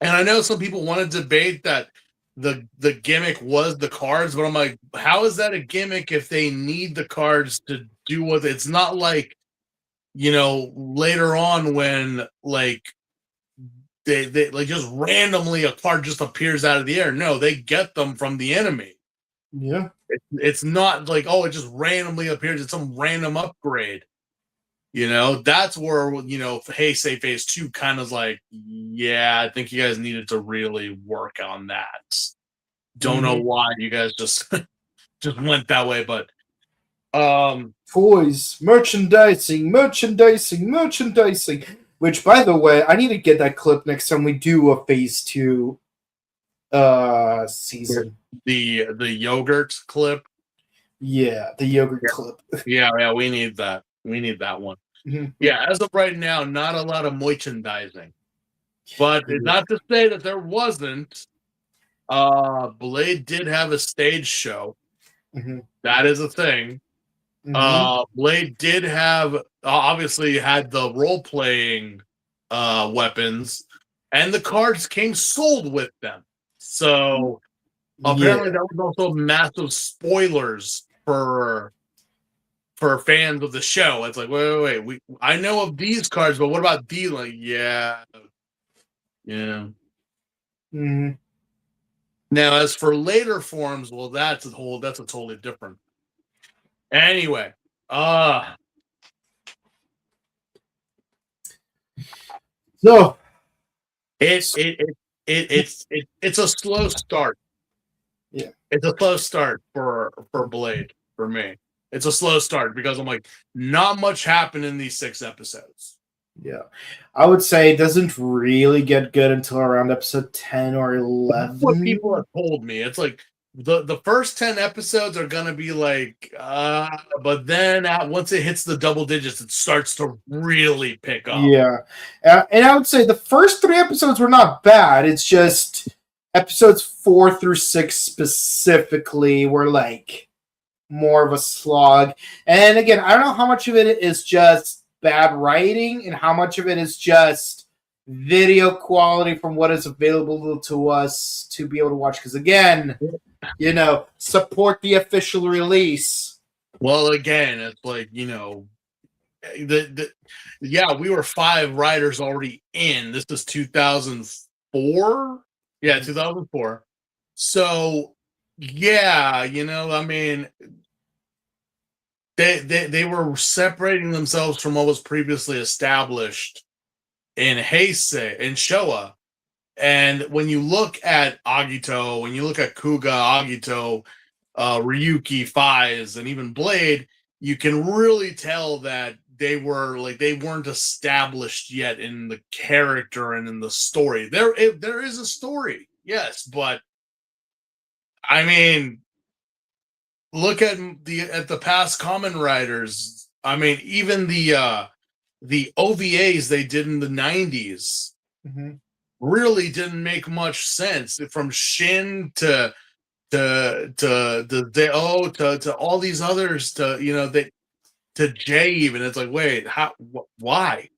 and I know some people want to debate that the gimmick was the cards, but I'm like, how is that a gimmick if they need the cards to do what? It's not like, you know, later on when like they like just randomly a card just appears out of the air. No, they get them from the enemy. Yeah. It's not like, oh, it just randomly appears. It's some random upgrade. You know, that's where, you know, Heisei phase 2 kind of like, yeah, I think you guys needed to really work on that. Don't know why you guys just went that way, but toys, merchandising. Which, by the way, I need to get that clip next time we do a phase 2 season. The yogurt clip. Yeah, the yogurt clip. Yeah, we need that. We need that one. Yeah, as of right now, not a lot of merchandising. But not to say that there wasn't. Blade did have a stage show. That is a thing. Blade did have, obviously had the role-playing weapons, and the cards came sold with them. So apparently that was also massive spoilers for fans of the show. It's like, wait. I know of these cards, but what about these? Like, yeah. Now, as for later forms, well, that's a totally different. Anyway, so it's a slow start. Yeah, it's a slow start for Blade for me. It's a slow start because I'm like, not much happened in these 6 episodes. Yeah, I would say it doesn't really get good until around episode 10 or 11. That's what people have told me. It's like the first 10 episodes are gonna be like, but then once it hits the double digits, it starts to really pick up. Yeah, and I would say the first 3 episodes were not bad. It's just episodes 4 through 6 specifically were like more of a slog. And again, I don't know how much of it is just bad writing and how much of it is just video quality from what is available to us to be able to watch. Because again, you know, support the official release. Well, again, it's like, you know, we were 5 riders already in. This is 2004. Yeah, 2004. So yeah, you know, I mean, they were separating themselves from what was previously established in Heisei and Showa. And when you look at Agito, when you look at Kuga, Agito, Ryuki, Faiz, and even Blade, you can really tell that they weren't established yet in the character and in the story. There is a story, yes, but I mean, look at the past Kamen Riders. I mean, even the OVAs they did in the 90s really didn't make much sense. From Shin to Deo to all these others to Jay even. It's like, wait, why?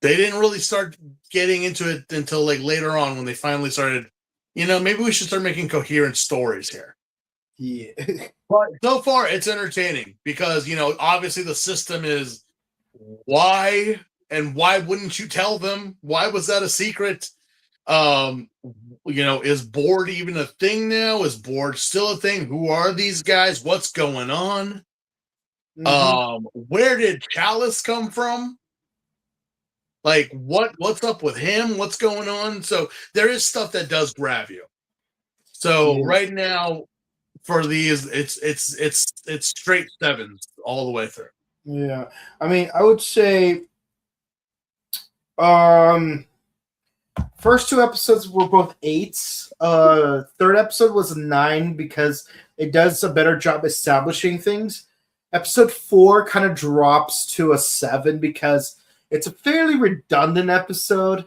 They didn't really start getting into it until like later on when they finally started. Maybe we should start making coherent stories here. Yeah. But so far, it's entertaining because, obviously the system is why, and why wouldn't you tell them? Why was that a secret? Is board even a thing now? Is board still a thing? Who are these guys? What's going on? Where did Chalice come from? Like, what's up with him? What's going on? So there is stuff that does grab you. So right now, for these, it's straight sevens all the way through. Yeah, I mean, I would say, first two episodes were both 8s. Third episode was a 9 because it does a better job establishing things. Episode 4 kind of drops to a 7 because it's a fairly redundant episode.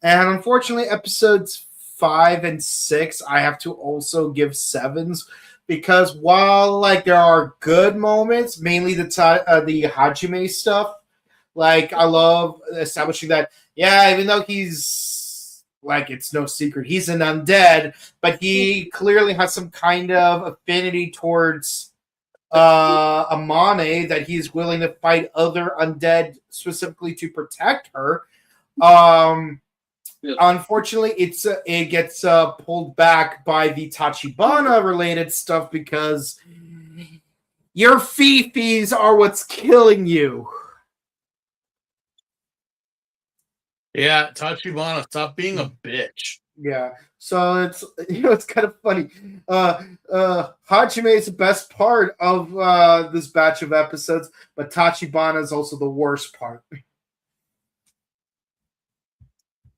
And unfortunately, episodes 5 and 6, I have to also give 7s because while there are good moments, mainly the Hajime stuff, I love establishing that, even though he's it's no secret, he's an undead, but he clearly has some kind of affinity towards Amane that he's willing to fight other undead specifically to protect her. Unfortunately, it gets pulled back by the Tachibana related stuff because your fifis are what's killing you. Yeah, Tachibana, stop being a bitch. Yeah, so it's kind of funny. Hajime is the best part of this batch of episodes, but Tachibana is also the worst part.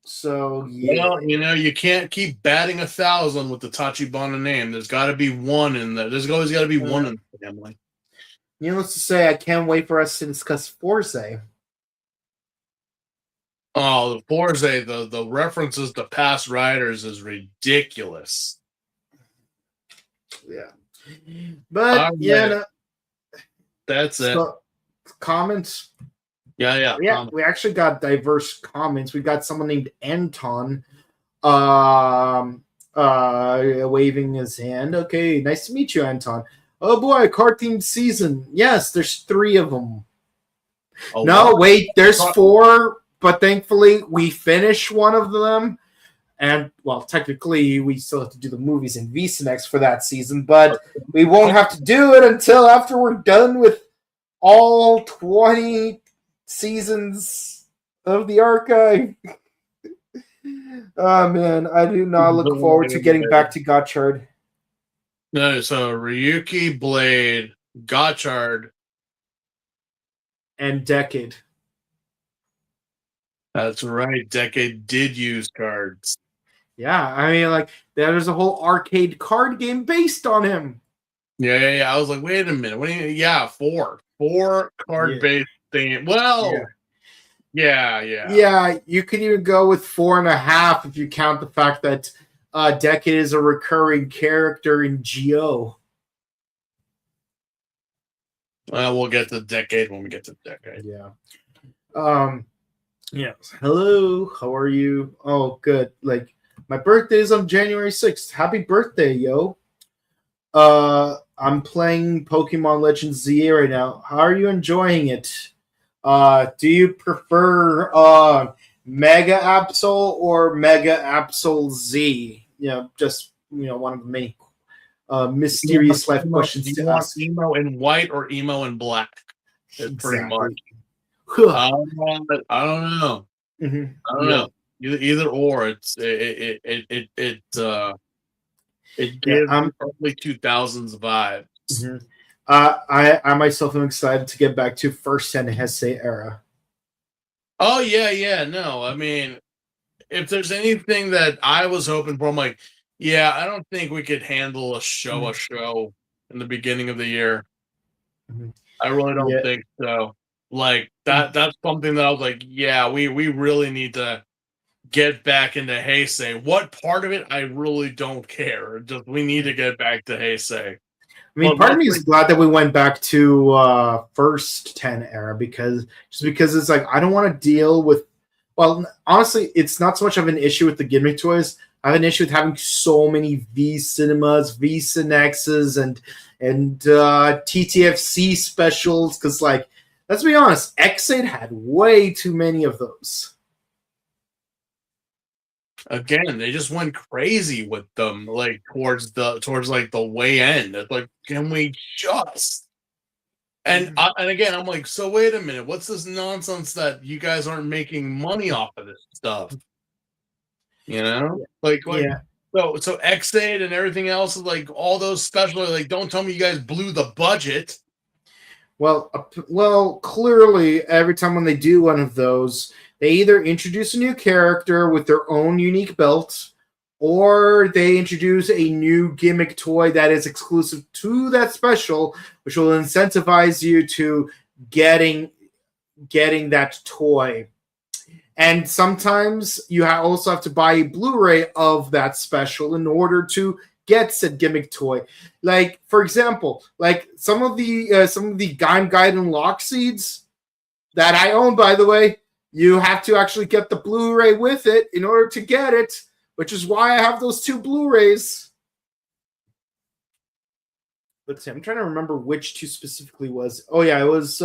So yeah, well, you can't keep batting 1,000 with the Tachibana name. There's got to be one in there. There's always got to be one in the family. Needless to say, I can't wait for us to discuss Force. Oh, the Force, the references to past riders is Yeah, but that's it. Comments. Yeah. We actually got diverse comments. We got someone named Anton waving his hand. Okay, nice to meet you, Anton. Oh boy, card-themed season. Yes, there's 3 of them. Oh, no, wait, there's 4, but thankfully we finished one of them. And, well, technically, we still have to do the movies in VCNext for that season, but we won't have to do it until after we're done with all 20 seasons of the archive. Oh, man, I do not look forward to getting back to Gotchard. No, so Ryuki, Blade, Gotchard, and Decade. That's right. Decade did use cards. Yeah, I mean, there's a whole arcade card game based on him. Yeah. I was like, wait a minute. What do you? Yeah, 4 card-based thing. Well, yeah. Yeah, you can even go with 4.5 if you count the fact that Decade is a recurring character in Geo. Well, we'll get to Decade when we get to Decade. Yeah. Yes. Hello. How are you? Oh, good. My birthday is on January 6th. Happy birthday, yo. I'm playing Pokemon Legends ZA right now. How are you enjoying it? Do you prefer Mega Absol or Mega Absol Z? Just one of the many mysterious life questions Do to you want ask. emo in white or emo in black? Pretty much. Huh. I don't know. Mhm. I don't Yeah. know. Either or. It gives I'm early 2000s vibe. mhm. I myself am excited to get back to first Sen Heisei era. Oh yeah. No, I mean, if there's anything that I was hoping for, I'm like, yeah, I don't think we could handle a show in the beginning of the year. Mhm. I really don't Yeah. think so. Like that's something that I was like, yeah, we really need to get back into Heisei. What part of it I really don't care. Just we need to get back to Heisei. I mean, But part of me luckily, is glad that we went back to first 10 era because it's like I don't want to deal with. Well, honestly, it's not so much of an issue with the gimmick toys. I have an issue with having so many V Cinemas, V Cinexes, and TTFC specials. Because, like, let's be honest, X8 had way too many of those. again, they just went crazy with them, like towards like the way end. It's like, can we just? And again, I'm like, so wait a minute, what's this nonsense that you guys aren't making money off of this stuff? You know, like Yeah. so X8 and everything else is like all those special. Like, don't tell me you guys blew the budget. Well, clearly, every time when they do one of those, they either introduce a new character with their own unique belt, or they introduce a new gimmick toy that is exclusive to that special, which will incentivize you to getting that toy. And sometimes you also have to buy a Blu-ray of that special in order to get said gimmick toy. Like, for example, like some of the Gaiden Lock Seeds that I own, by the way, you have to actually get the Blu-ray with it in order to get it, which is why I have those 2 Blu-rays. Let's see, I'm trying to remember which 2 specifically was. Oh yeah, it was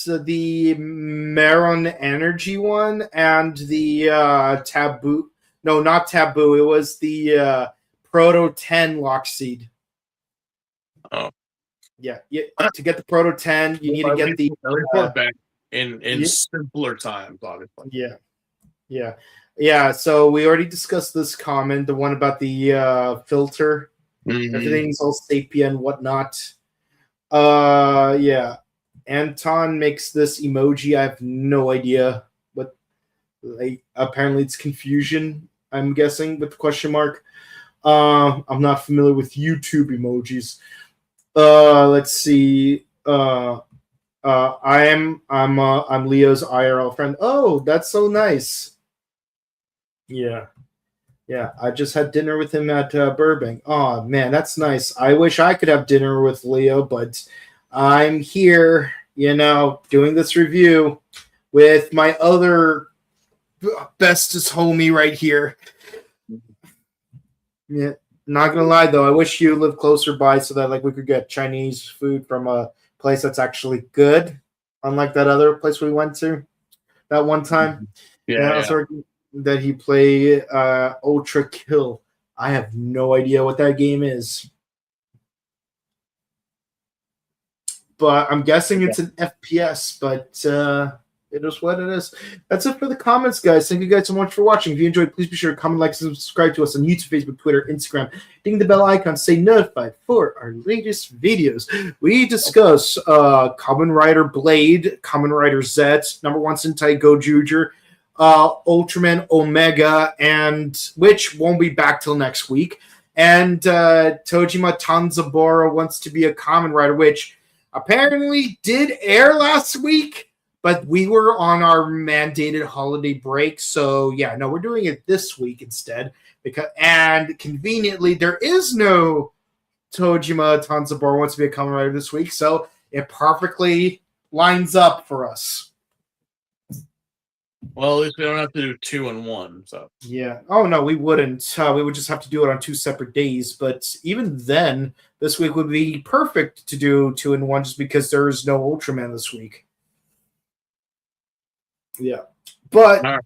the Maron Energy one and the Taboo. No, not Taboo. It was the Proto 10 Lockseed. Oh. Yeah. To get the Proto 10, you need to get the back in simpler times, obviously. Yeah. So we already discussed this comment, the one about the filter. Mm-hmm. Everything's all sepia and whatnot. Yeah. Anton makes this emoji. I have no idea what. Like, apparently, it's confusion. I'm guessing with the question mark. I'm not familiar with YouTube emojis. Let's see. I'm Leo's IRL friend. Oh, that's so nice. Yeah. I just had dinner with him at Burbank. Oh man, that's nice. I wish I could have dinner with Leo, but I'm here, doing this review with my other bestest homie right here. Yeah, not gonna lie though, I wish you lived closer by so that we could get Chinese food from a place that's actually good, unlike that other place we went to that one time. Yeah. That he played Ultra Kill. I have no idea what that game is. But I'm guessing it's an FPS, but it is what it is. That's it for the comments, guys. Thank you guys so much for watching. If you enjoyed, please be sure to comment, like, and subscribe to us on YouTube, Facebook, Twitter, Instagram. Ding the bell icon, stay notified for our latest videos. We discuss Kamen Rider Blade, Kamen Rider Z, #1 Sentai Gojuger, Ultraman Omega, and which won't be back till next week. And Tojima Tanzaboro wants to be a Kamen Rider, which apparently did air last week, but we were on our mandated holiday break. So yeah, no, we're doing it this week instead. And conveniently, there is no Tojima Tanzaboro wants to be a Kamen Rider this week, so it perfectly lines up for us. Well, at least we don't have to do 2 and 1. So yeah. Oh no, we wouldn't. We would just have to do it on 2 separate days. But even then, this week would be perfect to do 2 and 1, just because there is no Ultraman this week. Yeah, but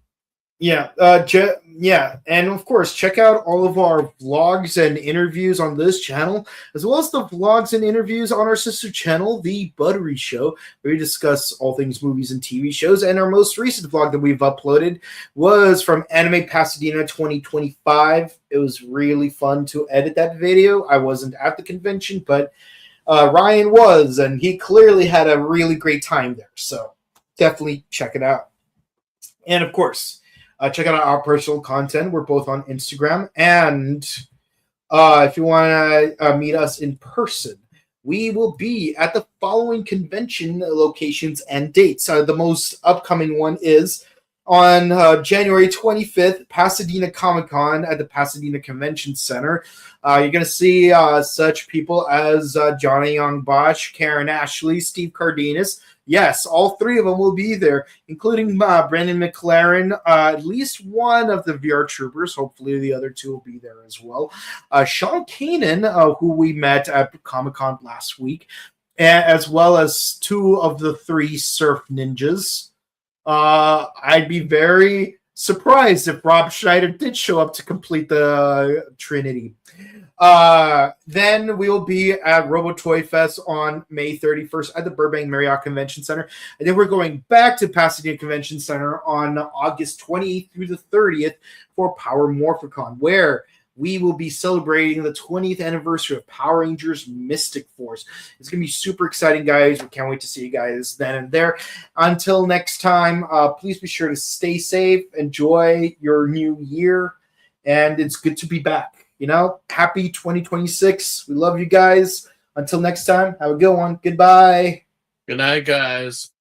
Yeah, and of course, check out all of our vlogs and interviews on this channel, as well as the vlogs and interviews on our sister channel, The Buttery Show, where we discuss all things movies and TV shows. And our most recent vlog that we've uploaded was from Anime Pasadena 2025. It was really fun to edit that video. I wasn't at the convention, but Ryan was, and he clearly had a really great time there. So definitely check it out. And of course, check out our personal content. We're both on Instagram. And if you want to meet us in person, we will be at the following convention locations and dates. The most upcoming one is on January 25th, Pasadena Comic-Con at the Pasadena Convention Center. You're going to see such people as Johnny Young Bosch, Karen Ashley, Steve Cardenas. Yes, all three of them will be there, including Brandon McLaren, at least one of the VR Troopers. Hopefully the other two will be there as well. Sean Kanan, who we met at Comic-Con last week, as well as two of the three Surf Ninjas. I'd be very surprised if Rob Schneider did show up to complete the Trinity. Then we will be at Robo Toy Fest on May 31st at the Burbank Marriott Convention Center. And then we're going back to Pasadena Convention Center on August 20th through the 30th for Power Morphicon, where we will be celebrating the 20th anniversary of Power Rangers Mystic Force. It's going to be super exciting, guys. We can't wait to see you guys then and there. Until next time, please be sure to stay safe, enjoy your new year, and it's good to be back. You know, happy 2026. We love you guys. Until next time, have a good one. Goodbye. Good night, guys.